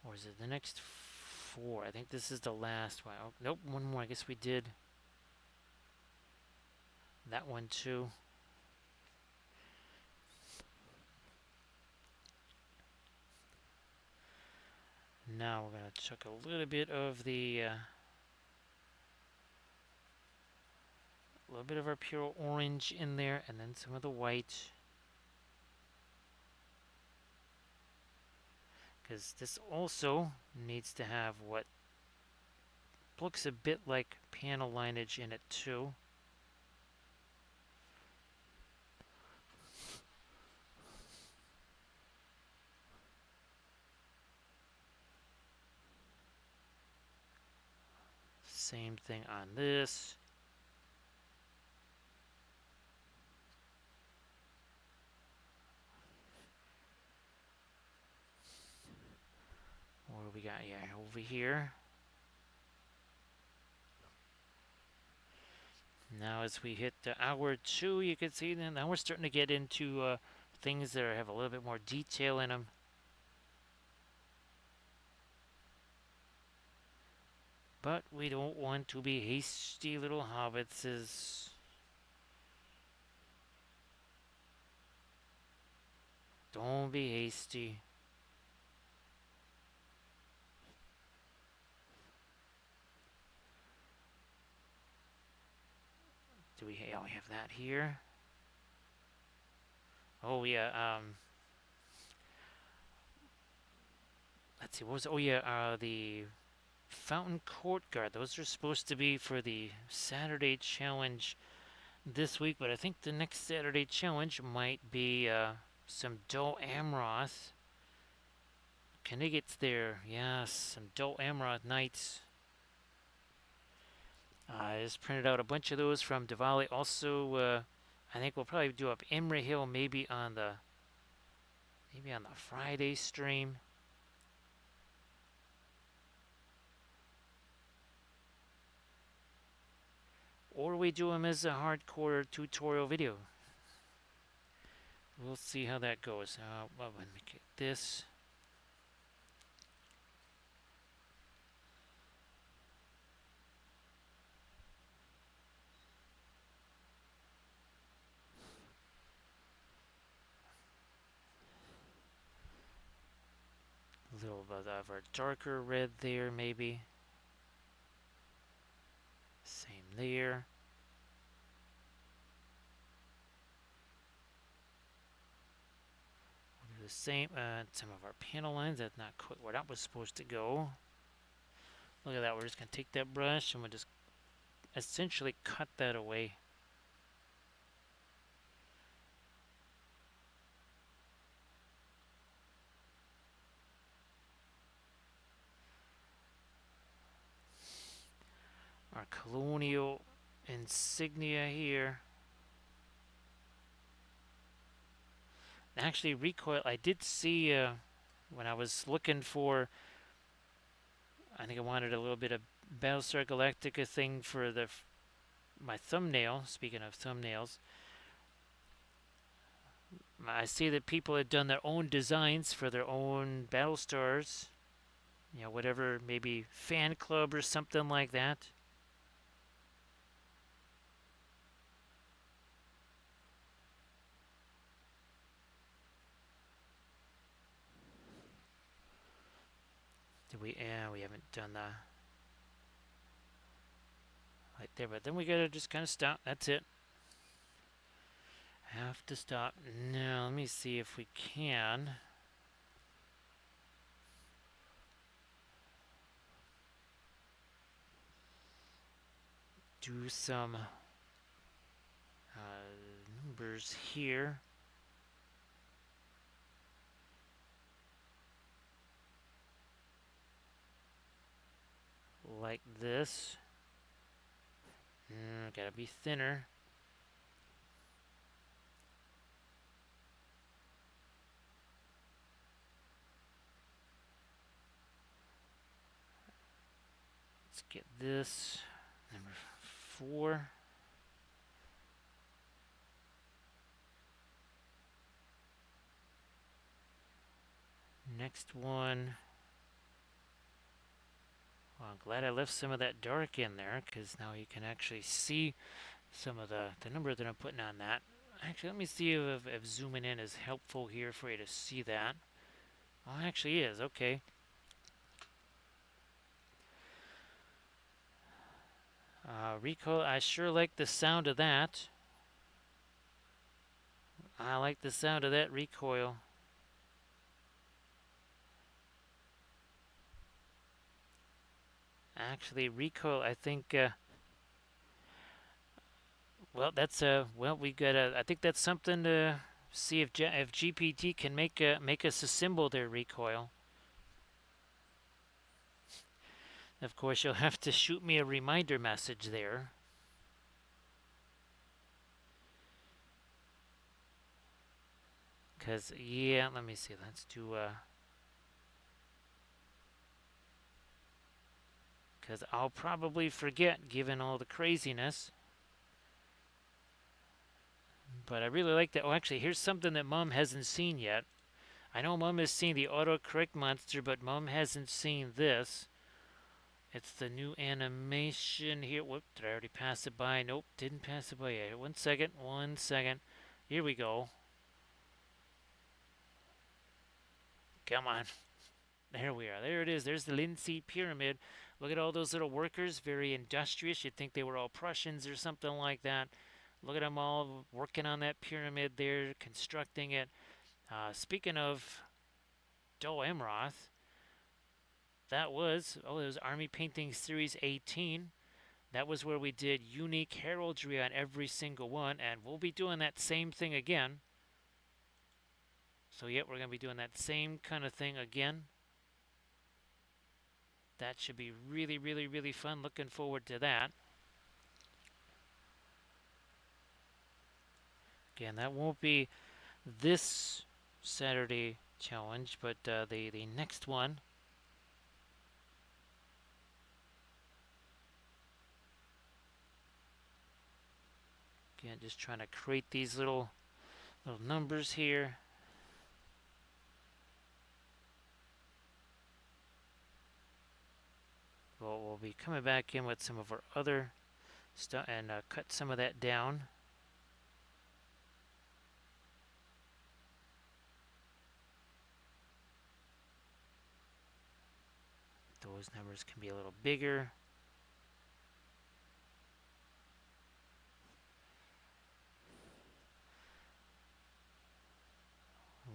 Or is it the next 4? I think this is the last one. Oh, nope, one more. I guess we did that one too. Now we're going to chuck a little bit of the a little bit of our pure orange in there, and then some of the white. Because this also needs to have what looks a bit like panel lineage in it too. Same thing on this. What do we got? Yeah, over here. Now as we hit hour 2, you can see then now we're starting to get into things that have a little bit more detail in them. But we don't want to be hasty little hobbitses. Don't be hasty. Do we? Oh, we have that here. Oh yeah. Let's see. What was? Oh yeah. The Fountain Court Guard. Those are supposed to be for the Saturday challenge this week, but I think the next Saturday challenge might be some Dol Amroth. Knigget's there. Yes, some Dol Amroth Knights. I just printed out a bunch of those from Diwali. Also, I think we'll probably do up Imre Hill maybe on the Friday stream. Or we do them as a hardcore tutorial video. We'll see how that goes. Well, let me get this. little bit of our darker red there, maybe. Same there. We'll do the same. Some of our panel lines, that's not quite where that was supposed to go. Look at that. We're just going to take that brush and we'll just essentially cut that away. Our colonial insignia here. Actually, recoil, I did see when I was looking for, I think I wanted a little bit of Battlestar Galactica thing for my thumbnail. Speaking of thumbnails, I see that people had done their own designs for their own Battlestars. You know, whatever, maybe fan club or something like that. Did we? Yeah, we haven't done the right there, but then we gotta just kind of stop. That's it. Have to stop. Now, let me see if we can. Do some numbers here. Like this. Gotta be thinner. Let's get this. Number 4. Next one. Well, I'm glad I left some of that dark in there, because now you can actually see some of the number that I'm putting on that. Actually, let me see if zooming in is helpful here for you to see that. Oh, it actually is. Okay. Recoil, I sure like the sound of that. I like the sound of that recoil. Actually, recoil, I think, well, that's, well, we gotta, I think that's something to see if GPT can make us a symbol there, recoil. Of course, you'll have to shoot me a reminder message there. Because, yeah, let me see. Let's do, because I'll probably forget given all the craziness. But I really like that. Oh, actually, here's something that Mom hasn't seen yet. I know Mom has seen the autocorrect monster, but Mom hasn't seen this. It's the new animation here. Whoop, did I already pass it by? Nope, didn't pass it by yet. 1 second, 1 second. Here we go. Come on. There we are. There it is. There's the linseed pyramid. Look at all those little workers, very industrious. You'd think they were all Prussians or something like that. Look at them all working on that pyramid there, constructing it. Speaking of Doe Emroth, that was, it was Army Painting Series 18. That was where we did unique heraldry on every single one, and we'll be doing that same thing again. So, yeah, we're going to be doing that same kind of thing again. That should be really, really, really fun. Looking forward to that. Again, that won't be this Saturday challenge, but the next one. Again, just trying to create these little numbers here. We'll be coming back in with some of our other stuff and cut some of that down. those numbers can be a little bigger.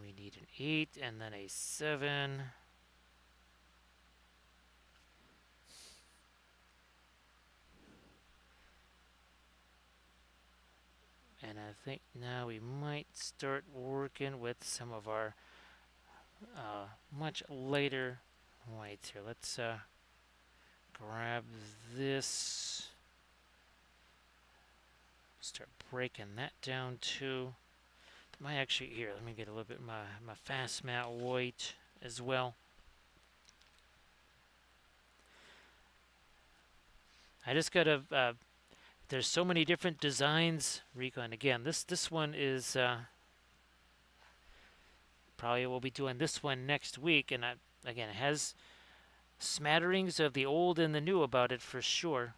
We need an 8 and then a 7. And I think now we might start working with some of our much later weights here. Let's grab this. Start breaking that down too. Might actually, here, let me get a little bit of my fast mat weight as well. I just gotta, there's so many different designs, Rico, and again, this one is, probably we'll be doing this one next week, and again, it has smatterings of the old and the new about it for sure.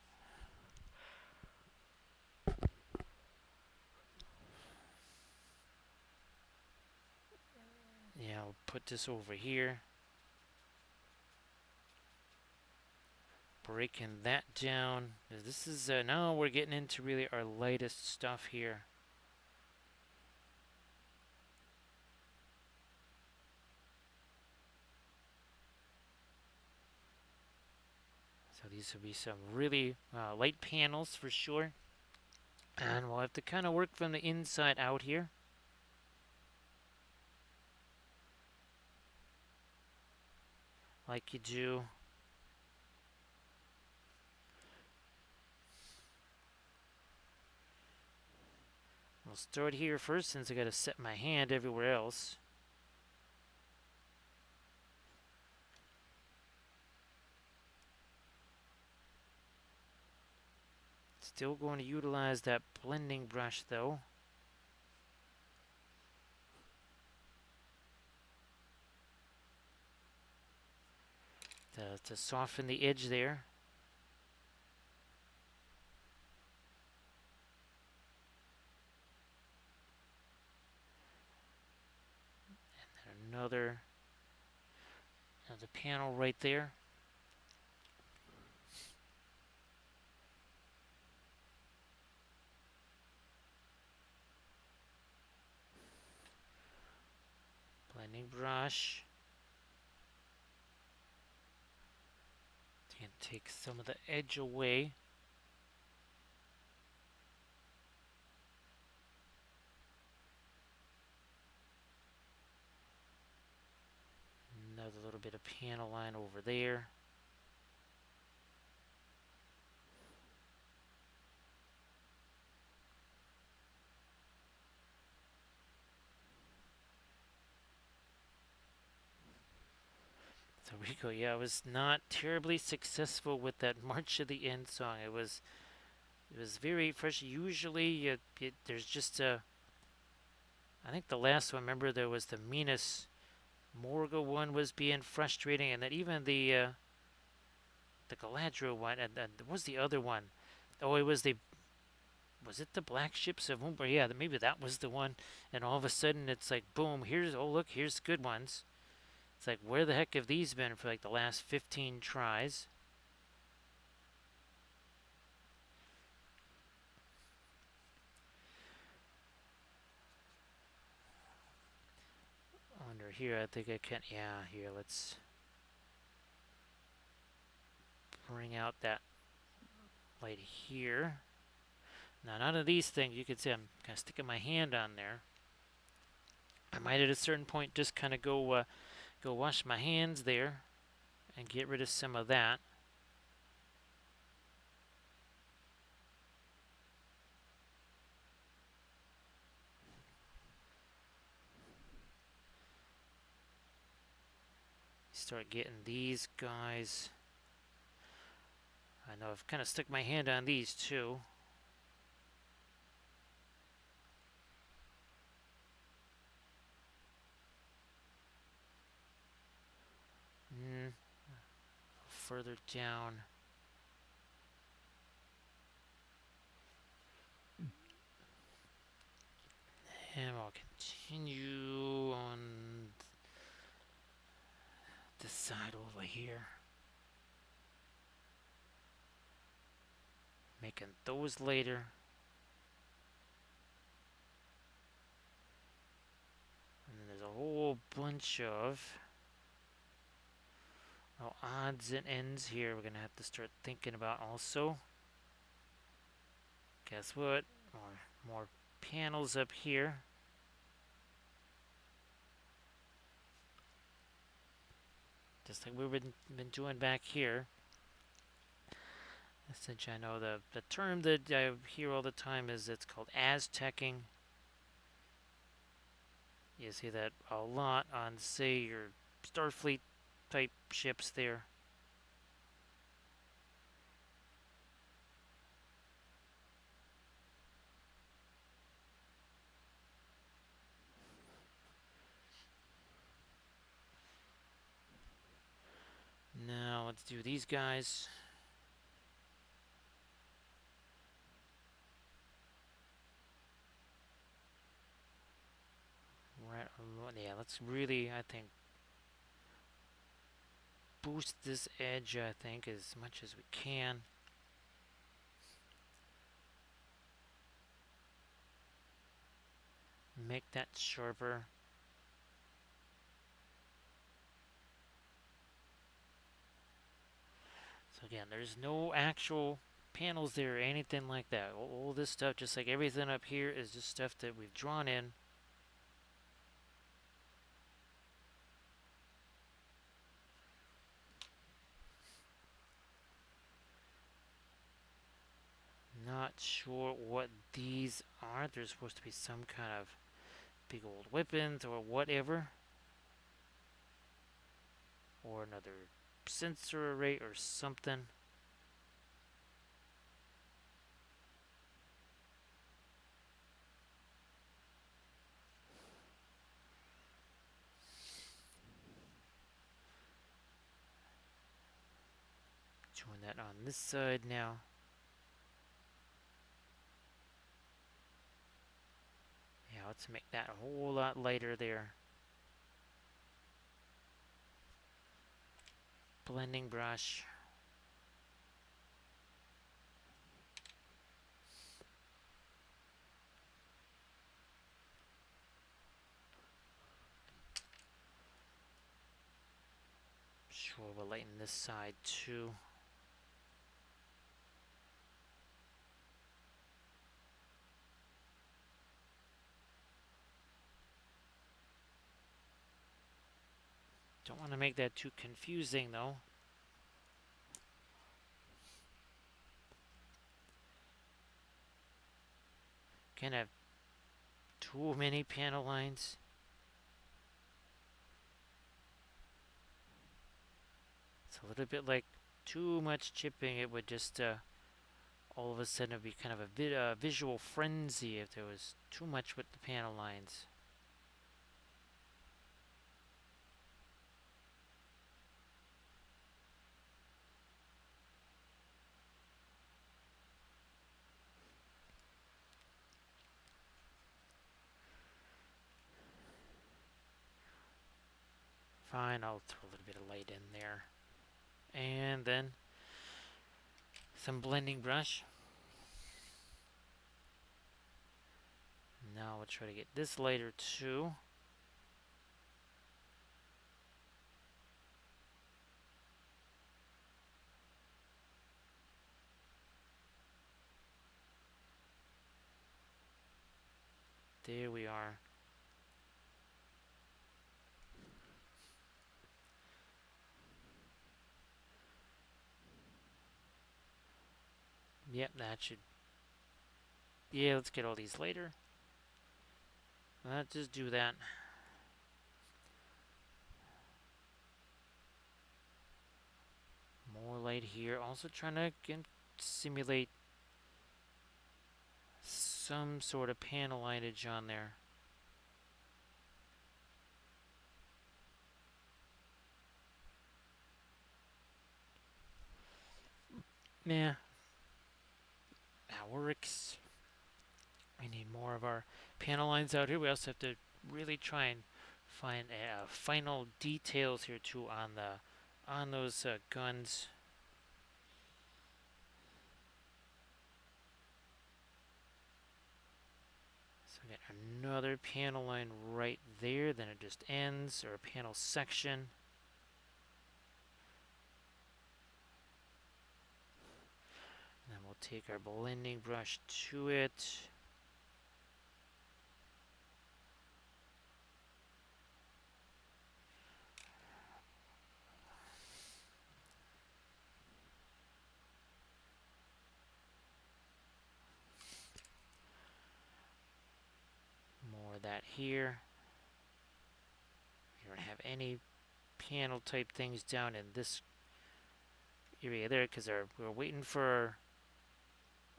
Yeah, I'll put this over here. Breaking that down. This is, now we're getting into really our lightest stuff here. So these will be some really light panels for sure. And we'll have to kind of work from the inside out here. Like you do. We'll start here first since I got to set my hand everywhere else. Still going to utilize that blending brush though. To soften the edge there. And then another panel right there. Blending brush. And take some of the edge away. Another little bit of panel line over there. So Rico, yeah, I was not terribly successful with that March of the End song. It was very fresh. Usually, there's just a. I think the last one, remember, there was the Minas Morgul one was being frustrating, and then even the Galadriel one, and there was the other one. Oh, it was the. Was it the Black Ships of Umber? Yeah, maybe that was the one. And all of a sudden, it's like, boom! Here's here's good ones. It's like, where the heck have these been for like the last 15 tries? Under here, I think I can. Yeah, here, let's bring out that light here. Now, none of these things, you can see I'm kind of sticking my hand on there. I might at a certain point just kind of go wash my hands there and get rid of some of that. Start getting these guys. I know I've kind of stuck my hand on these too. Further down. And I'll continue on this side over here. Making those later. And then there's a whole bunch of odds and ends here we're going to have to start thinking about also. Guess what? More panels up here. Just like we've been doing back here. Since I know the term that I hear all the time is it's called Aztecing. You see that a lot on, say, your Starfleet type ships there. Now let's do these guys. Right, yeah, let's really, I think, boost this edge, I think, as much as we can. Make that sharper. So again, there's no actual panels there or anything like that. All this stuff, just like everything up here, is just stuff that we've drawn in. Not sure what these are. There's supposed to be some kind of big old weapons or whatever. Or another sensor array or something. Doing that on this side now. Yeah, let's make that a whole lot lighter there. Blending brush. Sure, we'll lighten this side too. Don't want to make that too confusing though. Can't have too many panel lines. It's a little bit like too much chipping. It would just all of a sudden it'd be kind of a visual frenzy if there was too much with the panel lines. Fine, I'll throw a little bit of light in there. And then some blending brush. Now we'll try to get this lighter too. There we are. Yep, that should... Yeah, let's get all these later. Let's just do that. More light here. Also trying to simulate some sort of panel lightage on there. Yeah. That works. We need more of our panel lines out here. We also have to really try and find final details here too on those guns. We got another panel line right there, then it just ends, or a panel section. And then we'll take our blending brush to it. More of that here. We don't have any panel type things down in this area there because we're waiting for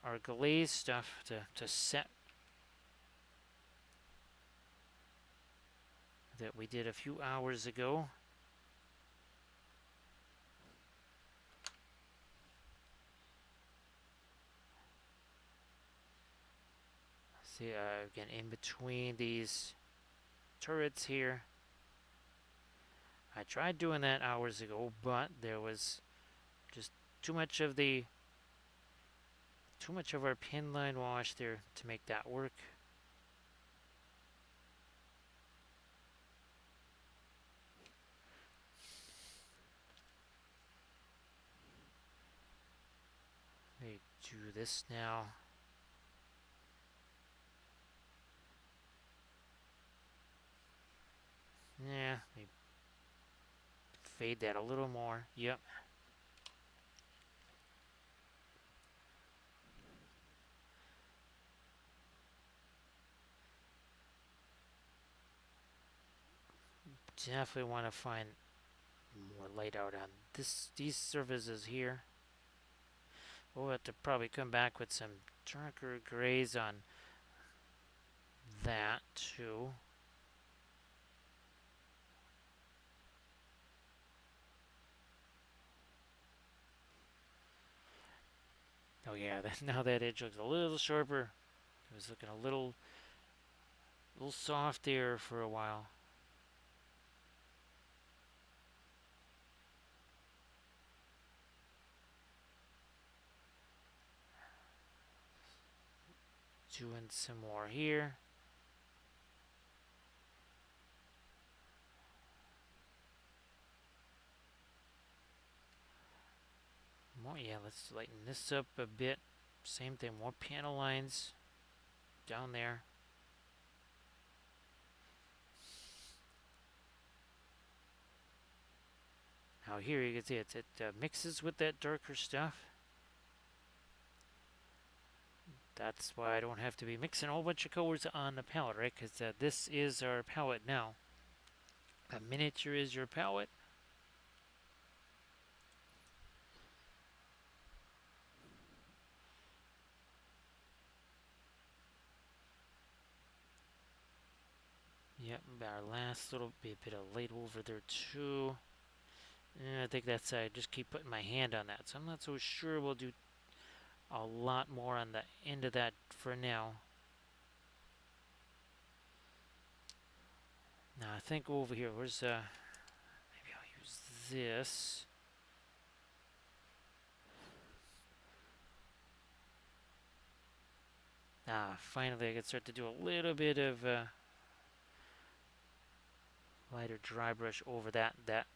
our glaze stuff to set that we did a few hours ago. See, again, in between these turrets here. I tried doing that hours ago, but there was just too much of our pin line wash there to make that work. Let me do this now. Yeah, let me fade that a little more. Yep. Definitely want to find more light out on these surfaces here. We'll have to probably come back with some darker grays on that too. Oh yeah, now that edge looks a little sharper. It was looking a little soft there for a while. Doing some more here. More, yeah, let's lighten this up a bit. Same thing, more panel lines down there. Now here you can see it mixes with that darker stuff. That's why I don't have to be mixing a whole bunch of colors on the palette, right? Because this is our palette now. A miniature is your palette. Yep, our last little bit of light over there too. And I think that's, I just keep putting my hand on that. So I'm not so sure we'll do a lot more on the end of that for now. Now I think over here, where's, maybe I'll use this. Finally I can start to do a little bit of lighter dry brush over that. That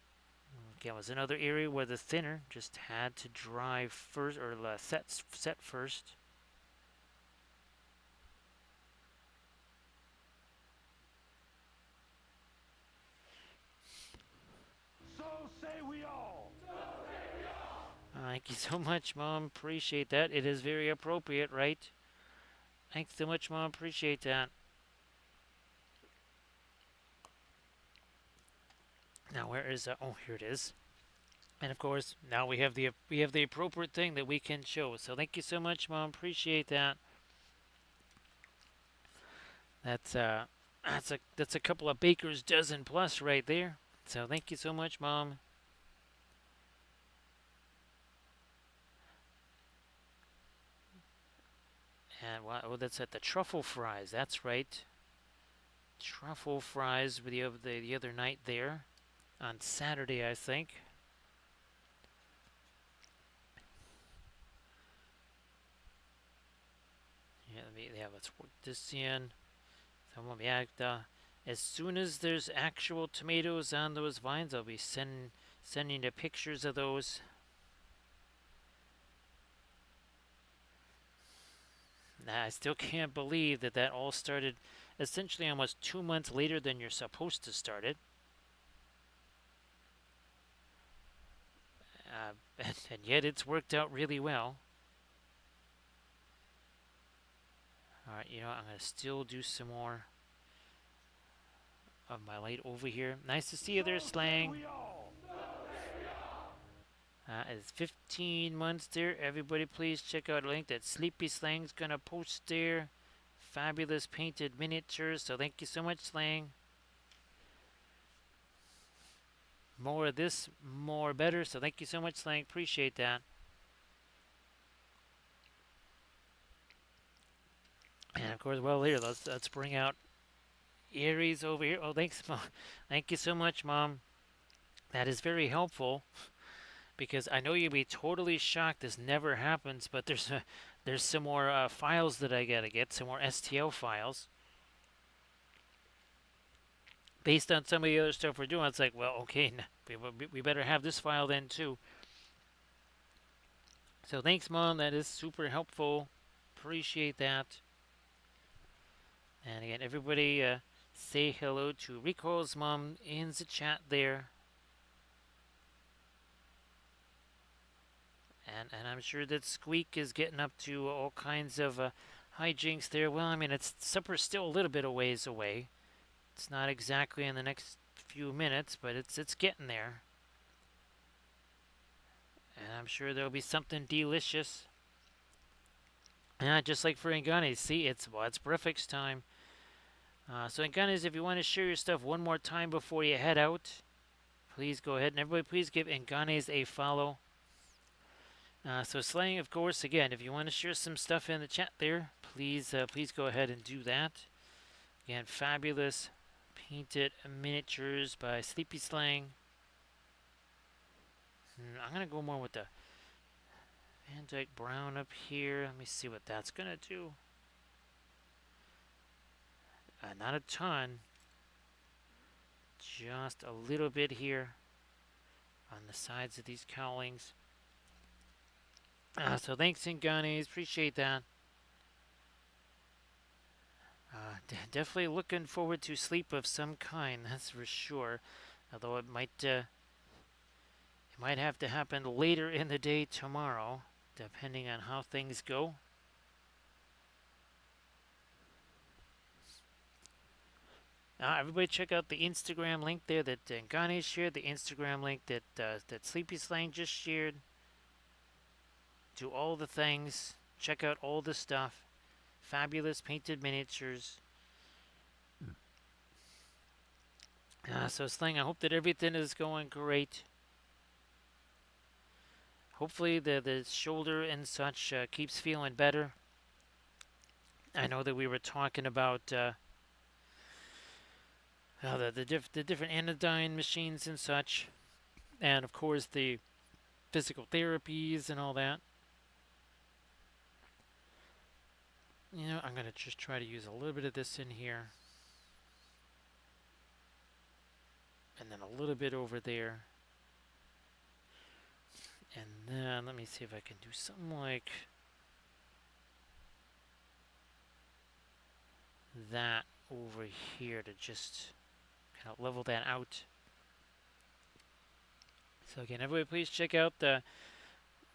again was another area where the thinner just had to dry first, or set first. So say we all. Thank you so much, Mom. Appreciate that. It is very appropriate, right? Thanks so much, Mom. Appreciate that. Now where is oh, here it is. And of course, now we have the appropriate thing that we can show. So thank you so much, Mom. Appreciate that. That's a couple of baker's dozen plus right there. So thank you so much, Mom. And oh, that's at the truffle fries. That's right. Truffle fries with the other night there on Saturday, I think. Yeah, let's work this in. So yeah, as soon as there's actual tomatoes on those vines, I'll be sending the pictures of those. I still can't believe that all started essentially almost 2 months later than you're supposed to start it. And yet it's worked out really well. All right, I'm going to still do some more of my light over here. Nice to see you there, So say Slang. we all. It's 15 months there. Everybody, please check out a link that Sleepy Slang's going to post there. Fabulous painted miniatures. So thank you so much, Slang. More of this, more better. So thank you so much, Slang. Appreciate that. And of course, well, here let's bring out Aries over here. Oh, thanks, Mom. Thank you so much, Mom. That is very helpful because I know you'll be totally shocked this never happens, but there's some more files that I gotta get, some more STL files based on some of the other stuff we're doing. It's like, well, okay, we better have this file then too. So thanks, Mom. That is super helpful. Appreciate that. And again, everybody, say hello to Rico's mom in the chat there. And I'm sure that Squeak is getting up to all kinds of hijinks there. Well, I mean, it's supper's still a little bit of ways away. It's not exactly in the next few minutes, but it's getting there. And I'm sure there'll be something delicious. Yeah, just like for Inganis. See, it's breakfast time. So Inganis, if you want to share your stuff one more time before you head out, please go ahead. And everybody, please give Inganis a follow. So Slang, of course, again, if you want to share some stuff in the chat there, please go ahead and do that. Again, fabulous painted miniatures by Sleepy Slang. I'm gonna go more with the Van Dyke Brown up here. Let me see what that's gonna do. Not a ton, just a little bit here on the sides of these cowlings. So thanks, Inganis. Appreciate that. Definitely looking forward to sleep of some kind, that's for sure. Although it might have to happen later in the day tomorrow, depending on how things go. Everybody check out the Instagram link there that Ngani shared, the Instagram link that Sleepy Slang just shared. Do all the things. Check out all the stuff. Fabulous painted miniatures. So Slang, I hope that everything is going great. Hopefully the shoulder and such keeps feeling better. I know that we were talking about the different anodyne machines and such, and of course the physical therapies and all that. I'm gonna just try to use a little bit of this in here, and then a little bit over there, and then let me see if I can do something like that over here to just kind of level that out. So again, everybody, please check out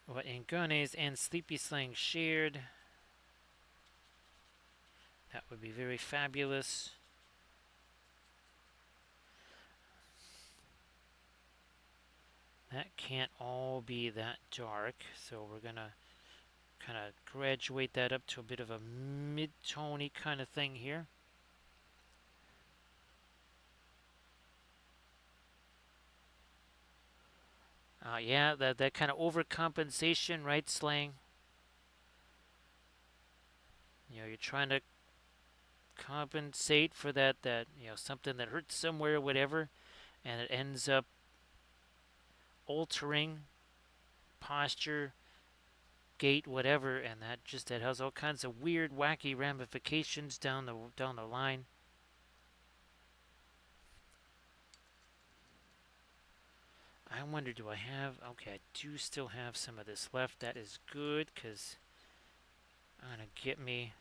what Ingones and Sleepy Slang shared. That would be very fabulous. That can't all be that dark, so we're gonna kind of graduate that up to a bit of a mid-tony kind of thing here. Yeah, that kind of overcompensation, right, Slang? You're trying to compensate for that something that hurts somewhere, whatever, and it ends up altering posture, gait, whatever, and that has all kinds of weird, wacky ramifications down the line. I wonder, do I have... Okay, I do still have some of this left. That is good, because I'm going to get me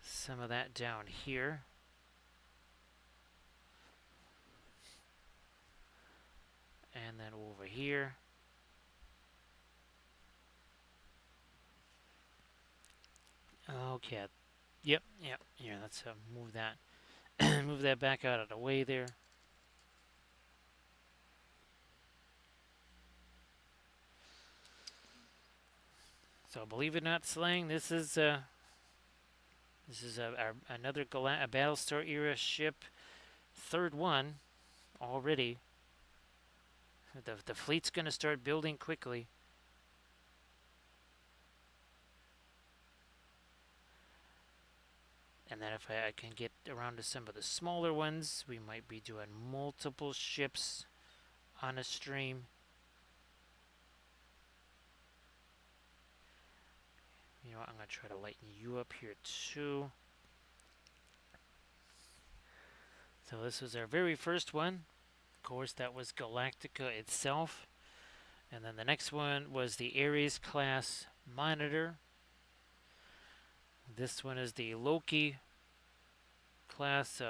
some of that down here. And then over here. Okay. Yep, yep. Here, let's move that move that back out of the way there. So believe it or not, Slang, this is another a Battlestar era ship, third one already. The fleet's gonna start building quickly. And then if I can get around to some of the smaller ones, we might be doing multiple ships on a stream. You know what, I'm going to try to lighten you up here too. So this was our very first one. Of course, that was Galactica itself. And then the next one was the Ares class Monitor. This one is the Loki class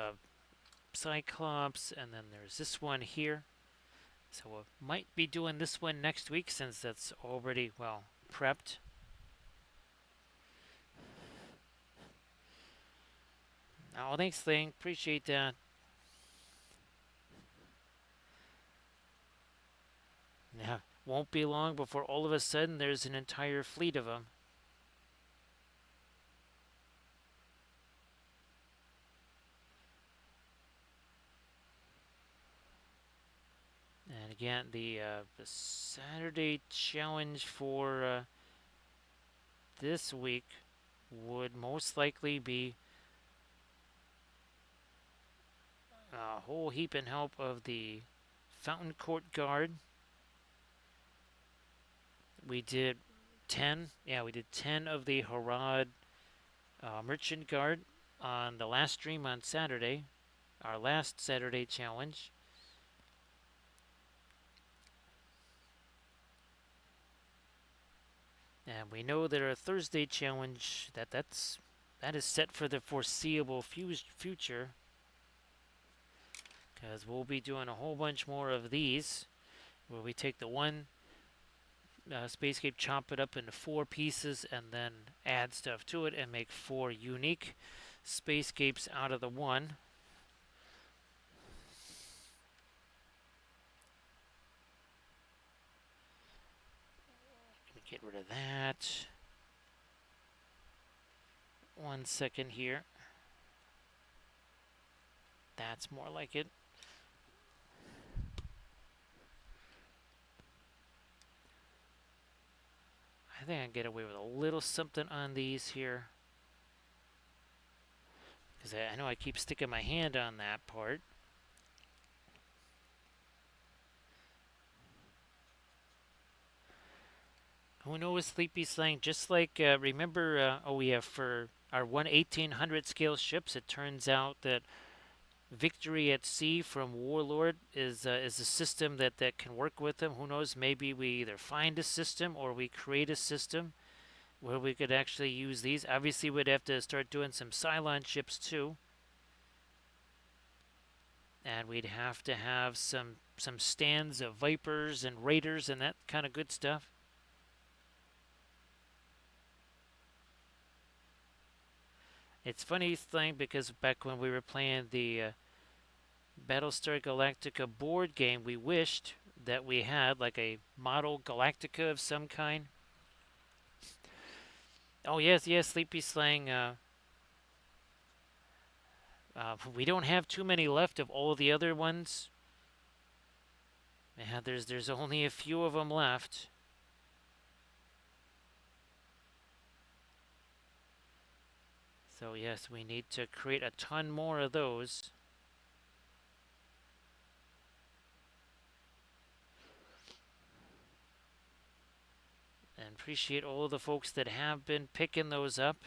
Cyclops. And then there's this one here. So we might be doing this one next week since that's already, well, prepped. Oh, thanks, Thing. Appreciate that. Yeah, won't be long before all of a sudden there's an entire fleet of them. And again, the Saturday challenge for this week would most likely be a whole heap and help of the Fountain Court Guard. We did 10, yeah, we did 10 of the Harad Merchant Guard on the last stream on Saturday, our last Saturday challenge. And we know that our Thursday challenge that is set for the foreseeable future, because we'll be doing a whole bunch more of these, where we take the one spacescape, chop it up into 4 pieces, and then add stuff to it and make 4 unique spacescapes out of the one. Get rid of that. 1 second here. That's more like it. I think I can get away with a little something on these here, because I know I keep sticking my hand on that part. Who knows, Sleepy Slang? Just like, remember, we have for our 1/1800 scale ships, it turns out that Victory at Sea from Warlord is a system that can work with them. Who knows? Maybe we either find a system or we create a system where we could actually use these. Obviously, we'd have to start doing some Cylon ships too, and we'd have to have some stands of Vipers and Raiders and that kind of good stuff. It's funny thing, because back when we were playing the Battlestar Galactica board game, we wished that we had like a model Galactica of some kind. Oh yes, yes, Sleepy Slang. We don't have too many left of all the other ones. Yeah, there's only a few of them left. So yes, we need to create a ton more of those. And appreciate all of the folks that have been picking those up.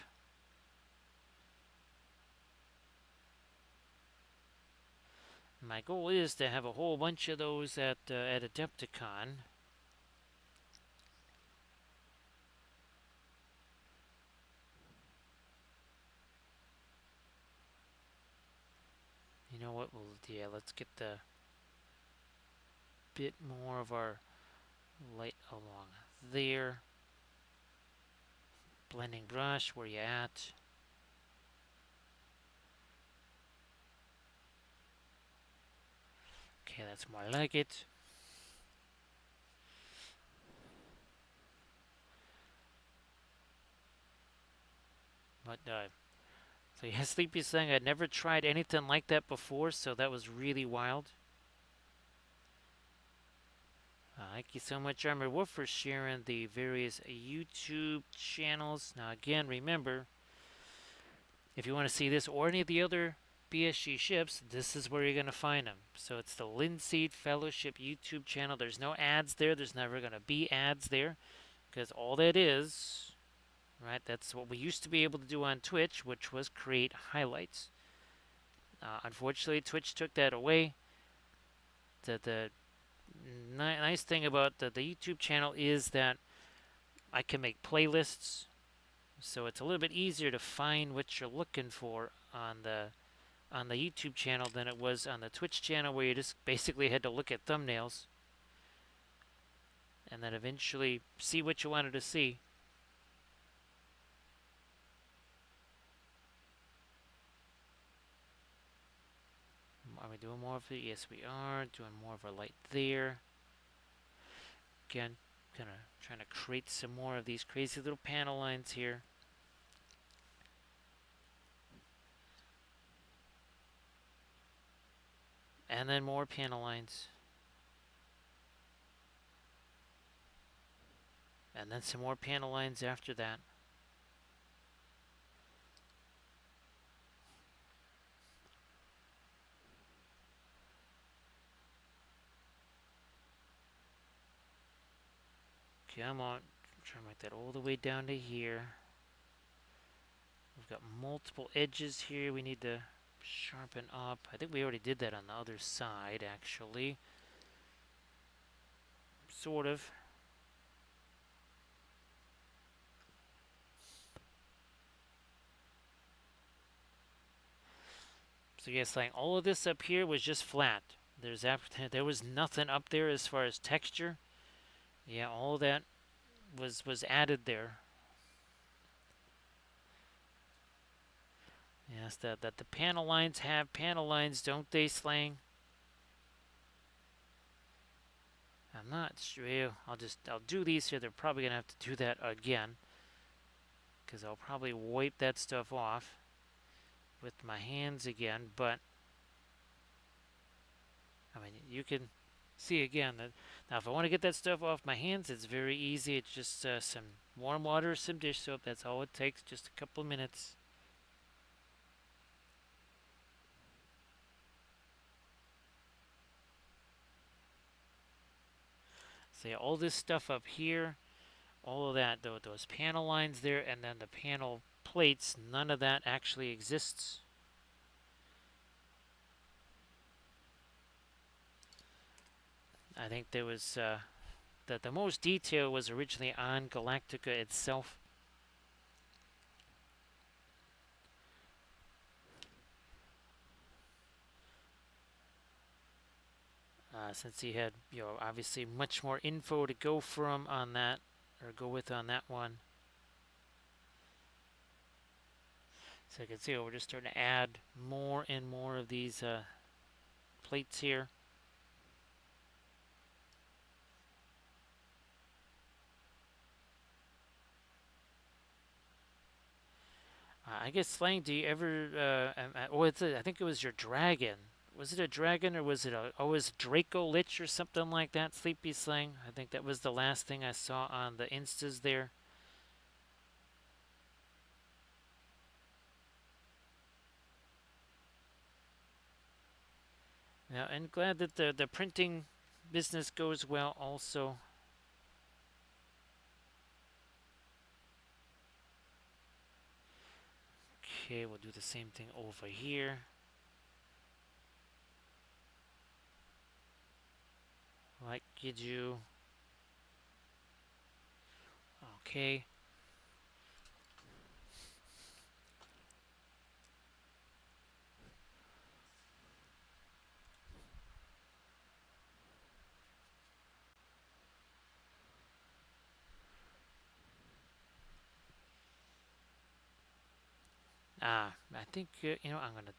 My goal is to have a whole bunch of those at Adepticon. You know what? Well, yeah, let's get the bit more of our light along there. Blending brush, where you at? Okay, that's more like it. But so yeah, Sleepy's saying I'd never tried anything like that before, so that was really wild. Thank you so much, Armored Wolf, for sharing the various YouTube channels. Now, again, remember, if you want to see this or any of the other BSG ships, this is where you're going to find them. So it's the Linseed Fellowship YouTube channel. There's no ads there. There's never going to be ads there because all that is, right, that's what we used to be able to do on Twitch, which was create highlights. Unfortunately, Twitch took that away. The nice thing about the YouTube channel is that I can make playlists, so it's a little bit easier to find what you're looking for on the YouTube channel than it was on the Twitch channel, where you just basically had to look at thumbnails and then eventually see what you wanted to see. Are we doing more of it? Yes, we are doing more of our light there. Again, trying to create some more of these crazy little panel lines here. And then more panel lines. And then some more panel lines after that. Come on. Try to make that all the way down to here. We've got multiple edges here we need to sharpen up. I think we already did that on the other side, actually. Sort of. So yes, like all of this up here was just flat. There was nothing up there as far as texture. Yeah, all that was added there. Yes, that the panel lines have panel lines, don't they, Slang? I'm not sure. I'll do these here. They're probably gonna have to do that again because I'll probably wipe that stuff off with my hands again. But I mean, you can see again that now if I want to get that stuff off my hands, it's very easy. It's just some warm water, some dish soap. That's all it takes. Just a couple minutes. So yeah, all this stuff up here, all of that, those panel lines there, and then the panel plates, none of that actually exists. I think there was the most detail was originally on Galactica itself. Since he had, obviously much more info to go from on that, or go with on that one. So you can see we're just starting to add more and more of these plates here. I guess, Slang, do you ever, I think it was your dragon. Was it a dragon or was it was Draco Lich or something like that, Sleepy Slang? I think that was the last thing I saw on the Instas there. Yeah, and glad that the printing business goes well also. Okay, we'll do the same thing over here. Like you do. Okay. I think, I'm gonna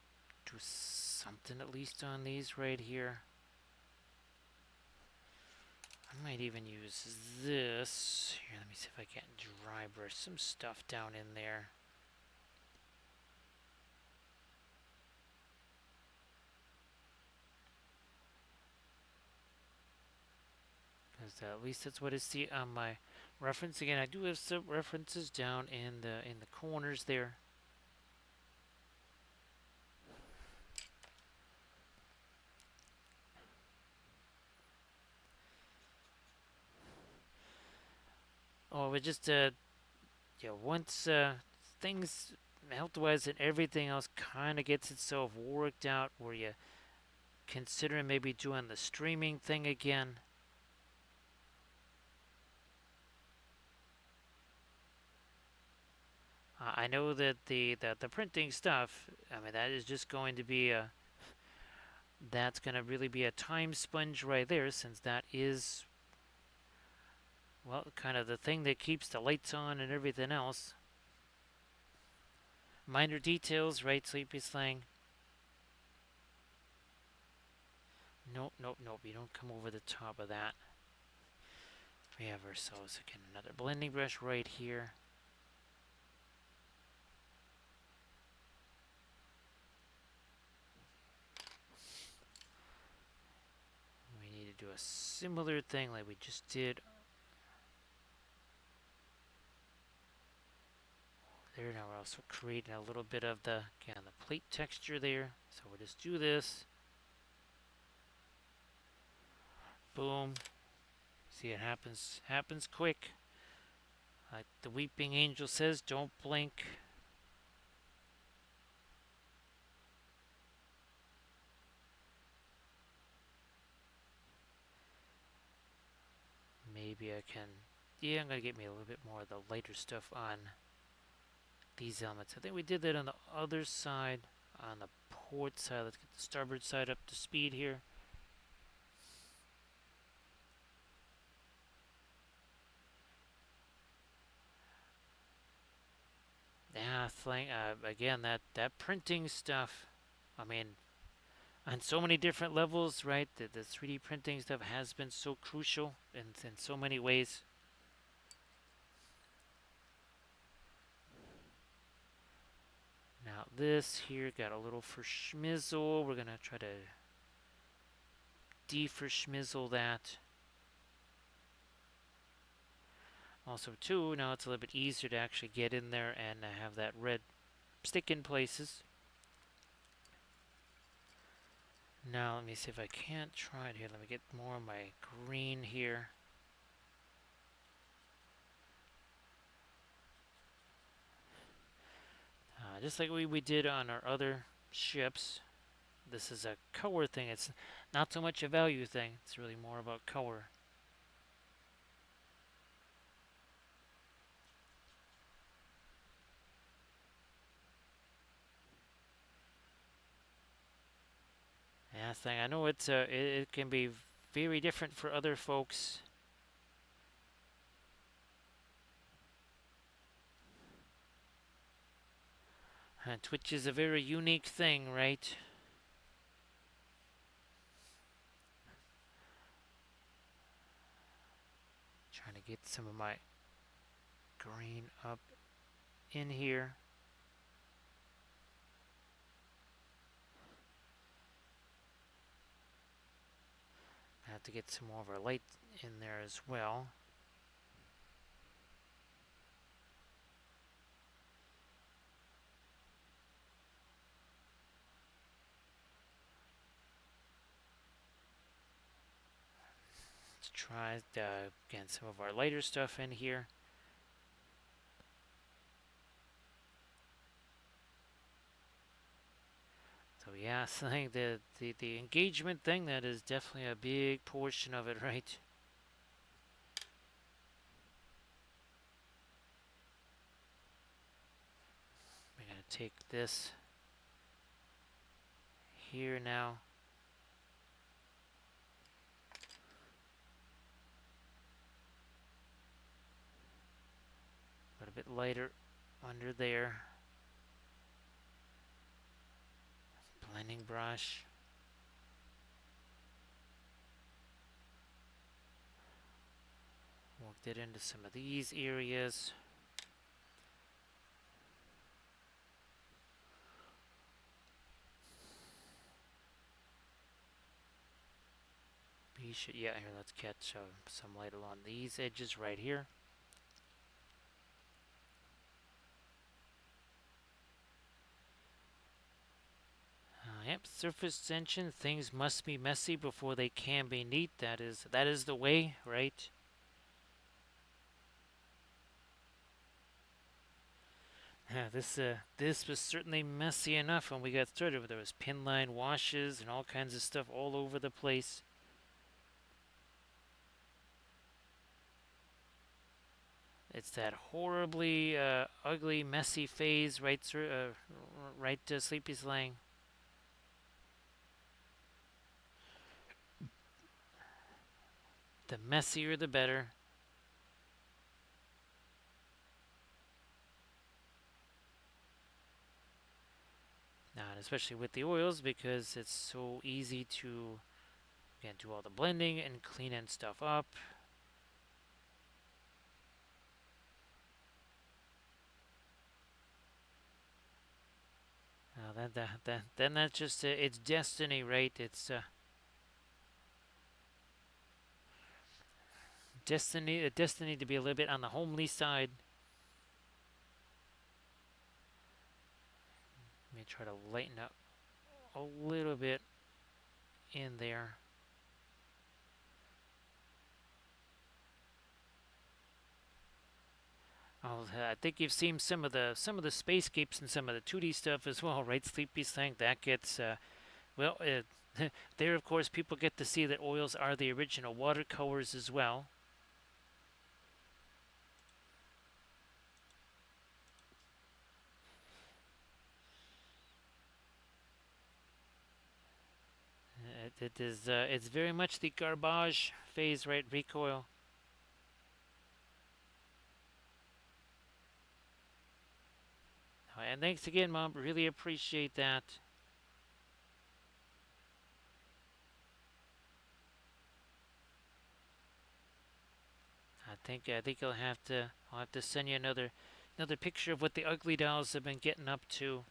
do something at least on these right here. I might even use this. Here, let me see if I can't dry brush some stuff down in there. Because at least that's what I see on my reference. Again, I do have some references down in the corners there. Oh, but just once things health-wise and everything else kind of gets itself worked out, where you considering maybe doing the streaming thing again. I know that the printing stuff. I mean, that is just going to be a that's going to really be a time sponge right there, since that is well kind of the thing that keeps the lights on and everything else. Minor details, right? Sleepy slang. Nope, nope, nope. You don't come over the top of that. We have ourselves again another blending brush right here. We need to do a similar thing like we just did there. Now we're also creating a little bit of the again the plate texture there. So we'll just do this. Boom. See, it happens quick. Like the weeping angel says, don't blink. Maybe I can. Yeah, I'm gonna get me a little bit more of the lighter stuff on these elements. I think we did that on the other side, on the port side. Let's get the starboard side up to speed here. Yeah, again, that printing stuff. I mean, on so many different levels, right? The 3D printing stuff has been so crucial in so many ways. Now this here got a little for schmizzle. We're gonna try to for schmizzle that. Also too, now it's a little bit easier to actually get in there and have that red stick in places. Now let me see if I can't try it here. Let me get more of my green here. Just like we did on our other ships. This is a color thing. It's not so much a value thing. It's really more about color. Yeah, thing. I know it can be very different for other folks. Twitch is a very unique thing, right? Trying to get some of my green up in here. I have to get some more of our light in there as well. Let's try again some of our lighter stuff in here. So yeah, so I think the engagement thing, that is definitely a big portion of it, right? We're gonna take this here now. A little bit lighter under there. Blending brush. Work that into some of these areas. Yeah, here, let's catch some light along these edges right here. Yep, surface tension. Things must be messy before they can be neat. That is the way, right? Yeah, this was certainly messy enough when we got started. There was pin line washes and all kinds of stuff all over the place. It's that horribly ugly, messy phase, right? Right, Sleepy Slang. The messier, the better. And especially with the oils, because it's so easy to, again, do all the blending and cleaning stuff up. Then that's just it's destiny, right? It's destiny to be a little bit on the homely side. Let me try to lighten up a little bit in there. Oh, I think you've seen some of the spacescapes and some of the 2D stuff as well, right? Sleepy's thing that gets well. There, of course, people get to see that oils are the original watercolors as well. It is it's very much the garbage phase, right? Recoil. And thanks again, Mom. Really appreciate that. I think I'll have to send you another picture of what the ugly dolls have been getting up to,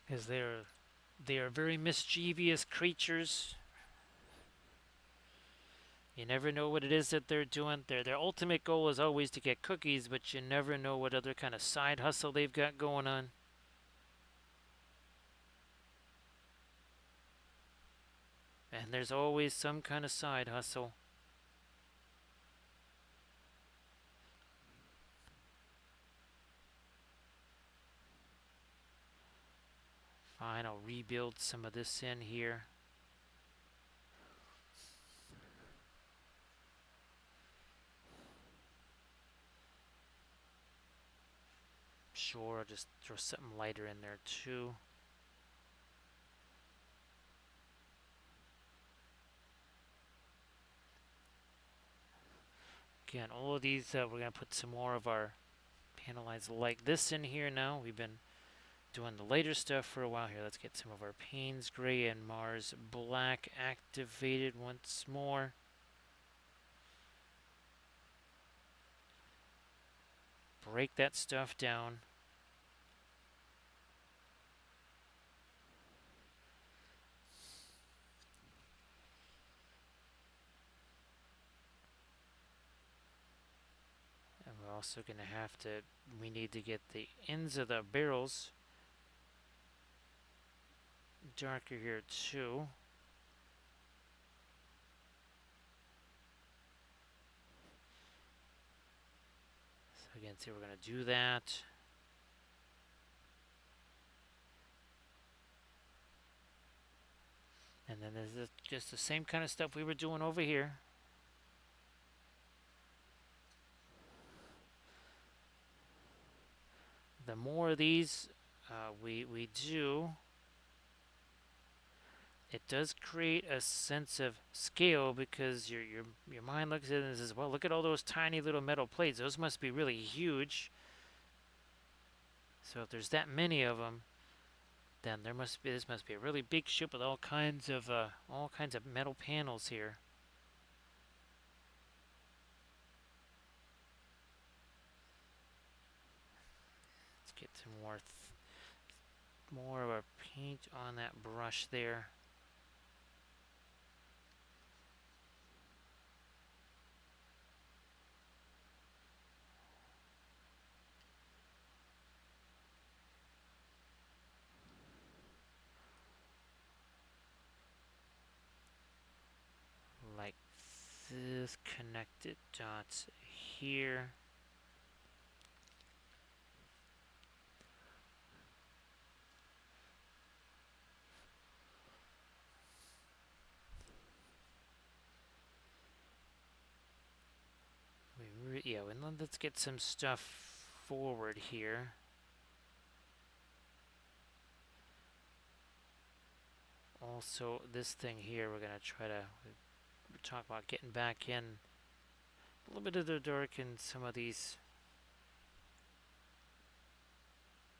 because they are very mischievous creatures. You never know what it is that they're doing. Their ultimate goal is always to get cookies, but you never know what other kind of side hustle they've got going on. And there's always some kind of side hustle. Fine, I'll rebuild some of this in here. Sure, I'll just throw something lighter in there too. Again, all of these, we're going to put some more of our panelites like this in here now. We've been doing the later stuff for a while here. Let's get some of our Payne's Gray and Mars Black activated once more. Break that stuff down. And we're also going to we need to get the ends of the barrels darker here too. So again, see, we're going to do that. And then there's just the same kind of stuff we were doing over here. The more of these we do, it does create a sense of scale because your mind looks at it and says, "Well, look at all those tiny little metal plates. Those must be really huge." So if there's that many of them, then this must be a really big ship with all kinds of metal panels here. Let's get some more of a paint on that brush there. Like this, connected dots here. Yeah, and let's get some stuff forward here. Also, this thing here, we're gonna try to talk about getting back in a little bit of the dark in some of these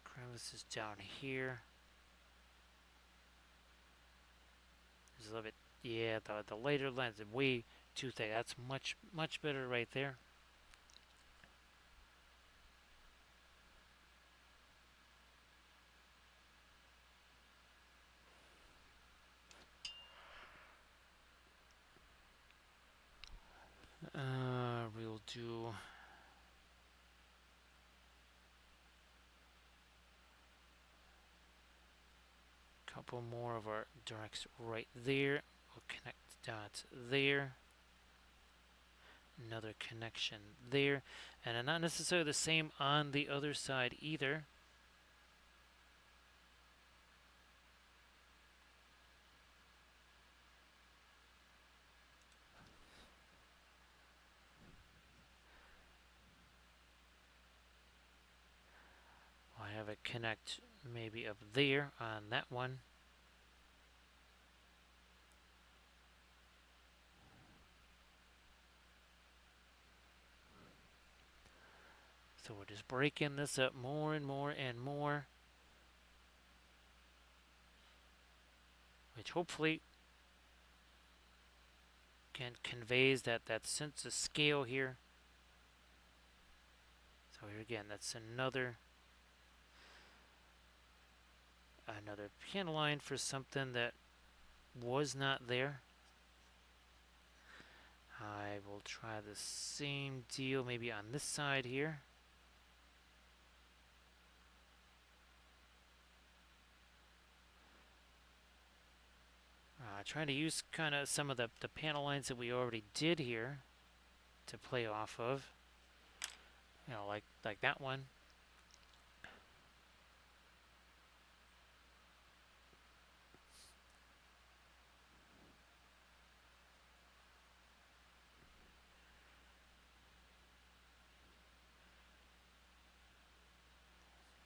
crevices down here. There's a little bit, yeah, the lighter lens is way too thick. That's much better right there. We'll do a couple more of our darks right there. We'll connect dots there. Another connection there. And not necessarily the same on the other side either. I have it connect maybe up there on that one. So we're just breaking this up more and more and more, which hopefully conveys that sense of scale here. So here again, that's another panel line for something that was not there. I will try the same deal maybe on this side here. Trying to use kind of some of the panel lines that we already did here to play off of. You know, like that one.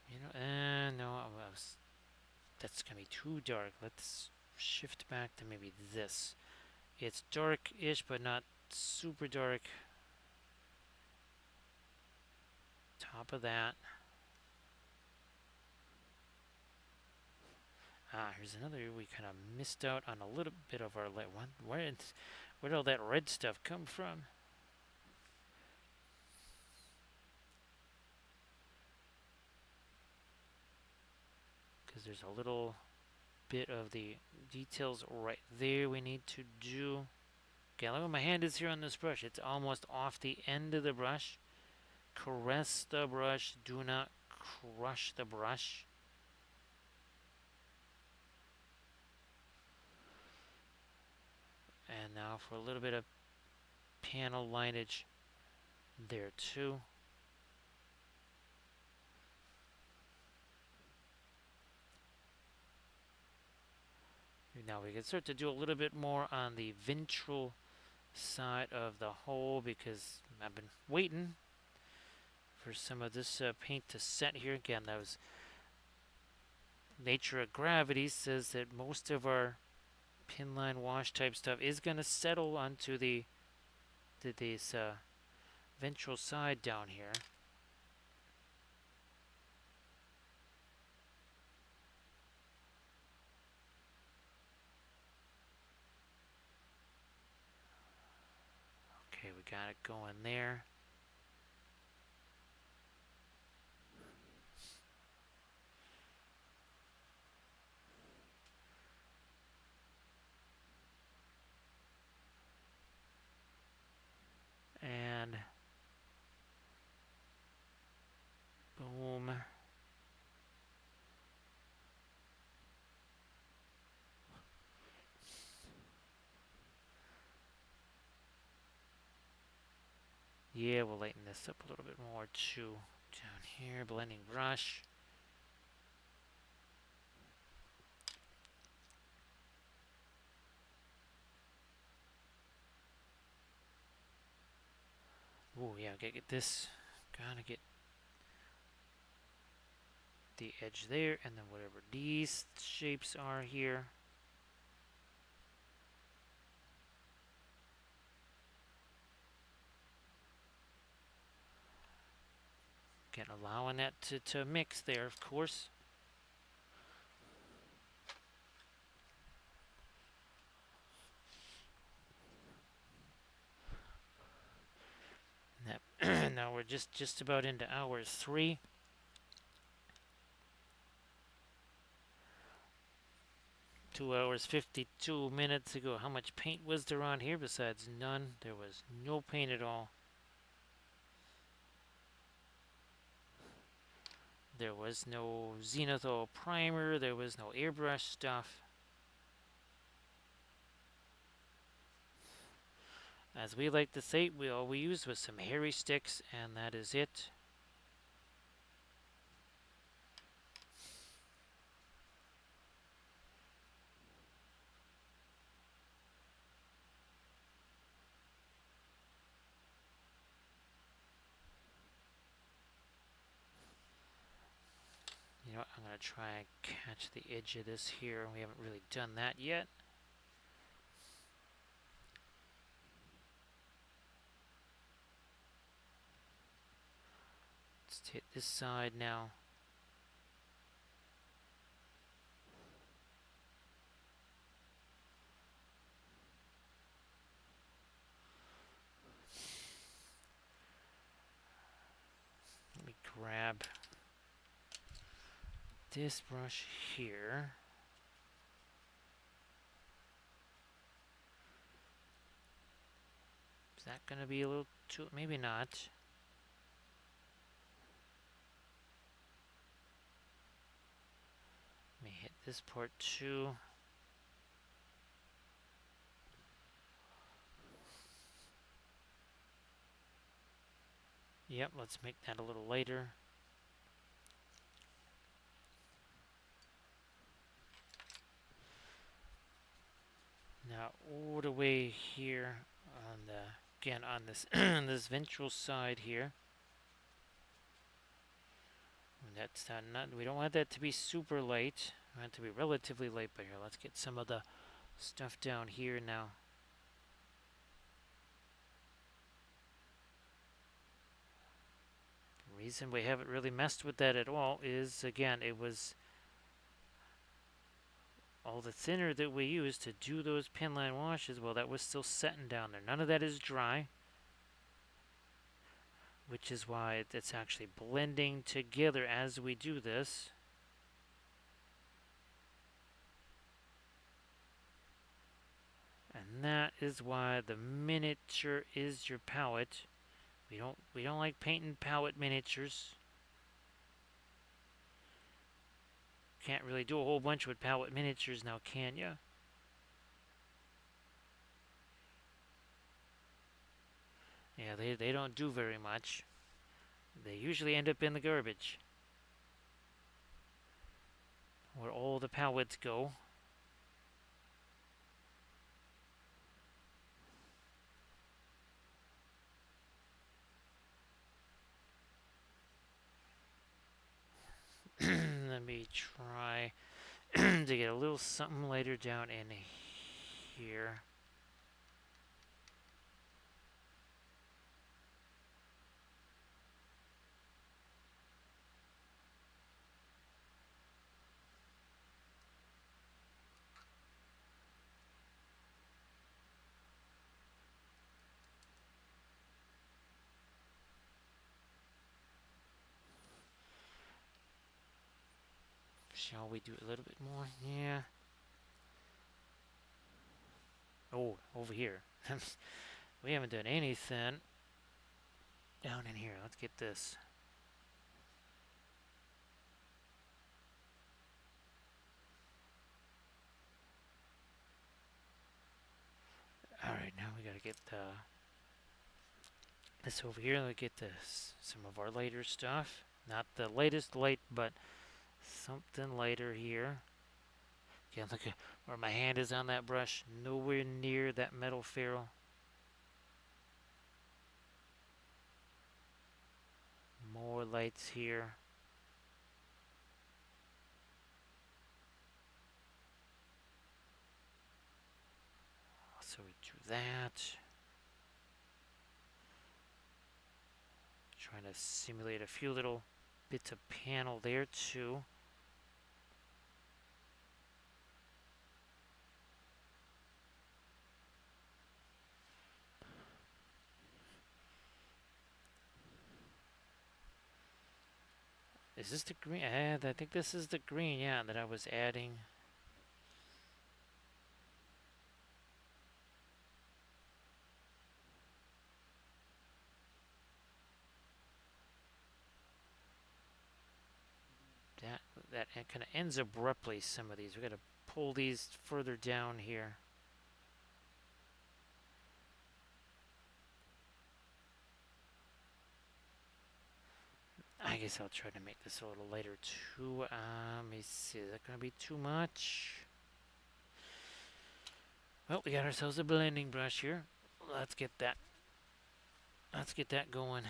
You know, no, that's gonna be too dark. Let's shift back to maybe this. It's dark-ish, but not super dark. Top of that. Here's another. We kind of missed out on a little bit of our light. Where did all that red stuff come from? Because there's a little bit of the details right there we need to do. Okay, look where my hand is here on this brush. It's almost off the end of the brush. Caress the brush. Do not crush the brush. And now for a little bit of panel lineage there too. Now we can start to do a little bit more on the ventral side of the hull because I've been waiting for some of this paint to set here. Again, that was nature of gravity says that most of our pinline wash type stuff is going to settle onto this ventral side down here. Okay, we got it going there. And boom. Yeah, we'll lighten this up a little bit more too. Down here, blending brush. Oh yeah, gotta get this. Gotta get the edge there, and then whatever these shapes are here. Again, allowing that to mix there, of course. Now we're just about into hour 3. Two hours 52 minutes ago. How much paint was there on here? Besides none, there was no paint at all. There was no zenithal primer. There was no airbrush stuff. As we like to say, all we used was some hairy sticks, and that is it. You know what, I'm going to try and catch the edge of this here. We haven't really done that yet. Let's hit this side now. Let me grab this brush here. Is that going to be a little too... maybe not. Let me hit this part too. Yep, let's make that a little lighter. Now all the way here on the, again on this this ventral side here. That's not, we don't want that to be super light. We want it to be relatively light, but here, let's get some of the stuff down here now. The reason we haven't really messed with that at all is, again, it was all the thinner that we used to do those pinline washes, well, that was still setting down there. None of that is dry, which is why it's actually blending together as we do this. And that is why the miniature is your palette. We don't like painting palette miniatures. Can't really do a whole bunch with palette miniatures now, can ya? Yeah, they don't do very much. They usually end up in the garbage, where all the palettes go. let me try to get a little something lighter down in here. Shall we do a little bit more? Yeah. Oh, over here. We haven't done anything down in here. Let's get this. Alright, now we gotta get this over here. Let's get this, some of our lighter stuff. Not the latest light, but something lighter here. Okay, look at where my hand is on that brush. Nowhere near that metal ferrule. More lights here. So we do that. Trying to simulate a few little bits of panel there too. Is this the green? I think this is the green, yeah, that I was adding. That kind of ends abruptly, some of these. We've got to pull these further down here. I guess I'll try to make this a little lighter too. Let me see. Is that going to be too much? Well, we got ourselves a blending brush here. Let's get that. Let's get that going.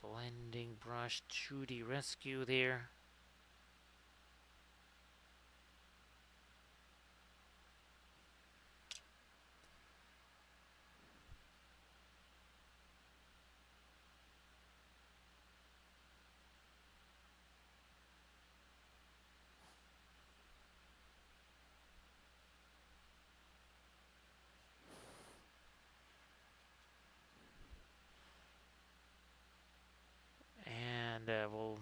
Blending brush 2D rescue there. And we'll...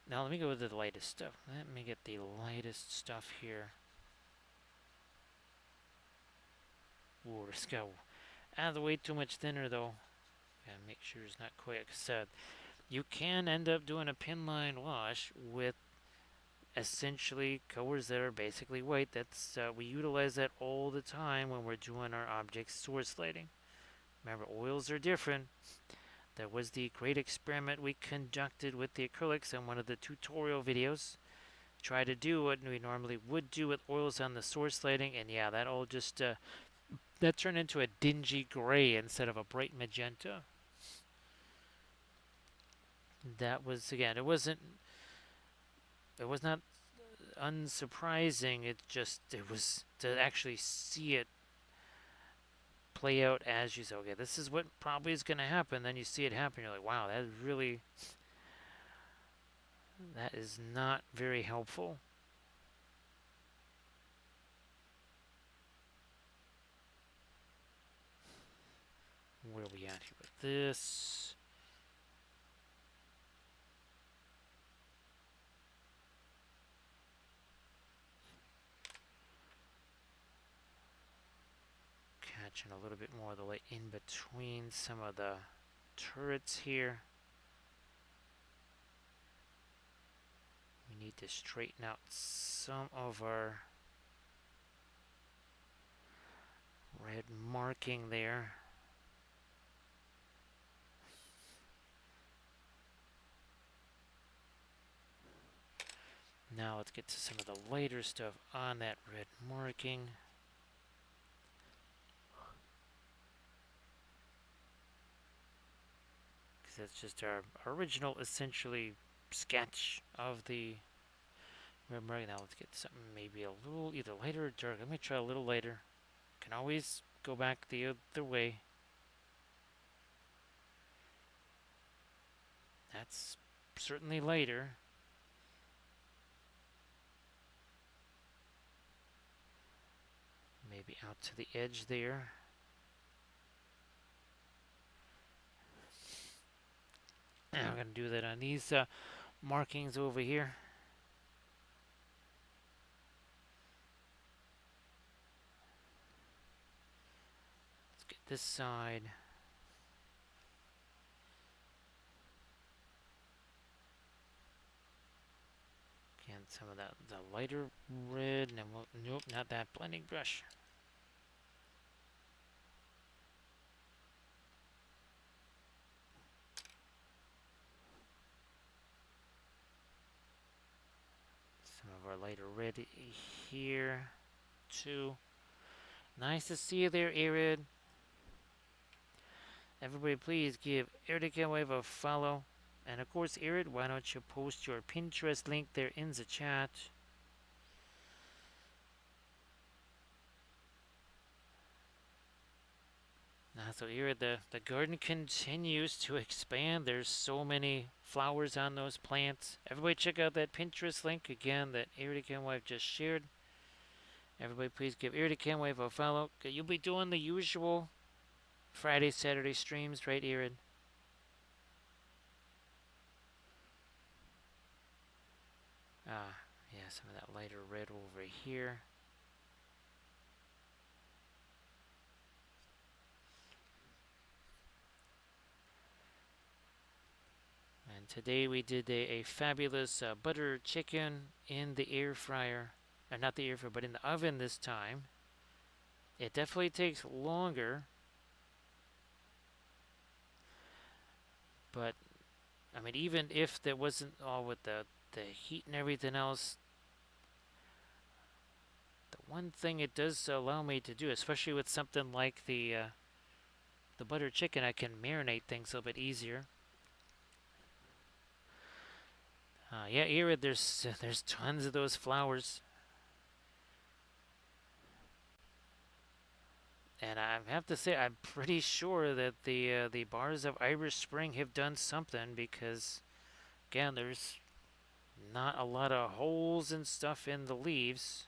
Now let me go with the lightest stuff. Let me get the lightest stuff here. Ooh, let's go. Out of the way too much thinner though. Gotta make sure it's not quite, like I said. You can end up doing a pin line wash with essentially colors that are basically white. That's we utilize that all the time when we're doing our object source lighting. Remember, oils are different. That was the great experiment we conducted with the acrylics in one of the tutorial videos. Try to do what we normally would do with oils on the source lighting, and yeah, that all just that turned into a dingy gray instead of a bright magenta. That was, again, it was not unsurprising. It was to actually see it play out as you say, okay, this is what probably is going to happen. Then you see it happen. You're like, wow, that is not very helpful. Where are we at here with this? Catching a little bit more of the light in between some of the turrets here. We need to straighten out some of our red marking there. Now let's get to some of the lighter stuff on that red marking. That's just our original, essentially, sketch of the rim rig. Now let's get something maybe a little either lighter or dark. Let me try a little lighter. Can always go back the other way. That's certainly lighter. Maybe out to the edge there. And I'm going to do that on these markings over here. Let's get this side. Again, some of that the lighter red. And we'll, nope, not that blending brush. Some of our lighter red here too. Nice to see you there, Arid. Everybody, please give Erica Wave a follow. And of course, Arid, why don't you post your Pinterest link there in the chat? So here the garden continues to expand. There's so many flowers on those plants. Everybody check out that Pinterest link again that Erica Wife just shared. Everybody please give Erica Wife a follow. You'll be doing the usual Friday, Saturday streams, right, Erin? Yeah, some of that lighter red over here. And today we did a fabulous butter chicken in the air fryer. Not the air fryer, but in the oven this time. It definitely takes longer, but I mean, even if there wasn't all with the heat and everything else, the one thing it does allow me to do, especially with something like the butter chicken, I can marinate things a little bit easier. Yeah, Irid, there's tons of those flowers, and I have to say I'm pretty sure that the bars of Irish Spring have done something because again, there's not a lot of holes and stuff in the leaves.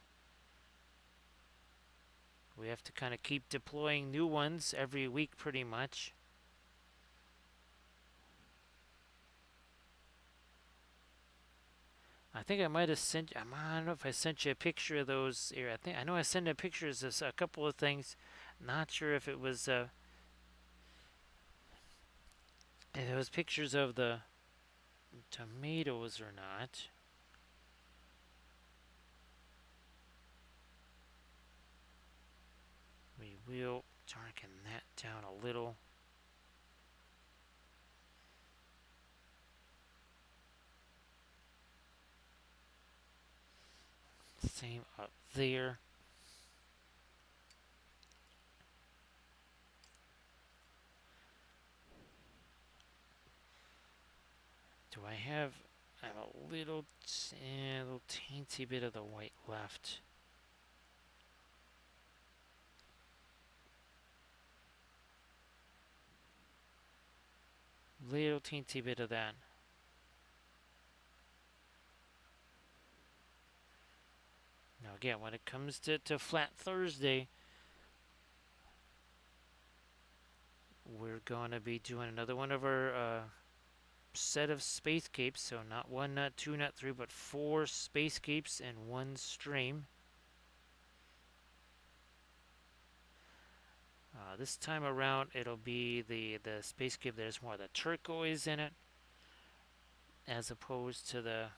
We have to kind of keep deploying new ones every week, pretty much. I think I might have sent. I don't know if I sent you a picture of those here. I know I sent you pictures of a couple of things. Not sure if it was pictures of the tomatoes or not. We will darken that down a little. Same up there. Do I have? I have a little teensy bit of the white left. Little teensy bit of that. Now again, when it comes to Flat Thursday, we're gonna be doing another one of our set of spacescapes. So not one, not two, not three, but 4 spacescapes in one stream. This time around, it'll be the spacescape that has more of the turquoise in it, as opposed to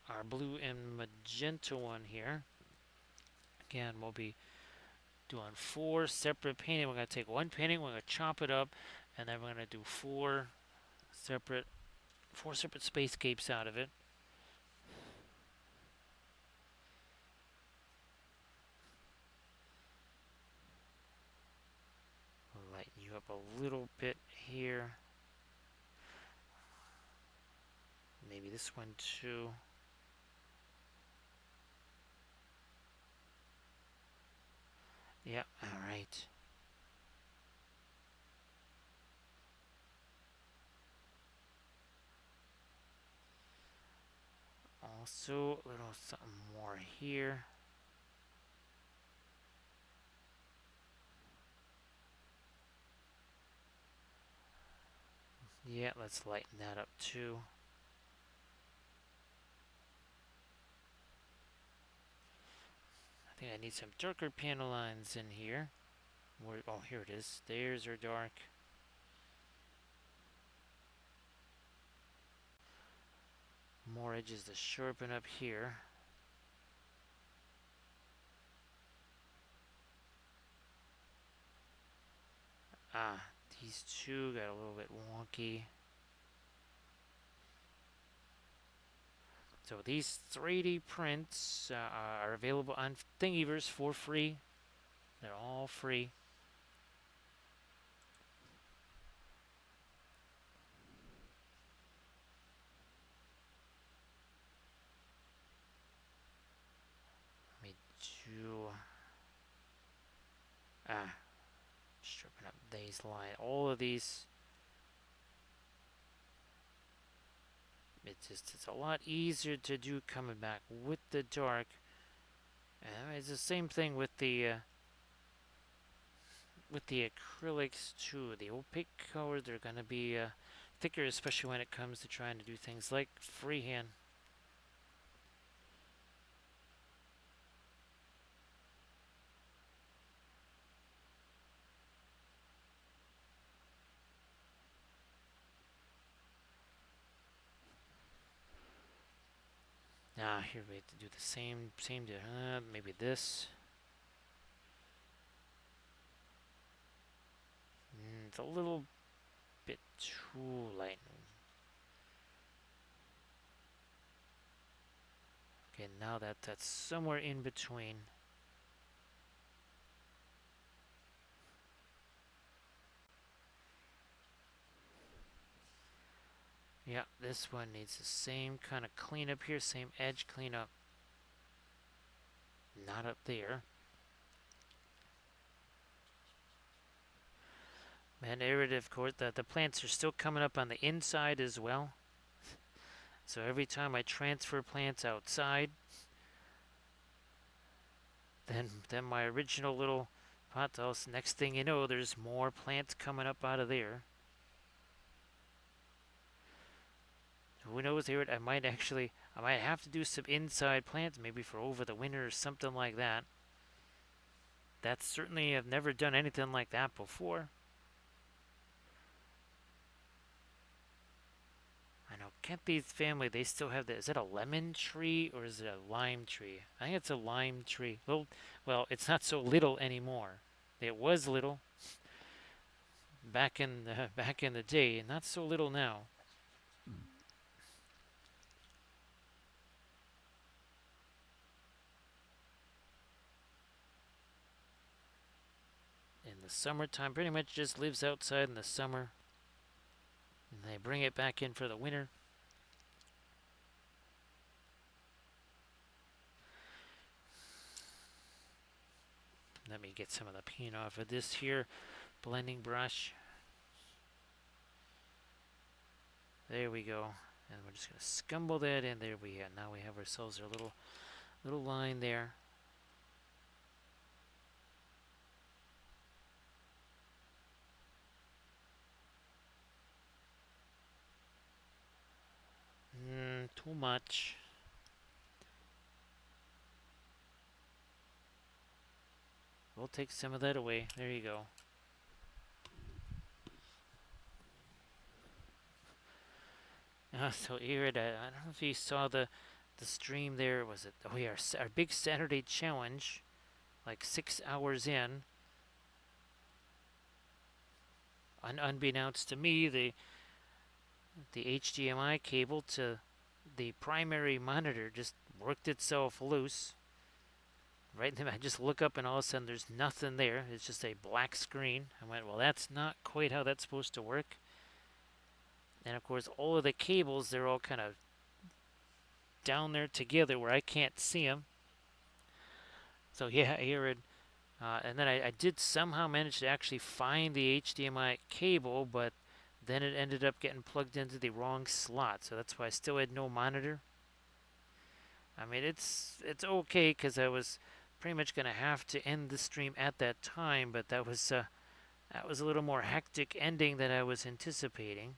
our blue and magenta one here. Again, we'll be doing 4 separate paintings. We're going to take one painting, we're going to chop it up, and then we're going to do 4 separate spacescapes out of it. We'll lighten you up a little bit here. maybe this one too. Yeah, alright. Also, a little something more here. Yeah, let's lighten that up too. I think I need some darker panel lines in here. Where, oh, here it is. There's our dark. More edges to sharpen up here. Ah, these two got a little bit wonky. So these 3D prints are available on Thingiverse for free. They're all free. Let me do ah, stripping up these lines. All of these. It's a lot easier to do coming back with the dark. And it's the same thing with the acrylics too. The opaque colors they're gonna be thicker, especially when it comes to trying to do things like freehand. Ah, here we have to do the same. Maybe this. It's a little bit too light. Okay, now that's somewhere in between. Yeah, this one needs the same kind of cleanup here, same edge cleanup. Not up there. And of course, the plants are still coming up on the inside as well. So every time I transfer plants outside, then my original little pothouse, next thing you know, there's more plants coming up out of there. Who knows here? I might have to do some inside plants, maybe for over the winter or something like that. That's certainly, I've never done anything like that before. I know Kempy's family, they still have that. Is it a lemon tree or is it a lime tree? I think it's a lime tree. Well, it's not so little anymore. It was little back in the day, not so little now. In the summertime, pretty much just lives outside in the summer, and they bring it back in for the winter. Let me get some of the paint off of this here blending brush. There we go. And we're just going to scumble that in. There we go. Now we have ourselves our little line there. Too much. We'll take some of that away. There you go. So Irid, I don't know if you saw the stream there. Was it? Oh, yeah, our big Saturday challenge, like 6 hours in. Unbeknownst to me, the HDMI cable to the primary monitor just worked itself loose. Right then, I just look up and all of a sudden there's nothing there. It's just a black screen. I went, well, that's not quite how that's supposed to work. And of course, all of the cables, they're all kind of down there together where I can't see them. So yeah, Aaron. And then I did somehow manage to actually find the HDMI cable, but then it ended up getting plugged into the wrong slot. So that's why I still had no monitor. I mean, it's okay because I was pretty much gonna have to end the stream at that time, but that was a little more hectic ending than I was anticipating.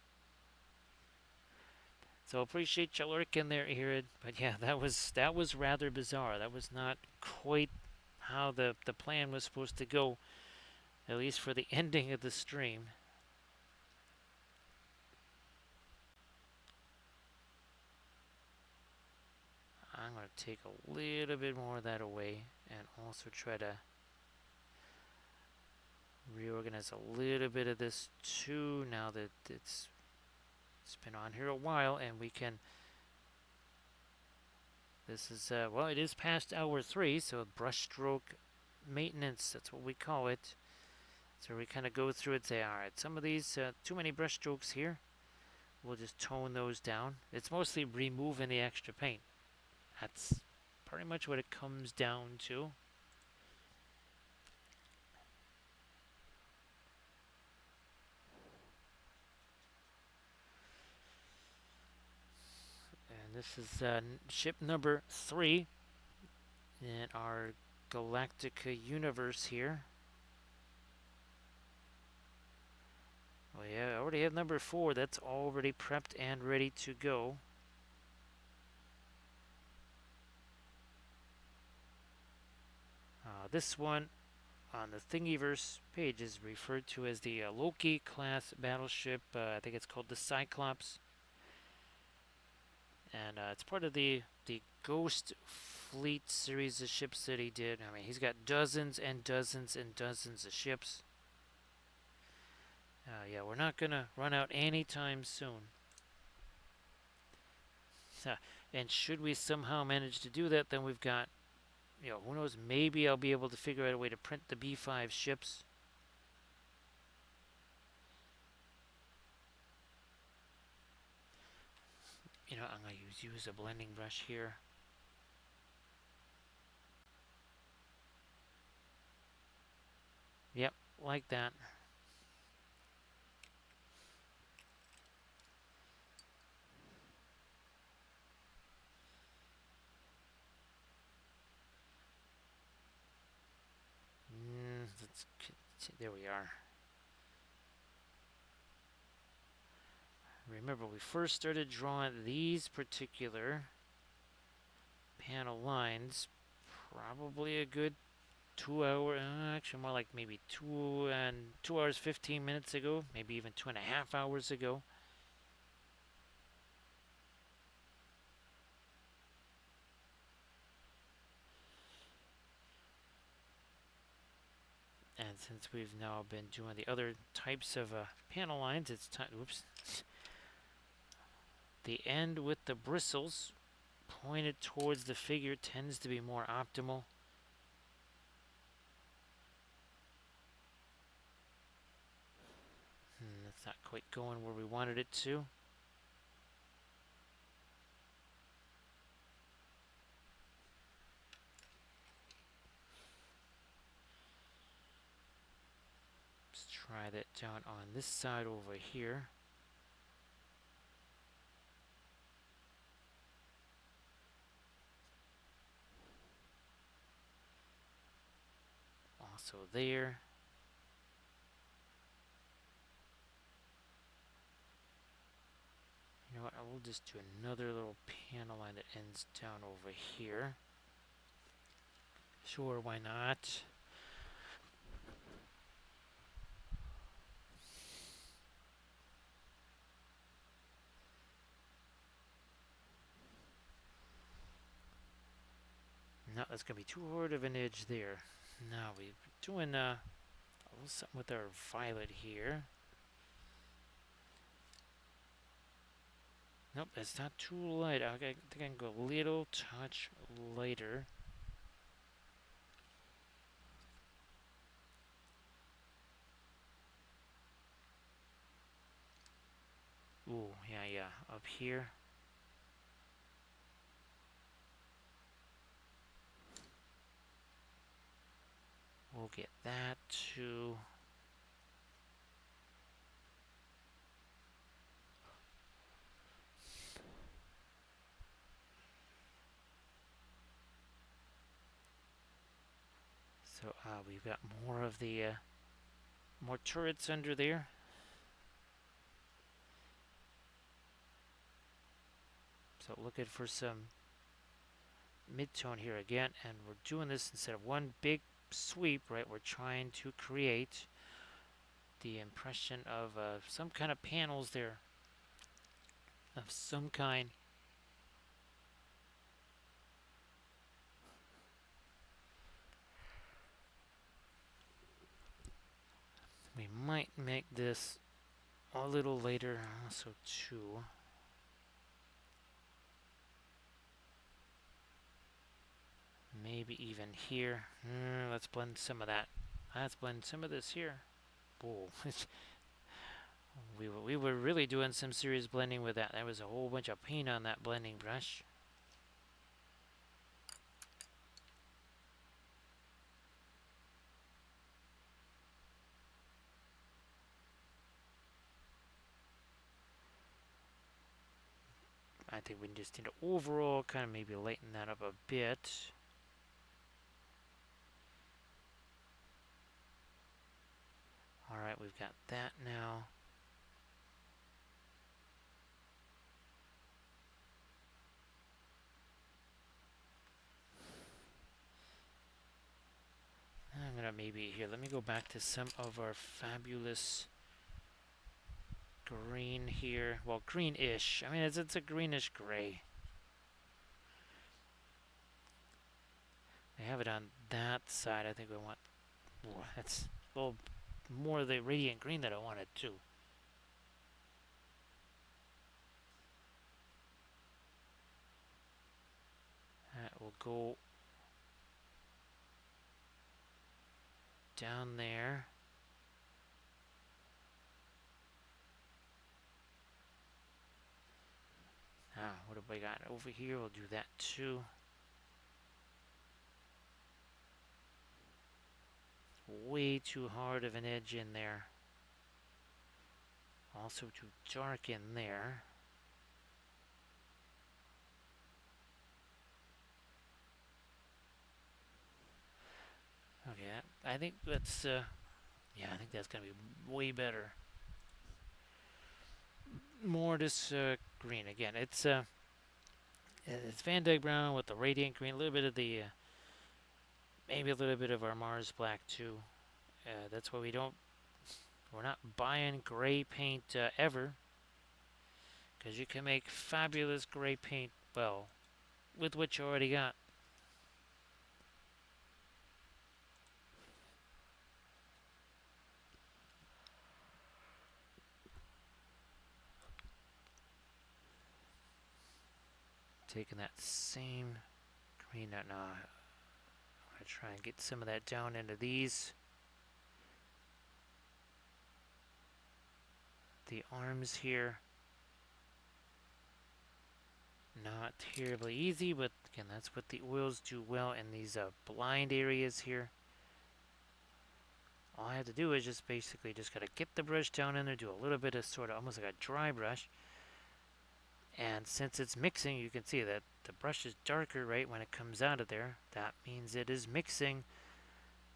So appreciate you lurking there, Irid. But yeah, that was rather bizarre. That was not quite how the plan was supposed to go, at least for the ending of the stream. I'm going to take a little bit more of that away and also try to reorganize a little bit of this too now that it's been on here a while and we can. This is, well, it is past hour 3, so brushstroke maintenance, that's what we call it. So we kind of go through it and say, alright, some of these, too many brushstrokes here. We'll just tone those down. It's mostly removing the extra paint. That's pretty much what it comes down to. And this is ship number 3 in our Galactica universe here. Oh yeah, I already have number 4. That's already prepped and ready to go. This one on the Thingiverse page is referred to as the Loki class battleship. I think it's called the Cyclops. And it's part of the Ghost Fleet series of ships that he did. I mean, he's got dozens and dozens and dozens of ships. Yeah, we're not gonna run out anytime soon. And should we somehow manage to do that, then we've got, who knows? Maybe I'll be able to figure out a way to print the B5 ships. I'm gonna use a blending brush here. Yep, like that. There we are. Remember, we first started drawing these particular panel lines probably a good 2 hour, actually more like maybe 2 hours 15 minutes ago, maybe even 2.5 hours ago. And since we've now been doing the other types of panel lines, it's time. Oops. The end with the bristles pointed towards the figure tends to be more optimal. That's not quite going where we wanted it to. Let's try that down on this side over here. Also there. You know what, I will just do another little panel line that ends down over here. Sure, why not? No, that's going to be too hard of an edge there. Now we're doing a little something with our violet here. Nope, that's not too light. I think I can go a little touch lighter. Ooh, yeah, up here. we'll get that too. So we've got more of the more turrets under there. So looking for some mid-tone here again, and we're doing this instead of one big sweep, right? We're trying to create the impression of some kind of panels there, of some kind. We might make this a little later, also two. Maybe even here. Let's blend some of that. Let's blend some of this here. Whoa. we were really doing some serious blending with that. There was a whole bunch of paint on that blending brush. I think we just need to overall kind of maybe lighten that up a bit. Alright, we've got that now. I'm gonna maybe here, let me go back to some of our fabulous green here. Well, greenish. I mean, it's a greenish gray. I have it on that side. I think we want, oh, that's a little more of the radiant green that I wanted too. That will go down there. What have we got over here? We'll do that too. Way too hard of an edge in there. Also too dark in there. Okay, I think that's, yeah, I think that's gonna be way better. More this green again. It's Van Dyke Brown with the radiant green, a little bit of the, maybe a little bit of our Mars black too. That's why we're not buying gray paint ever, because you can make fabulous gray paint, well, with what you already got. Taking that same green, no, I'm gonna try and get some of that down into these. The arms here, not terribly easy, but again, that's what the oils do well in these blind areas here. All I have to do is just basically just gotta get the brush down in there, do a little bit of sort of almost like a dry brush. And since it's mixing, you can see that the brush is darker, right, when it comes out of there. That means it is mixing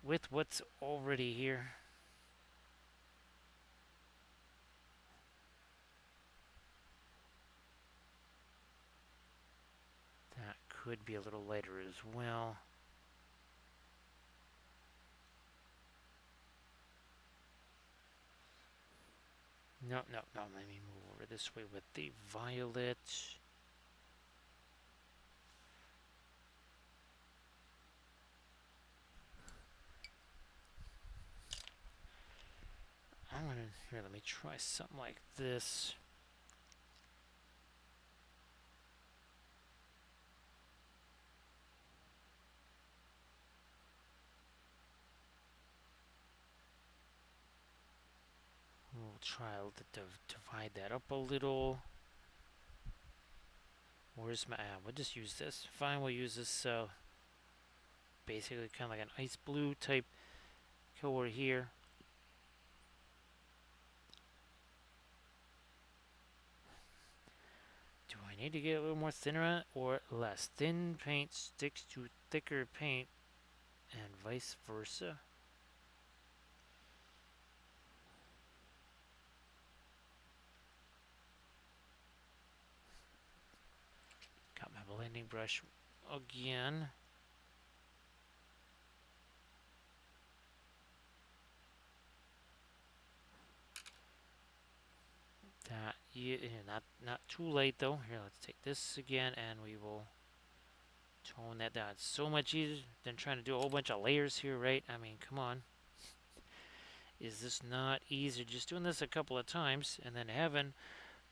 with what's already here. That could be a little lighter as well. No, let me move over this way with the violet. Here, let me try something like this. We'll try to divide that up a little. Where's my, we'll just use this. Fine, we'll use this, basically kind of like an ice blue type over here. Do I need to get a little more thinner on it or less? Thin paint sticks to thicker paint and vice versa. Got my blending brush again. That yeah, not too late though. Here, let's take this again, and we will tone that down. It's so much easier than trying to do a whole bunch of layers here, right? I mean, come on. Is this not easier? Just doing this a couple of times and then having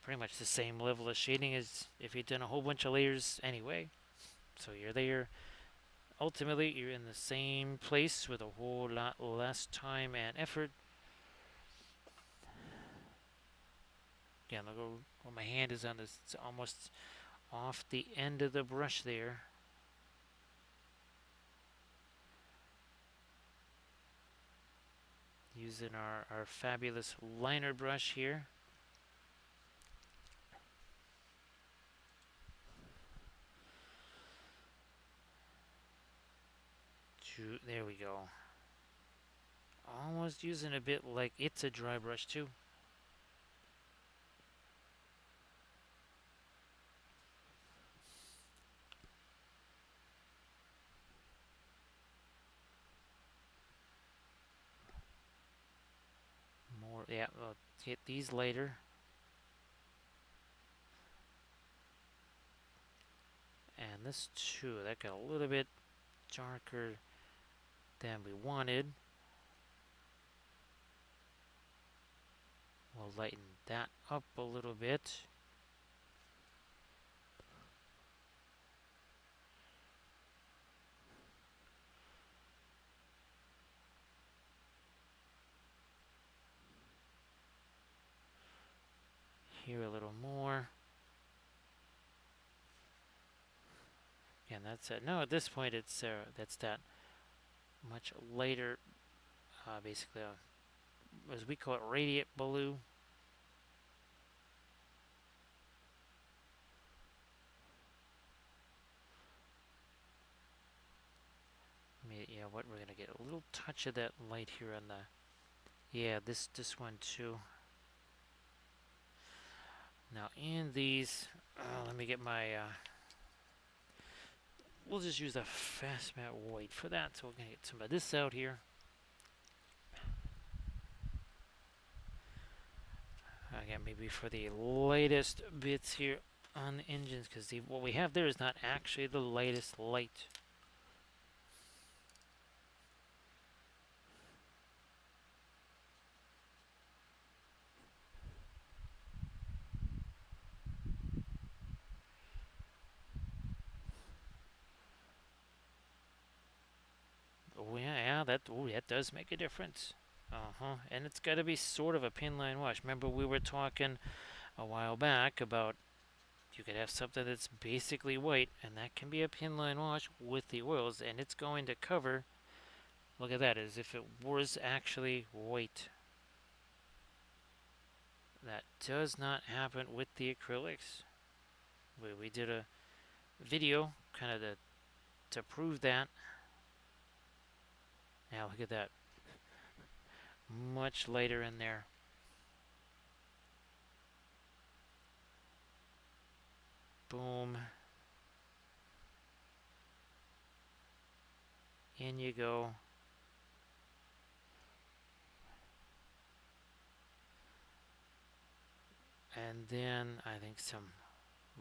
pretty much the same level of shading as if you'd done a whole bunch of layers anyway. So you're there. Ultimately, you're in the same place with a whole lot less time and effort. Again, look where my hand is on this. It's almost off the end of the brush there. Using our fabulous liner brush here. There we go. Almost using a bit like it's a dry brush too. More, yeah, we'll get these later. And this too, that got a little bit darker than we wanted. We'll lighten that up a little bit. Here a little more. And that's it. No, at this point it's that's that much later, basically, as we call it, radiant blue. Yeah, what we're gonna get a little touch of that light here on the. Yeah, this one too. Now in these, let me get my. We'll just use a fast matte white for that. So we're gonna get some of this out here. Again, maybe for the lightest bits here on the engines, because what we have there is not actually the lightest light. Oh yeah, that does make a difference. And it's got to be sort of a pinline wash. Remember we were talking a while back about you could have something that's basically white, and that can be a pinline wash with the oils, and it's going to cover. Look at that, as if it was actually white. That does not happen with the acrylics. We did a video kind of to prove that. Now look at that, much lighter in there. Boom. In you go. And then I think some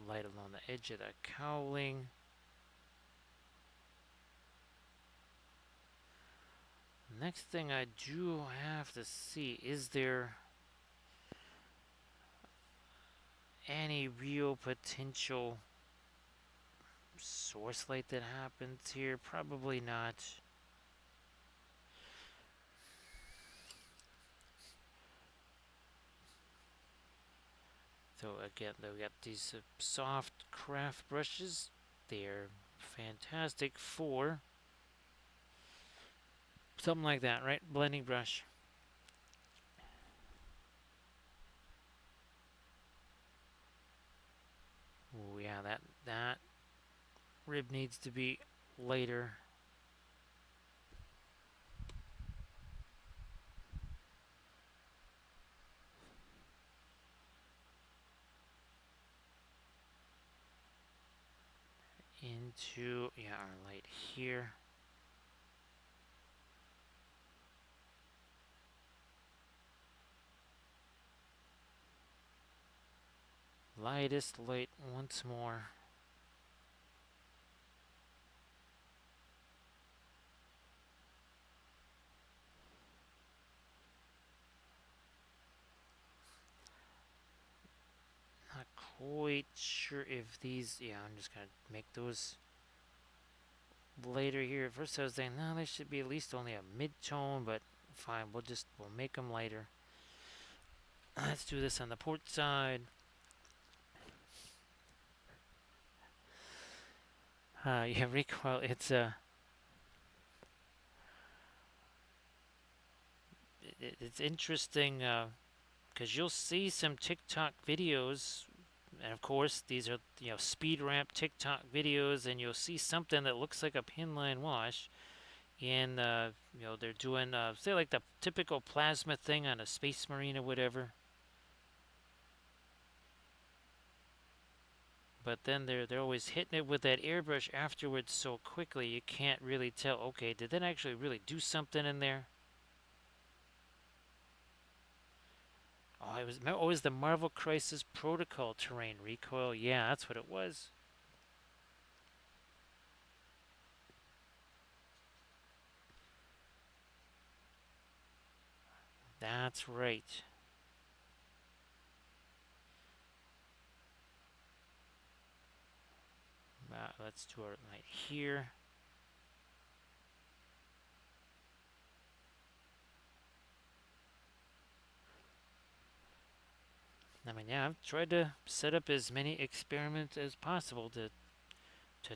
light along the edge of the cowling. Next thing I do have to see, is there any real potential source light that happens here? Probably not. So again, we got these soft craft brushes. They're fantastic for Something like that, right? Blending brush. Oh yeah, that rib needs to be lighter. Into, yeah, our light here. Lightest light once more. Not quite sure if these, yeah, I'm just gonna make those later here. At first I was thinking, no, they should be at least only a mid-tone, but fine, we'll make them lighter. Let's do this on the port side. Yeah, recoil, it's interesting, because you'll see some TikTok videos, and of course these are speed ramp TikTok videos, and you'll see something that looks like a pinline wash, and they're doing say like the typical plasma thing on a space marine or whatever, but then they're always hitting it with that airbrush afterwards so quickly you can't really tell. Okay, did that actually really do something in there? Oh, it was the Marvel Crisis Protocol terrain recoil. Yeah, that's what it was. That's right. Let's do our light here. I mean, yeah, I've tried to set up as many experiments as possible to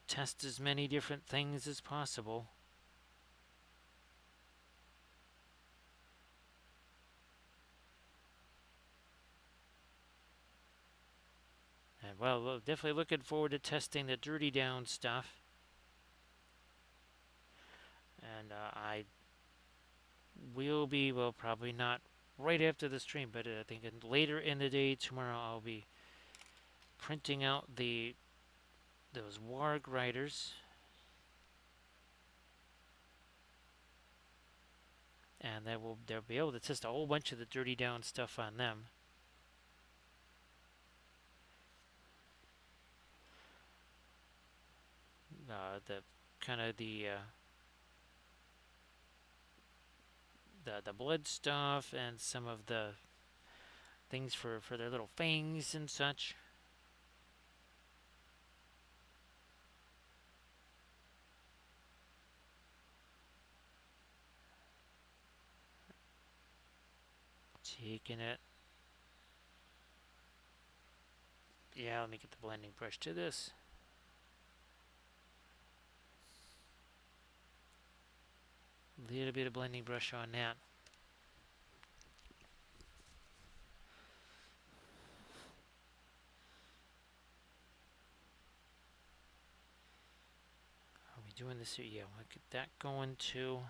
test as many different things as possible. And well, definitely looking forward to testing the dirty down stuff. And I will be, well, probably not right after the stream, but I think later in the day tomorrow I'll be printing out those warg riders, and they'll be able to test a whole bunch of the dirty down stuff on them. The kind of the blood stuff and some of the things for their little fangs and such. Taking it. Yeah, let me get the blending brush to this. A little bit of blending brush on that. Are we doing this here? Yeah, we'll get that going too.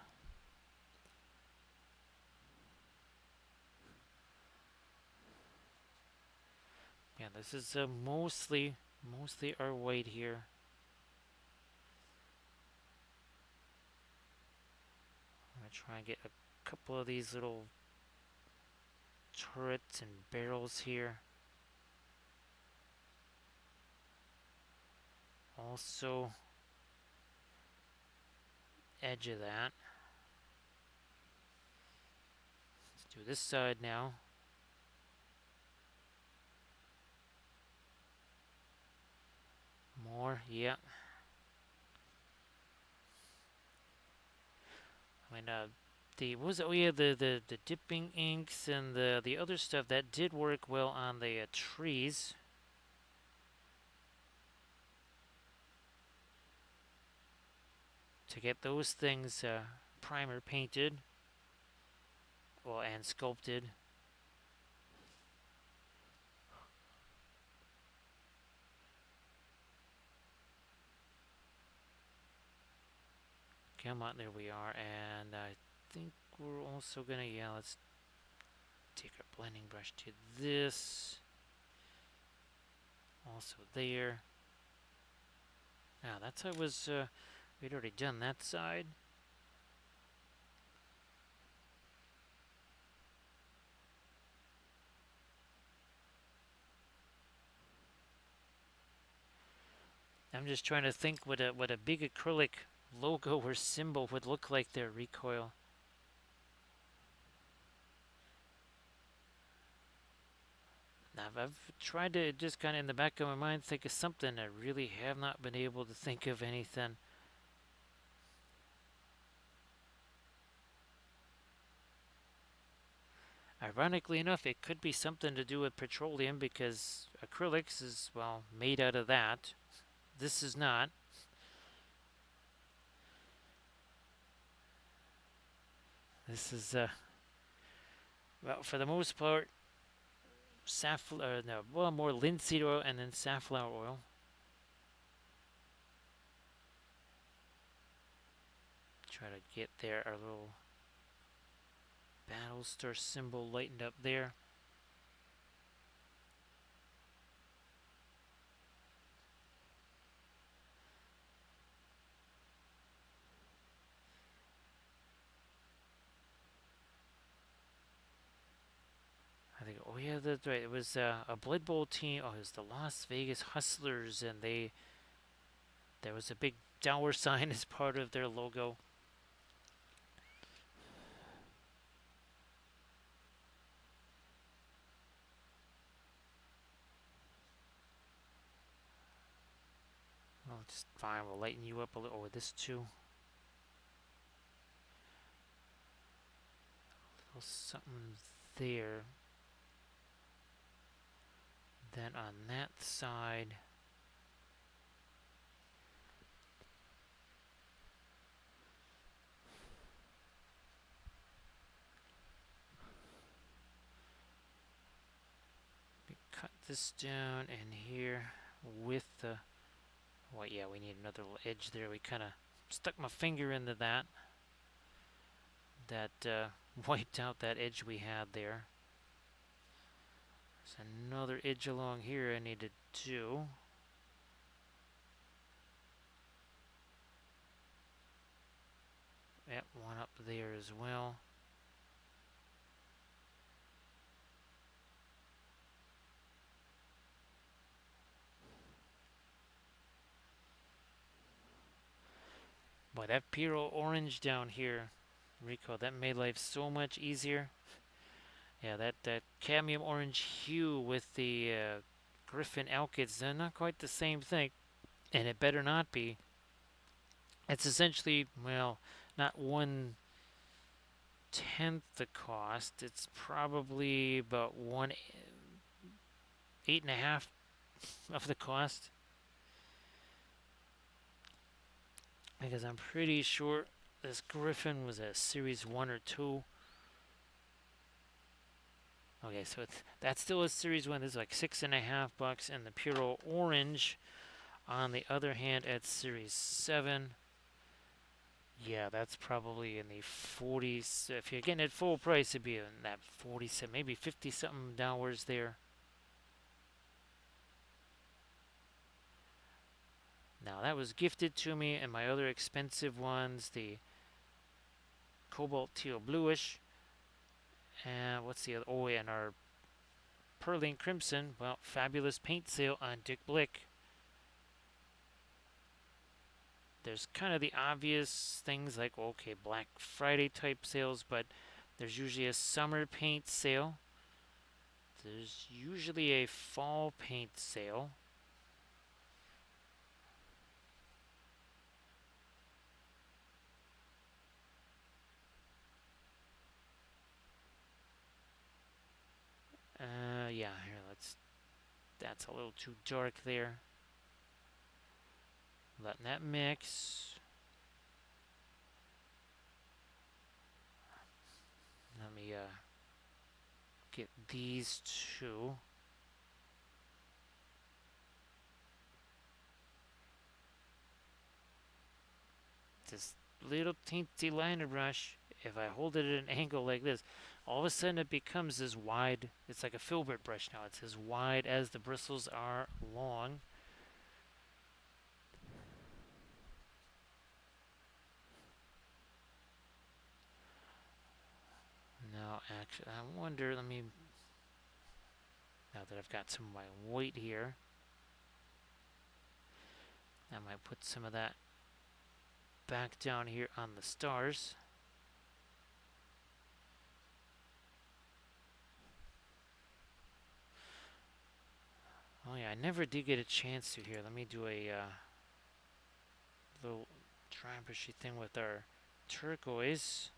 Yeah, this is mostly our white here. I'm gonna try and get a couple of these little turrets and barrels here. Also, edge of that. Let's do this side now. More, yeah. I mean, what was it? Oh yeah, the dipping inks and the other stuff that did work well on the trees. To get those things primer painted, well, and sculpted. Come on, there we are. And I think we're also gonna, yeah, let's take our blending brush to this. Also there. Now that's how it was, we'd already done that side. I'm just trying to think what a big acrylic logo or symbol would look like there, recoil. Now, I've tried to just kind of in the back of my mind think of something. I really have not been able to think of anything. Ironically enough, it could be something to do with petroleum because acrylics is, well, made out of that. This is not. This is, well, for the most part, safflower, no, well, more linseed oil and then safflower oil. Try to get there our little Battlestar symbol lightened up there. I think, oh yeah, that's right. It was a Blood Bowl team. Oh, it was the Las Vegas Hustlers, and there was a big dollar sign as part of their logo. Well, it's fine. We'll lighten you up a little with this too. A little something there. Then on that side, we cut this down in here with the. Well, yeah, we need another little edge there. We kind of stuck my finger into that. That wiped out that edge we had there. There's another edge along here I need to do. Yep, one up there as well. Boy, that Puro orange down here, Rico, that made life so much easier. Yeah, that cadmium orange hue with the Griffin alkyds, they're not quite the same thing. And it better not be. It's essentially, well, not 1/10 the cost. It's probably about 1/8.5 of the cost. Because I'm pretty sure this Griffin was a Series 1 or 2. Okay, so that's still a Series 1. This is like $6.50. And the Puro Orange, on the other hand, at Series 7. Yeah, that's probably in the 40s. If you're getting it full price, it'd be in that 47, maybe 50 something dollars there. Now, that was gifted to me, and my other expensive ones, the Cobalt Teal Bluish. And what's the other? Oh, and our Pearline Crimson. Well, fabulous paint sale on Dick Blick. There's kind of the obvious things like, okay, Black Friday type sales, but there's usually a summer paint sale. There's usually a fall paint sale. Yeah, here, that's a little too dark there. Letting that mix. Let me get these two. This little teensy liner brush, if I hold it at an angle like this, all of a sudden it becomes as wide. It's like a filbert brush now. It's as wide as the bristles are long. Now, actually, I wonder, let me, now that I've got some of my weight here, I might put some of that back down here on the stars. Oh yeah, I never did get a chance to here. Let me do a little dry brushy thing with our turquoise.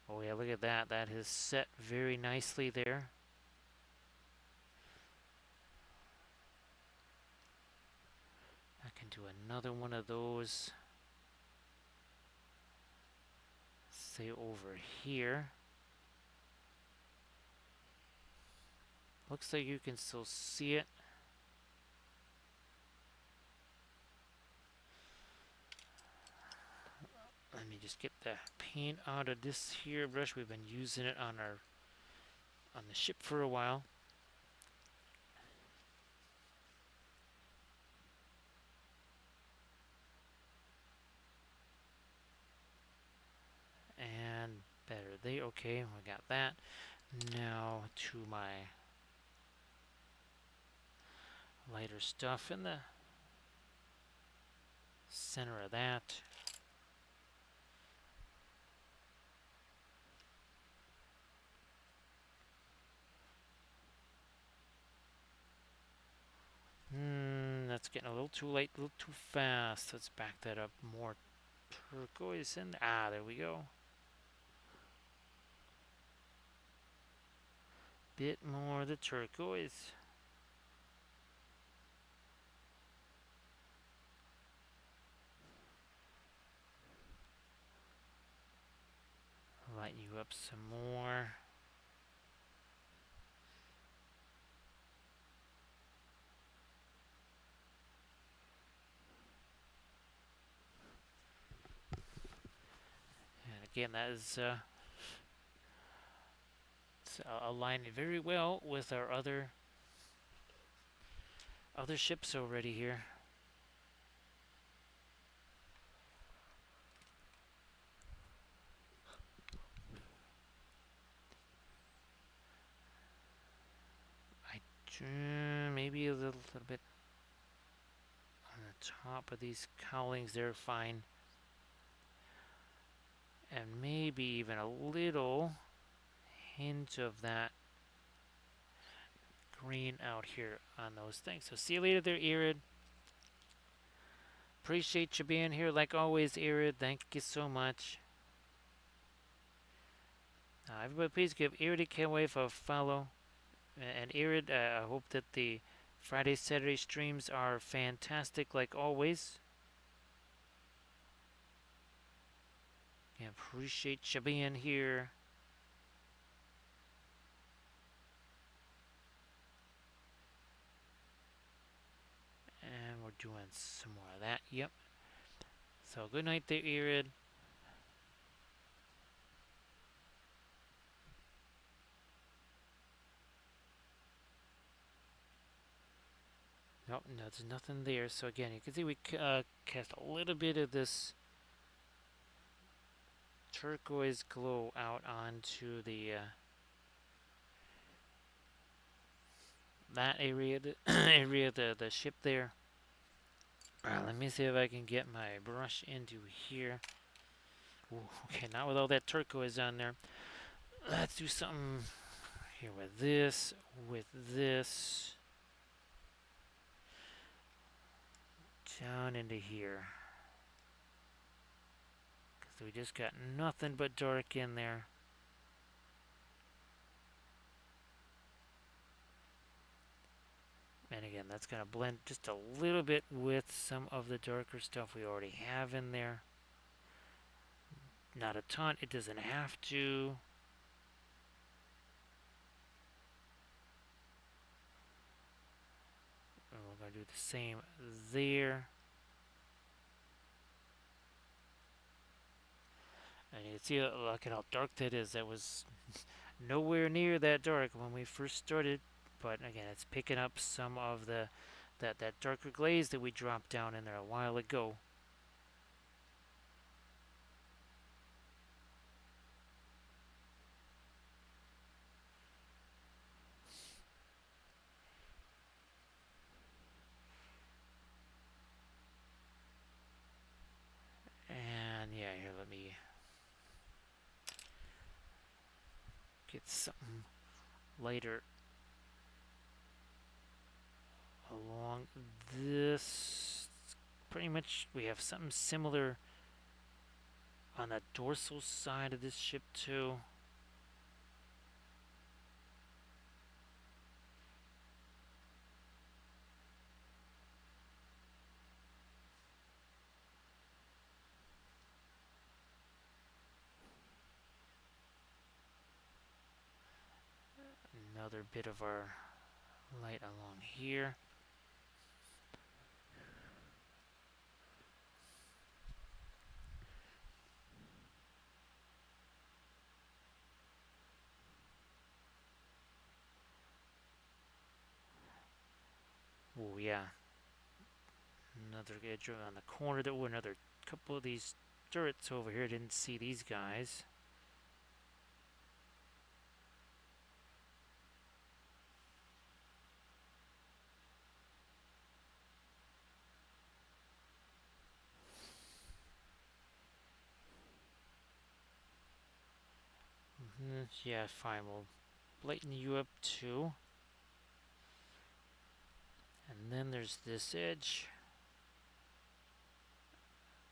Oh yeah, look at that. That has set very nicely there. I can do another one of those, say over here. Looks like you can still see it. Let me just get the paint out of this here brush. We've been using it on the ship for a while. And better. Okay, we got that. Now to my lighter stuff in the center of that. That's getting a little too late, a little too fast. Let's back that up more turquoise in. There we go. Bit more of the turquoise. Lighten you up some more. And again, that is aligning very well with our other ships already here. Maybe a little bit on the top of these cowlings. They're fine. And maybe even a little hint of that green out here on those things. So see you later there, Irid. Appreciate you being here like always, Irid. Thank you so much. Everybody please give Irid a K-Wave a follow. And Irid, I hope that the Friday, Saturday streams are fantastic like always. Yeah, appreciate you being here. And we're doing some more of that. Yep. So good night there, Irid. Nope, no, there's nothing there. So again, you can see we cast a little bit of this turquoise glow out onto the that area, the ship there. Let me see if I can get my brush into here. Ooh, okay, not with all that turquoise on there. Let's do something here with this, down into here. Because we just got nothing but dark in there. And again, that's going to blend just a little bit with some of the darker stuff we already have in there. Not a ton. It doesn't have to. And we're going to do the same there. And you can see, look at how dark that is. That was nowhere near that dark when we first started. But again, it's picking up some of that darker glaze that we dropped down in there a while ago. And yeah, here, let me get something lighter along this. Pretty much, we have something similar on the dorsal side of this ship too. Another bit of our light along here. Oh yeah, another edge on the corner. There were another couple of these turrets over here. Didn't see these guys. Yeah, fine. We'll lighten you up too. And then there's this edge.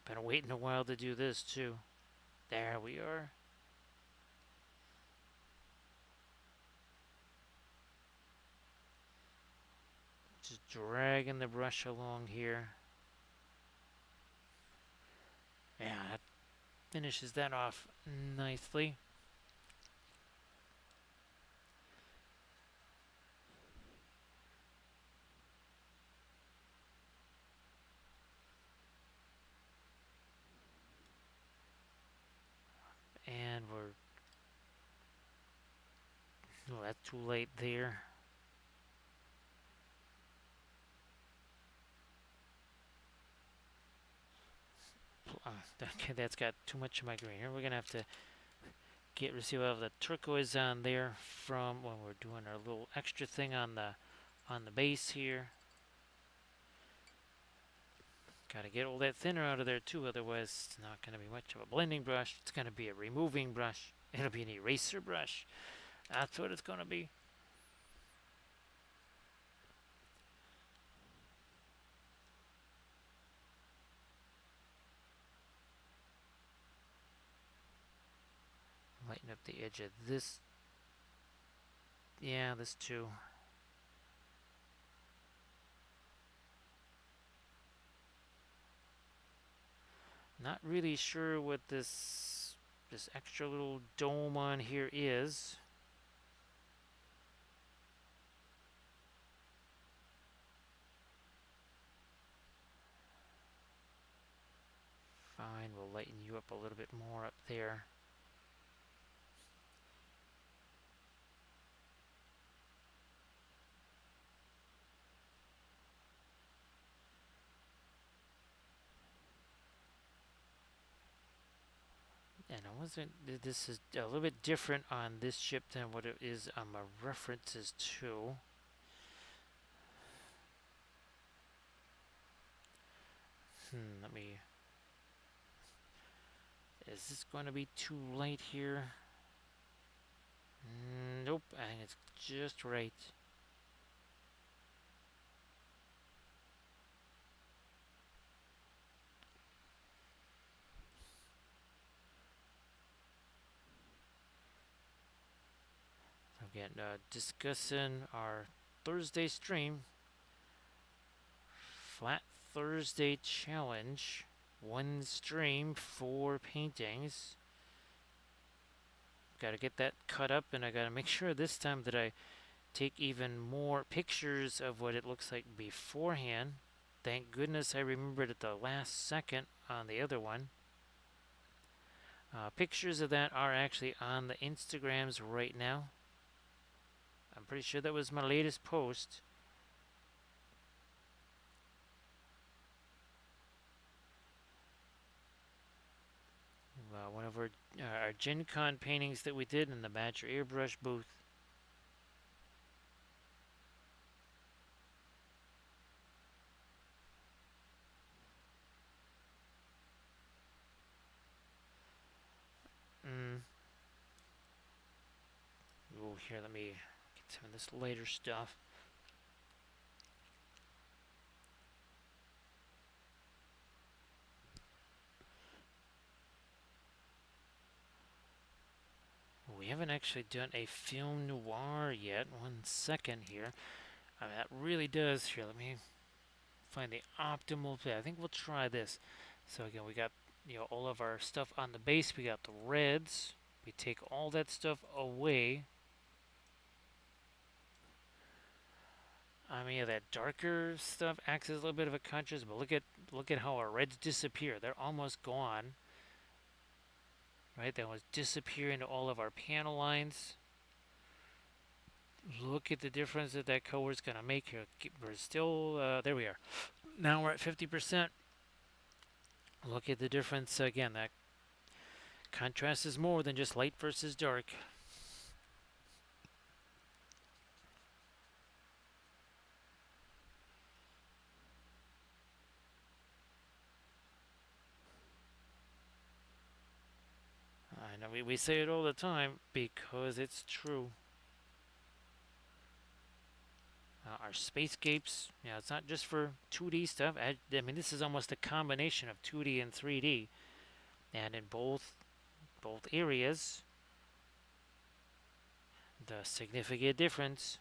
Been waiting a while to do this too. There we are. Just dragging the brush along here. Yeah, that finishes that off nicely. And we're... Oh, that's too late there. Okay, that's got too much of my green here. We're going to have to get receive of the turquoise on there from when we're doing our little extra thing on the base here. Got to get all that thinner out of there too, otherwise it's not going to be much of a blending brush. It's going to be a removing brush. It'll be an eraser brush. That's what it's going to be. Lighten up the edge of this. Yeah, this too. Not really sure what this extra little dome on here is. Fine, we'll lighten you up a little bit more up there. And I wasn't. This is a little bit different on this ship than what it is on my references too. Let me. Is this going to be too light here? Nope, I think it's just right. Again, discussing our Thursday stream. Flat Thursday challenge. One stream, 4 paintings. Got to get that cut up, and I got to make sure this time that I take even more pictures of what it looks like beforehand. Thank goodness I remembered at the last second on the other one. Pictures of that are actually on the Instagrams right now. I'm pretty sure that was my latest post. One of our Gen Con paintings that we did in the Badger Airbrush booth. Mm. Oh, here, let me get some of this lighter stuff. We haven't actually done a film noir yet. 1 second here. That really does. Here, let me find the optimal play. I think we'll try this. So again, we got all of our stuff on the base. We got the reds. We take all that stuff away. I mean, that darker stuff acts as a little bit of a contrast, but look at how our reds disappear. They're almost gone. Right, that was disappear into all of our panel lines. Look at the difference that that color is going to make here. We're still, there we are. Now we're at 50%. Look at the difference again. That contrast is more than just light versus dark. I know we say it all the time because it's true. Our spacescapes, it's not just for 2D stuff. I mean, this is almost a combination of 2D and 3D, and in both areas, the significant difference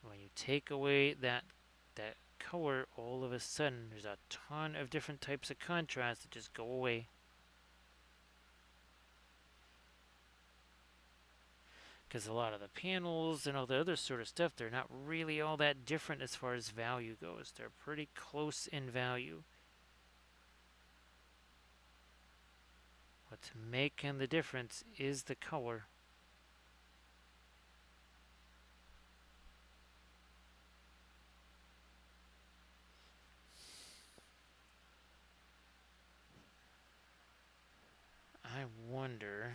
when you take away that color, all of a sudden there's a ton of different types of contrast that just go away. Because a lot of the panels and all the other sort of stuff, they're not really all that different as far as value goes. They're pretty close in value. What's making the difference is the color. I wonder,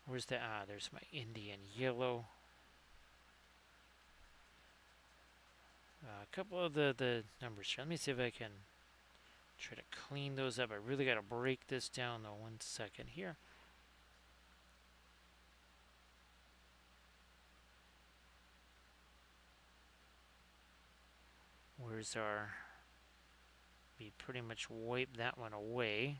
where's the, there's my Indian yellow. A couple of the numbers here. Let me see if I can try to clean those up. I really got to break this down though. 1 second here. Where's our, we pretty much wipe that one away.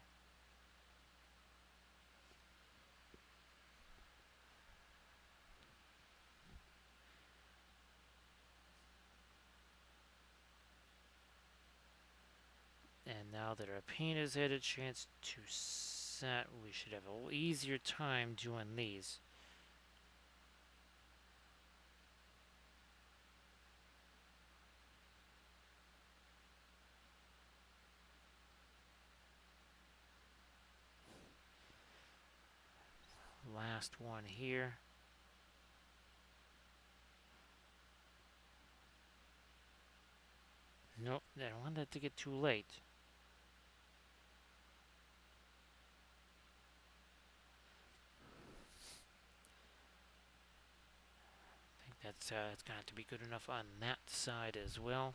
And now that our paint has had a chance to set, we should have a little easier time doing these. Last one here. Nope, I don't want that to get too late. I think that's going to have to be good enough on that side as well.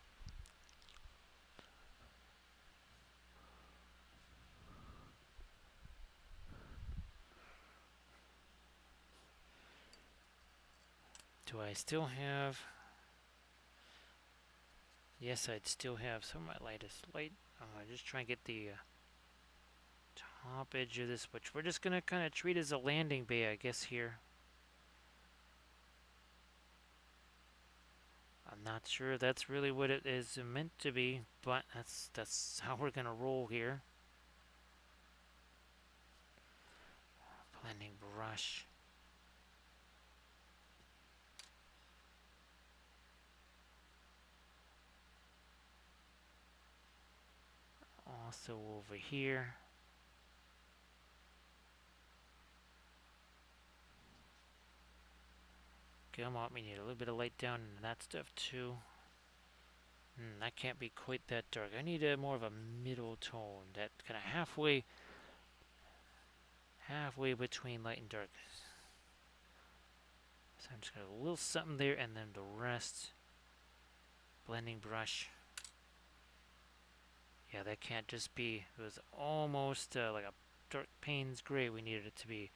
Do I still have... Yes, I'd still have some of my lightest light. Just try and get the top edge of this, which we're just going to kind of treat as a landing bay, I guess, here. I'm not sure that's really what it is meant to be, but that's how we're going to roll here. brush. Also over here. Come on, we need a little bit of light down in that stuff too. That can't be quite that dark. I need a more of a middle tone, that kind of halfway between light and dark. So I'm just gonna a little something there, and then the rest blending brush. Yeah, that can't just be. It was almost like a dark Payne's gray. We needed it to be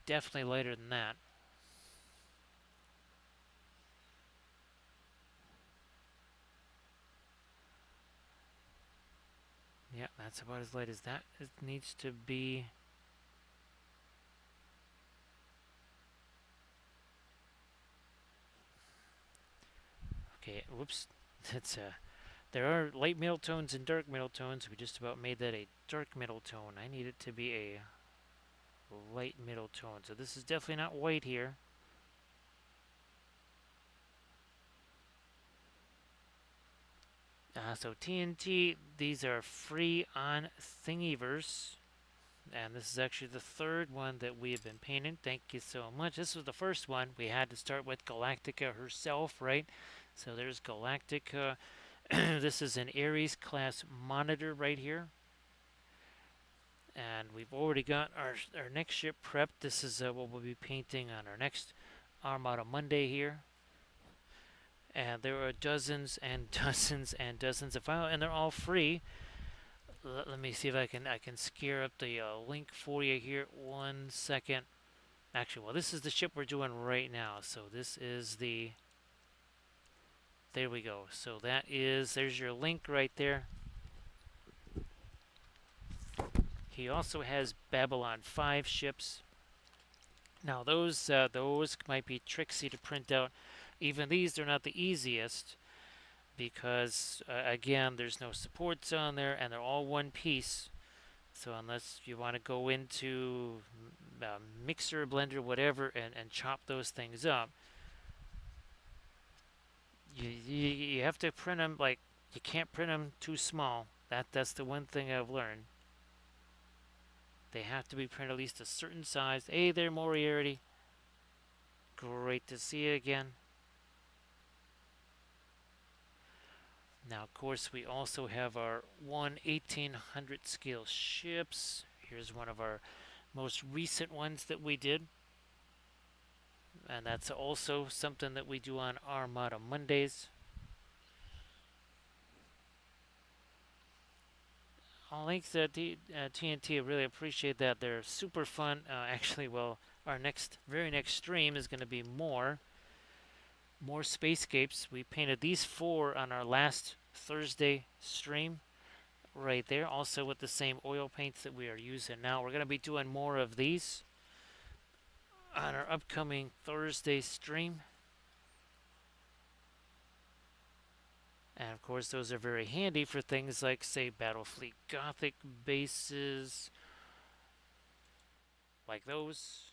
definitely lighter than that. Yeah, that's about as light as that. It needs to be. Okay, whoops. That's There are light middle tones and dark middle tones. We just about made that a dark middle tone. I need it to be a light middle tone. So this is definitely not white here. So TNT, these are free on Thingiverse. And this is actually the third one that we have been painting. Thank you so much. This was the first one. We had to start with Galactica herself, right? So there's Galactica. This is an Ares class monitor right here. And we've already got our next ship prepped. This is what we'll be painting on our next Armada Monday here. And there are dozens and dozens and dozens of files, and they're all free. Let me see if I can scare up the link for you here. 1 second. Actually, well, this is the ship we're doing right now. So this is the. There we go. So there's your link right there. He also has Babylon 5 ships. Now those might be tricksy to print out. Even these, they're not the easiest because again, there's no supports on there, and they're all one piece. So unless you want to go into mixer, blender, whatever, and chop those things up, you have to print them like you can't print them too small. That's the one thing I've learned. They have to be printed at least a certain size. Hey there, Moriarty. Great to see you again. Now, of course, we also have our 1800 scale ships. Here's one of our most recent ones that we did. And that's also something that we do on Armada Mondays. All links to TNT. I really appreciate that. They're super fun. Actually, well, our very next stream is going to be more spacescapes. We painted these 4 on our last Thursday stream right there, also with the same oil paints that we are using now. We're going to be doing more of these on our upcoming Thursday stream. And of course, those are very handy for things like, say, Battlefleet Gothic bases, like those.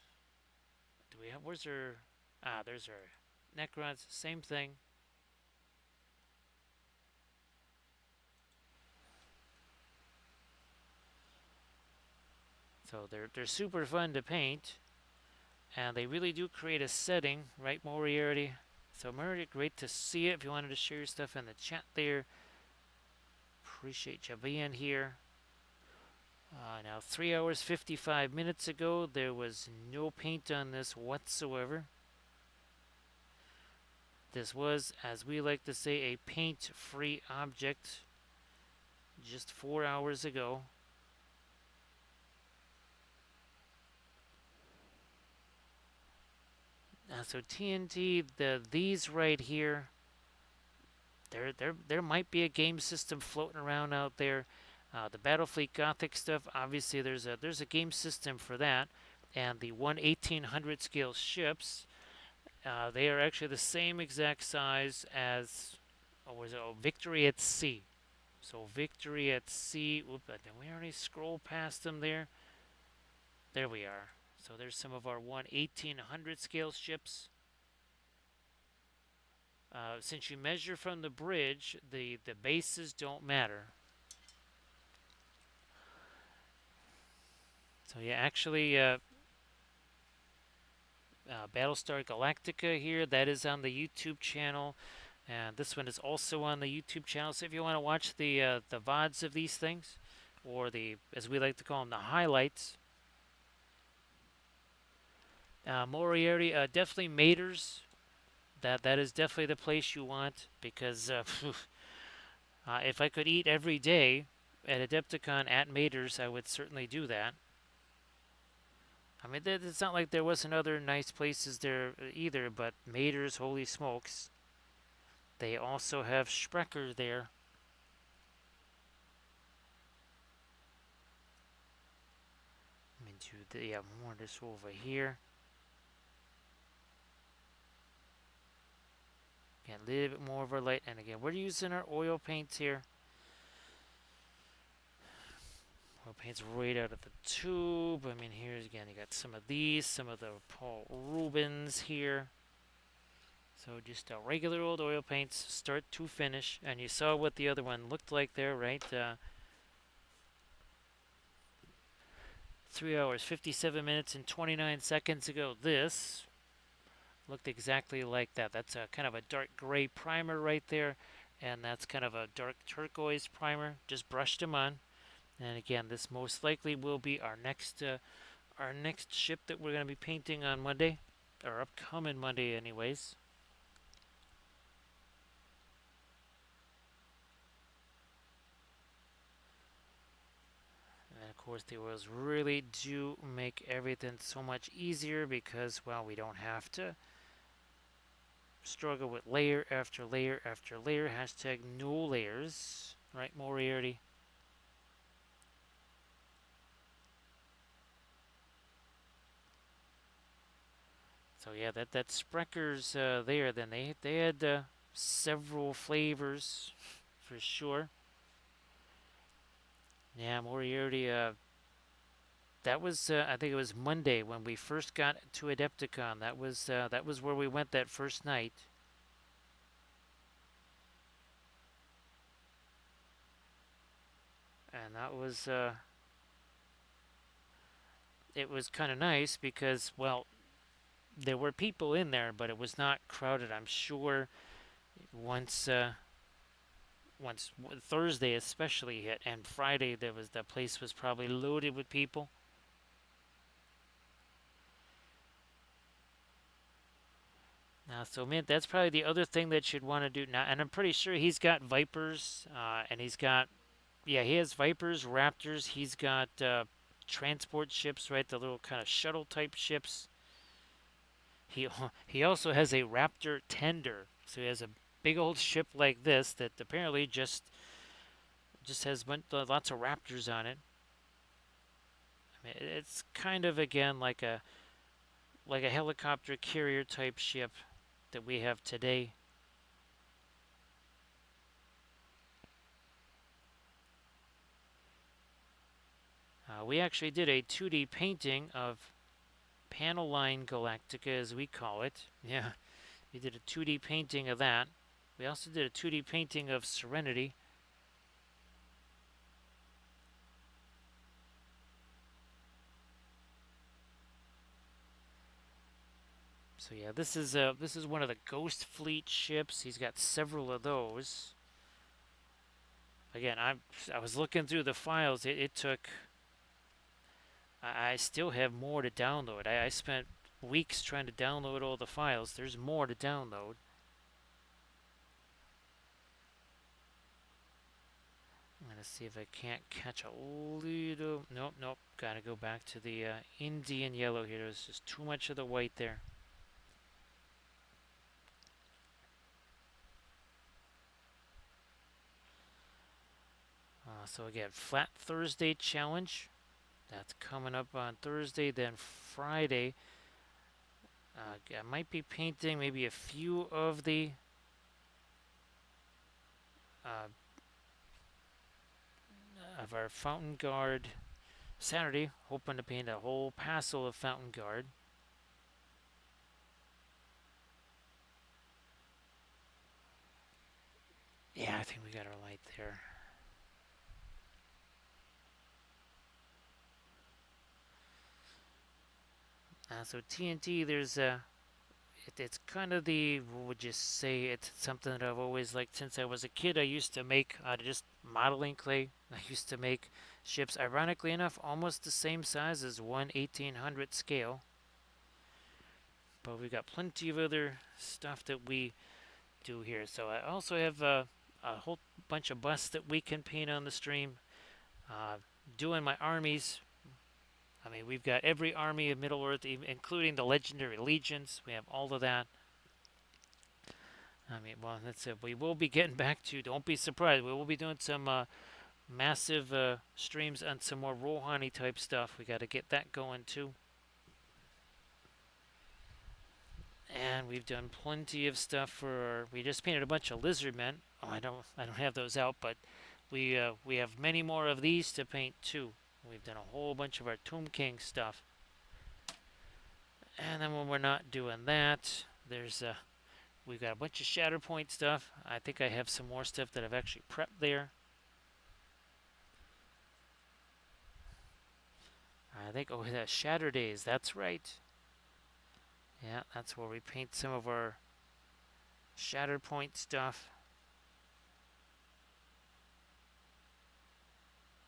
Do we have? Where's our? There's our Necrons. Same thing. So they're super fun to paint, and they really do create a setting, right, Moriarty? So Moriarty, great to see you. If you wanted to share your stuff in the chat there, appreciate you being here. Now 3 hours 55 minutes ago, there was no paint on this whatsoever. This was, as we like to say, a paint-free object just 4 hours ago. So TNT, these right here, there might be a game system floating around out there. The Battlefleet Gothic stuff, obviously there's a game system for that, and the 1800 scale ships, they are actually the same exact size as Victory at Sea. So Victory at Sea. Did we already scroll past them there? There we are. So there's some of our 1/1800 scale ships. Since you measure from the bridge, the bases don't matter. So yeah, actually, Battlestar Galactica here, that is on the YouTube channel. And this one is also on the YouTube channel. So if you want to watch the VODs of these things, or the, as we like to call them, the highlights, Moriarty, definitely Maters. That is definitely the place you want because if I could eat every day at Adepticon at Maters, I would certainly do that. I mean, it's not like there wasn't other nice places there either, but Maters, holy smokes. They also have Sprecher there. Let me do the more of this over here. Again, a little bit more of our light. And again, we're using our oil paints here. Oil paints right out of the tube. I mean, here's again, you got some of these, some of the Paul Rubens here. So just regular old oil paints, start to finish. And you saw what the other one looked like there, right? 3 hours, 57 minutes, and 29 seconds ago. This looked exactly like that. That's a kind of a dark gray primer right there, and that's kind of a dark turquoise primer. Just brushed them on. And again, this most likely will be our next ship that we're going to be painting on Monday, or upcoming Monday, anyways. And of course, the oils really do make everything so much easier because, well, we don't have to struggle with layer after layer after layer. Hashtag no layers, right, Moriarty? So yeah, that Sprecher's there. Then they had several flavors for sure. Yeah, Moriarty. That was I think it was Monday when we first got to Adepticon. That was where we went that first night. And that was it was kind of nice because, well, there were people in there, but it was not crowded. I'm sure once once Thursday especially hit and Friday, the place was probably loaded with people. So man, that's probably the other thing that you'd want to do now. And I'm pretty sure he's got Vipers, and he's got, yeah, he has Vipers, Raptors. He's got transport ships, right? The little kind of shuttle type ships. He he also has a Raptor tender, so he has a big old ship like this that apparently just has lots of Raptors on it. I mean, it's kind of again like a helicopter carrier type ship that we have today. We actually did a 2D painting of Panel Line Galactica, as we call it. Yeah, we did a 2D painting of that. We also did a 2D painting of Serenity. So yeah, this is one of the Ghost Fleet ships. He's got several of those. Again, I was looking through the files. It took. I still have more to download. I spent weeks trying to download all the files. There's more to download. I'm gonna see if I can't catch a little. Nope, nope. Gotta go back to the Indian yellow here. There's just too much of the white there. So again, Flat Thursday challenge. That's coming up on Thursday. Then Friday, I might be painting maybe a few uh, of our Fountain Guard Saturday, hoping to paint a whole passel of Fountain Guard. Yeah, I think we got our light there. So TNT, it's kind of what would you say? It's something that I've always liked since I was a kid. I used to make out of just modeling clay. I used to make ships, ironically enough, almost the same size as 1/1800 scale. But we've got plenty of other stuff that we do here. So I also have a whole bunch of busts that we can paint on the stream. Uh, Doing my armies. I mean, we've got every army of Middle Earth, including the legendary legions. We have all of that. I mean, well, that's it. We will be getting back to. Don't be surprised. We will be doing some massive streams on some more Rohani type stuff. We got to get that going too. And we've done plenty of stuff for. We just painted a bunch of lizard men. Oh, I don't have those out, but we have many more of these to paint too. We've done a whole bunch of our Tomb King stuff. And then when we're not doing that, we've got a bunch of Shatterpoint stuff. I think I have some more stuff that I've actually prepped there. I think, oh, that's Shatter Days. That's right. Yeah, that's where we paint some of our Shatterpoint stuff.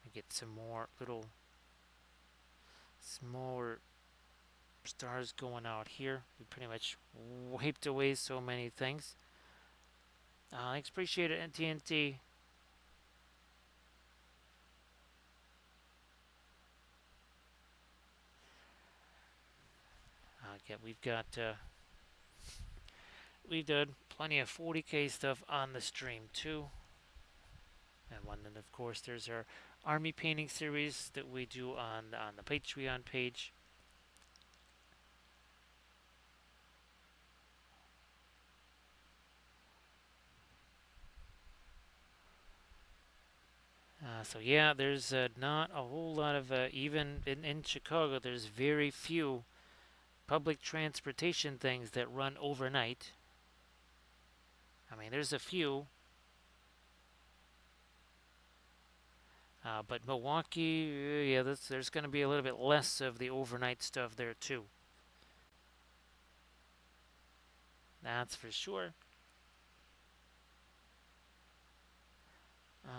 We get some more little smaller stars going out here. We pretty much wiped away so many things. Thanks, appreciate it, TNT. Yeah, we've done plenty of 40k stuff on the stream too. And then of course there's our army painting series that we do on the Patreon page. So yeah, there's not a whole lot of even in Chicago. There's very few public transportation things that run overnight. I mean, there's a few, but Milwaukee, yeah, there's going to be a little bit less of the overnight stuff there too. That's for sure.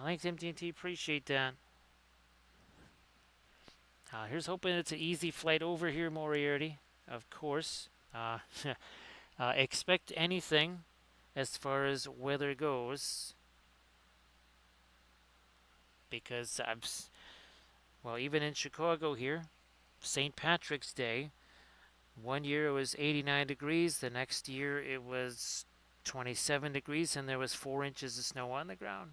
Thanks, MTNT. Appreciate that. Here's hoping it's an easy flight over here, Moriarty. Of course. Expect anything as far as weather goes, because well, even in Chicago here, St. Patrick's Day, one year it was 89 degrees, the next year it was 27 degrees, and there was 4 inches of snow on the ground.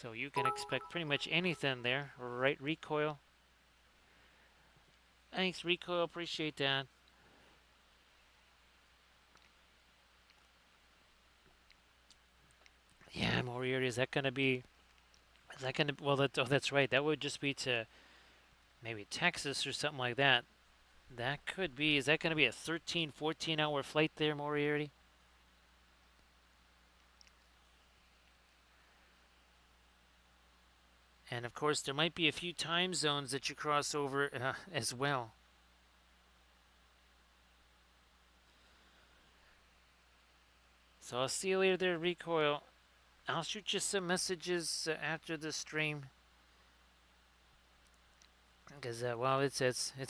So you can expect pretty much anything there, right, Recoil? Thanks, Recoil. Appreciate that. Yeah, Moriarty, is that going to be? Is that going to? Well, that's right. That would just be to maybe Texas or something like that. That could be. Is that going to be a 13, 14-hour flight there, Moriarty? And of course, there might be a few time zones that you cross over as well. So I'll see you later there, Recoil. I'll shoot you some messages after the stream. Because, well, it's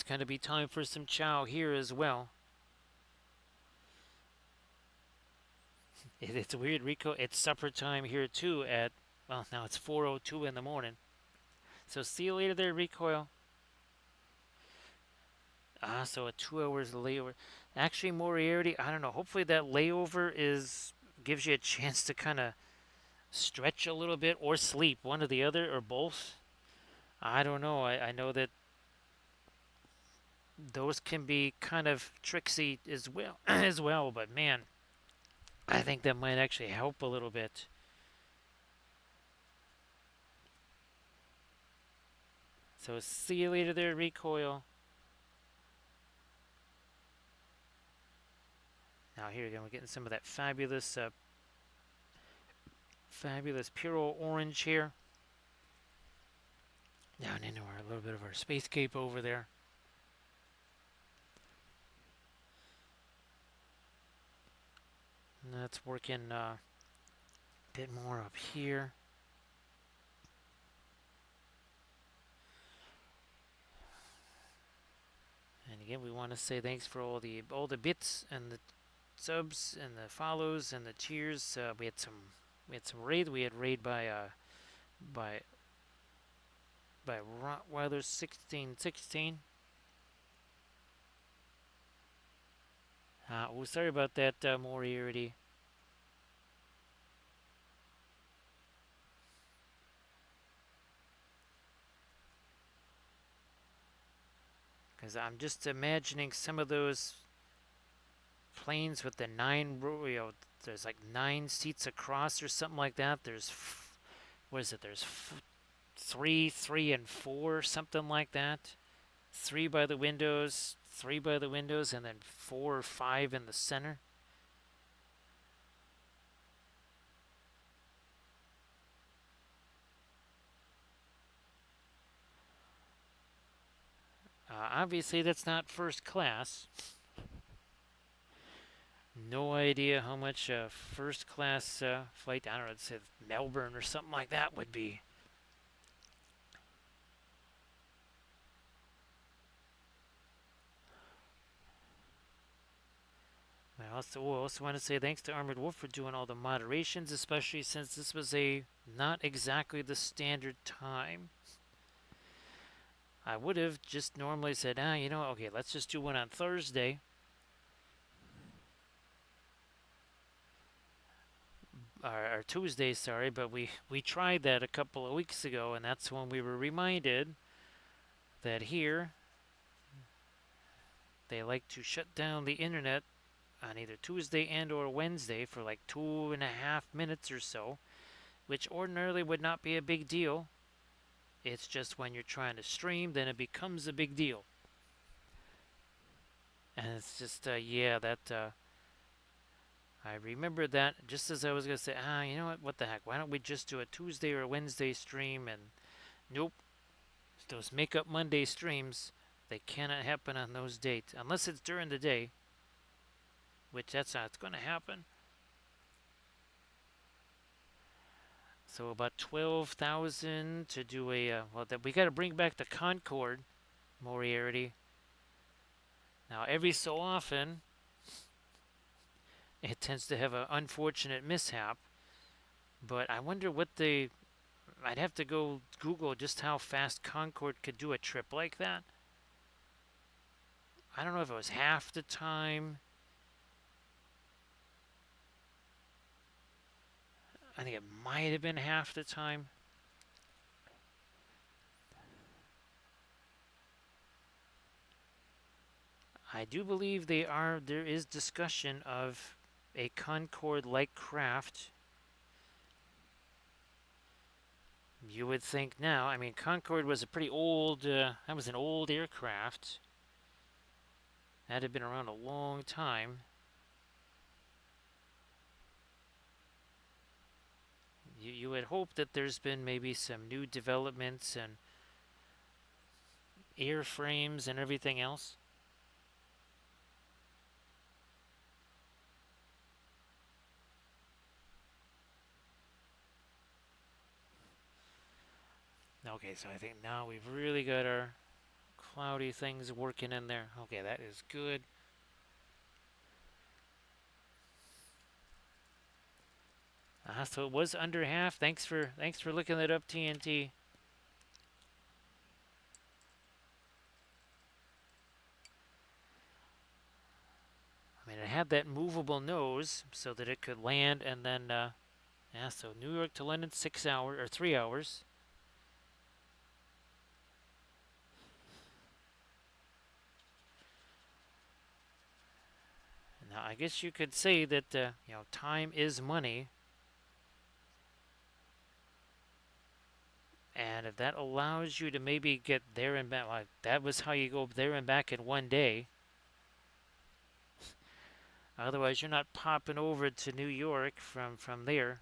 going to be time for some chow here as well. It's weird, Rico. It's supper time here too well, now it's 4:02 in the morning. So see you later there, Recoil. So a 2 hours layover. Actually, Moriarty, I don't know. Hopefully that layover gives you a chance to kind of stretch a little bit or sleep, one or the other or both. I don't know. I know that those can be kind of tricksy as well, as well. But man, I think that might actually help a little bit. So see you later there, Recoil. Now here we go. We're getting some of that fabulous pure orange here. Down into a little bit of our space cape over there. And that's working a bit more up here. And again, we want to say thanks for all the bits and the subs and the follows and the cheers. We had some raid. We had raid by by Rottweiler 1616. Oh, sorry about that, Moriarty. Because I'm just imagining some of those planes with the there's like 9 seats across or something like that. What is it? There's three, and four, something like that. Three by the windows, and then 4 or 5 in the center. Obviously, that's not first class. No idea how much a first class flight, I don't know, say Melbourne or something like that would be. I also want to say thanks to Armored Wolf for doing all the moderations, especially since this was not exactly the standard time. I would have just normally said, okay, let's just do one on Thursday. Or Tuesday, sorry, but we tried that a couple of weeks ago, and that's when we were reminded that here they like to shut down the internet on either Tuesday and or Wednesday for like 2.5 minutes or so, which ordinarily would not be a big deal. It's just when you're trying to stream, then it becomes a big deal. And it's just, I remember that just as I was going to say, you know what the heck, why don't we just do a Tuesday or a Wednesday stream? And nope, those make up Monday streams, they cannot happen on those dates unless it's during the day, which that's not going to happen. So about 12,000 to do we got to bring back the Concorde, Moriarty. Now, every so often, it tends to have an unfortunate mishap, but I wonder I'd have to go Google just how fast Concorde could do a trip like that. I don't know if it was half the time. I think it might have been half the time. I do believe there is discussion of a Concorde-like craft. You would think now, I mean, Concorde was a pretty old, that was an old aircraft. That had been around a long time. You would hope that there's been maybe some new developments and airframes and everything else. Okay, so I think now we've really got our cloudy things working in there. Okay, that is good. So it was under half. Thanks for looking that up, TNT. I mean, it had that movable nose so that it could land and then, so New York to London, 6 hours or 3 hours. Now, I guess you could say that, time is money. And if that allows you to maybe get there and back, like that was how you go there and back in one day. Otherwise, you're not popping over to New York from there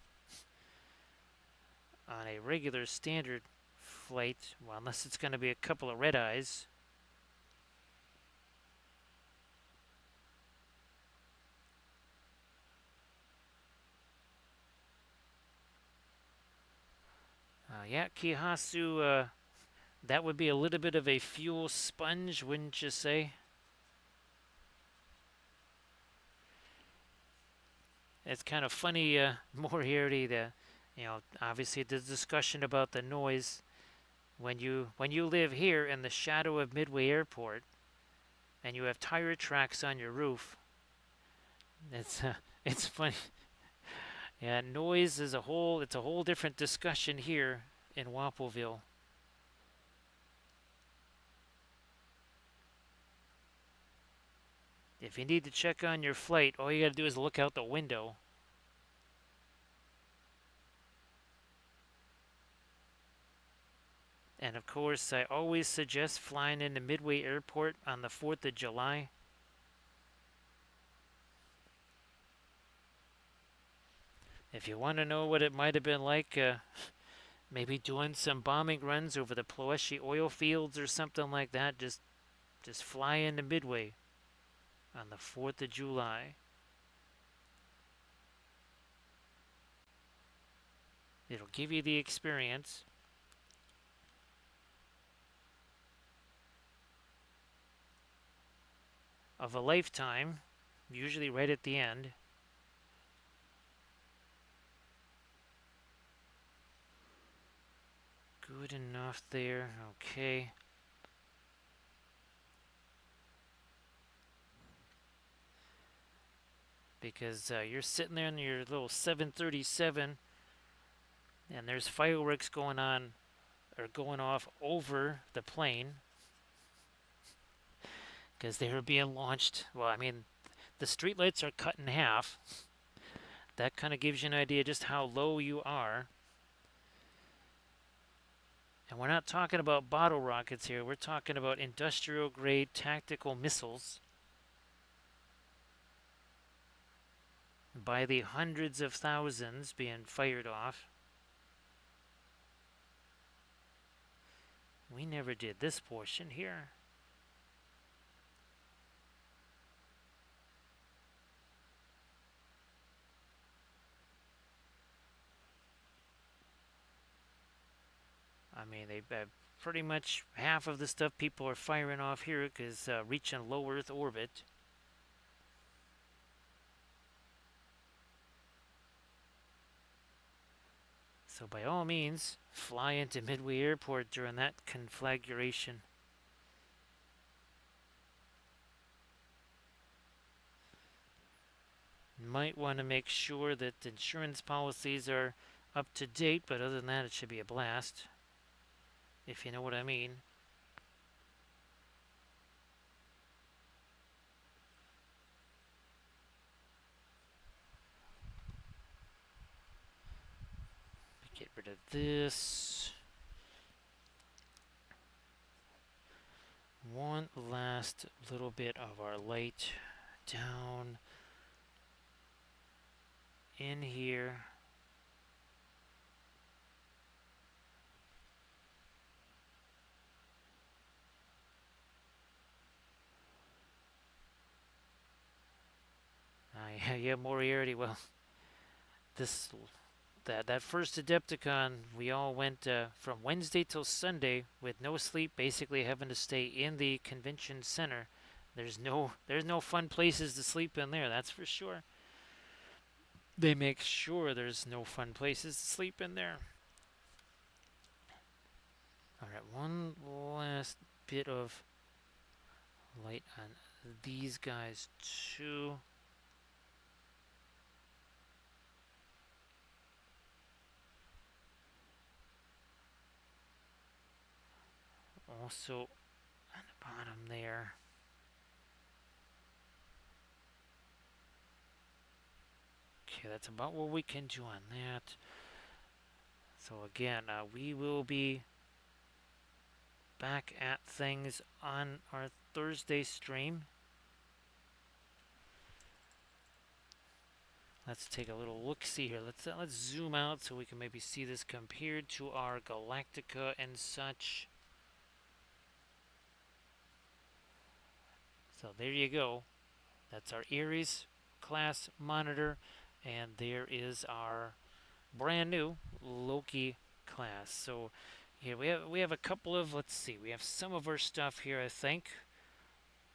on a regular standard flight. Well, unless it's going to be a couple of red eyes. Yeah, Kihasu, that would be a little bit of a fuel sponge, wouldn't you say? It's kind of funny, Moriarty, that, obviously the discussion about the noise. When you live here in the shadow of Midway Airport and you have tire tracks on your roof, it's it's funny. Yeah, noise is it's a whole different discussion here in Wappleville. If you need to check on your flight, all you got to do is look out the window. And of course, I always suggest flying into Midway Airport on the 4th of July. If you want to know what it might have been like, maybe doing some bombing runs over the Ploeshi oil fields or something like that, just fly into Midway on the 4th of July. It'll give you the experience of a lifetime, usually right at the end. Good enough there. Okay. Because you're sitting there in your little 737 and there's fireworks going on or going off over the plane because they were being launched. Well, I mean, the streetlights are cut in half. That kind of gives you an idea just how low you are. And we're not talking about bottle rockets here. We're talking about industrial grade tactical missiles by the hundreds of thousands being fired off. We never did this portion here. I mean, they pretty much half of the stuff people are firing off here is reaching low Earth orbit. So by all means, fly into Midway Airport during that conflagration. Might want to make sure that insurance policies are up to date, but other than that, it should be a blast, if you know what I mean. Get rid of this. One last little bit of our light down in here. Yeah, Moriarty. Well, this that first Adepticon, we all went from Wednesday till Sunday with no sleep, basically having to stay in the convention center. There's no fun places to sleep in there, that's for sure. They make sure there's no fun places to sleep in there. All right, one last bit of light on these guys too. Also on the bottom there. Okay, that's about what we can do on that. So again, we will be back at things on our Thursday stream. Let's take a little look-see here. Let's zoom out so we can maybe see this compared to our Galactica and such. So there you go. That's our Ares class monitor, and there is our brand new Loki class. So here we have a couple of, let's see, we have some of our stuff here, I think.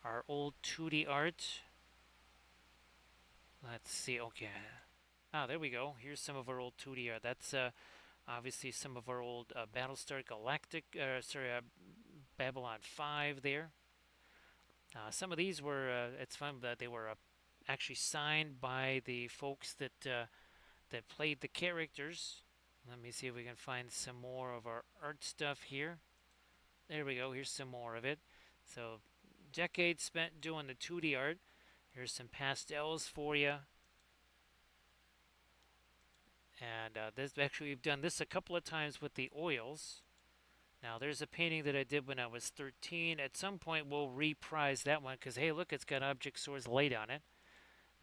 Our old 2D art. Let's see. Okay. Ah, there we go. Here's some of our old 2D art. That's obviously some of our old Battlestar Galactic, Babylon 5 there. Some of these were, it's fun that they were actually signed by the folks that played the characters. Let me see if we can find some more of our art stuff here. There we go. Here's some more of it. So, decades spent doing the 2D art. Here's some pastels for you. And this actually we've done this a couple of times with the oils. Now there's a painting that I did when I was 13. At some point we'll reprise that one because hey, look, it's got object source light on it.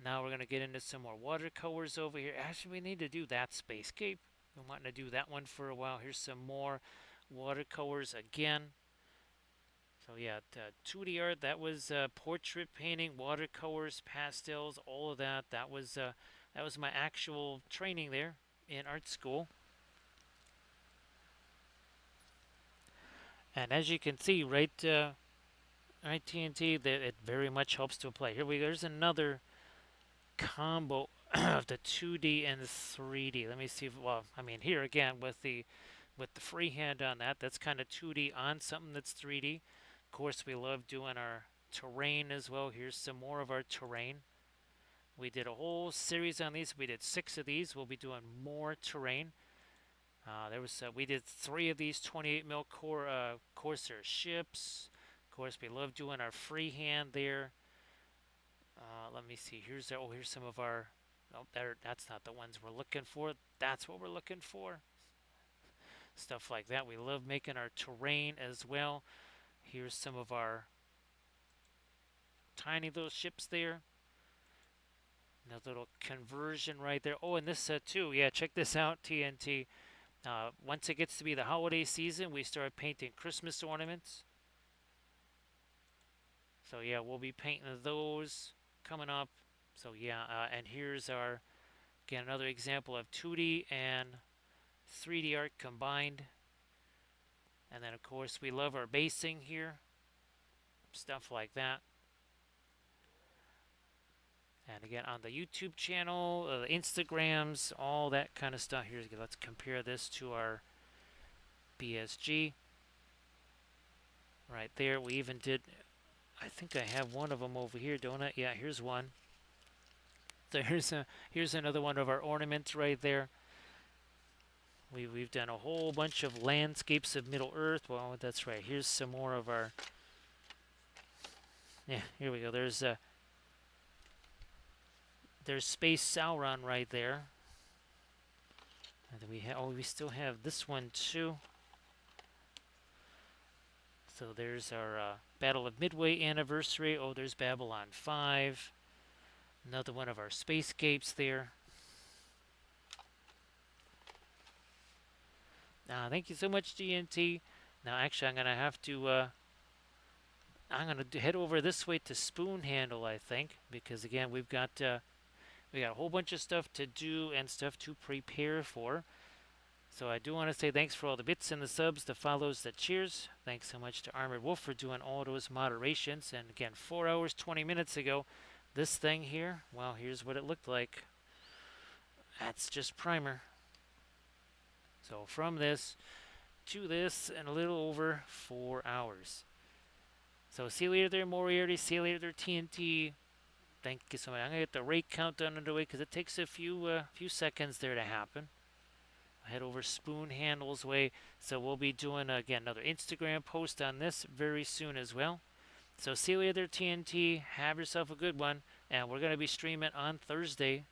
Now we're going to get into some more watercolors over here. Actually, we need to do that spacescape. Been wanting to do that one for a while. Here's some more watercolors again. So yeah, 2D art. That was portrait painting, watercolors, pastels, all of that. That was my actual training there in art school. And as you can see, right, right, TNT, that it very much helps to apply. Here we go. There's another combo of the 2D and the 3D. Let me see. Well, I mean, here again with the freehand on that, that's kind of 2D on something that's 3D. Of course, we love doing our terrain as well. Here's some more of our terrain. We did a whole series on these. We did 6 of these. We'll be doing more terrain. We did 3 of these 28 mil Corsair ships. Of course, we love doing our freehand there. Let me see. Here's some of our. Oh, that's not the ones we're looking for. That's what we're looking for. Stuff like that. We love making our terrain as well. Here's some of our tiny little ships there. Another little conversion right there. Oh, and this too. Yeah, check this out, TNT. Once it gets to be the holiday season, we start painting Christmas ornaments. So yeah, we'll be painting those coming up. So yeah, and here's our, again, another example of 2D and 3D art combined. And then of course we love our basing here, stuff like that. And again, on the YouTube channel, the Instagrams, all that kind of stuff. Here, let's compare this to our BSG. Right there, we even did, I think I have one of them over here, don't I? Yeah, here's one. So here's another one of our ornaments right there. We've done a whole bunch of landscapes of Middle Earth. Well, that's right. Here's some more of our. Yeah, here we go. There's Space Sauron right there. And we still have this one too. So there's our Battle of Midway anniversary. Oh, there's Babylon 5. Another one of our spacescapes there. Thank you so much, GNT. Now, actually, I'm gonna have to. I'm gonna head over this way to Spoon Handle, I think, because again, we got a whole bunch of stuff to do and stuff to prepare for. So I do want to say thanks for all the bits and the subs, the follows, the cheers. Thanks so much to Armored Wolf for doing all those moderations. And again, 4 hours, 20 minutes ago, this thing here, well, here's what it looked like. That's just primer. So from this to this in a little over 4 hours. So see you later there, Moriarty. See you later there, TNT. Thank you so much. I'm going to get the rate countdown underway because it takes a few seconds there to happen. I'll head over Spoon Handle's way. So we'll be doing, again, another Instagram post on this very soon as well. So see you later, TNT. Have yourself a good one. And we're going to be streaming on Thursday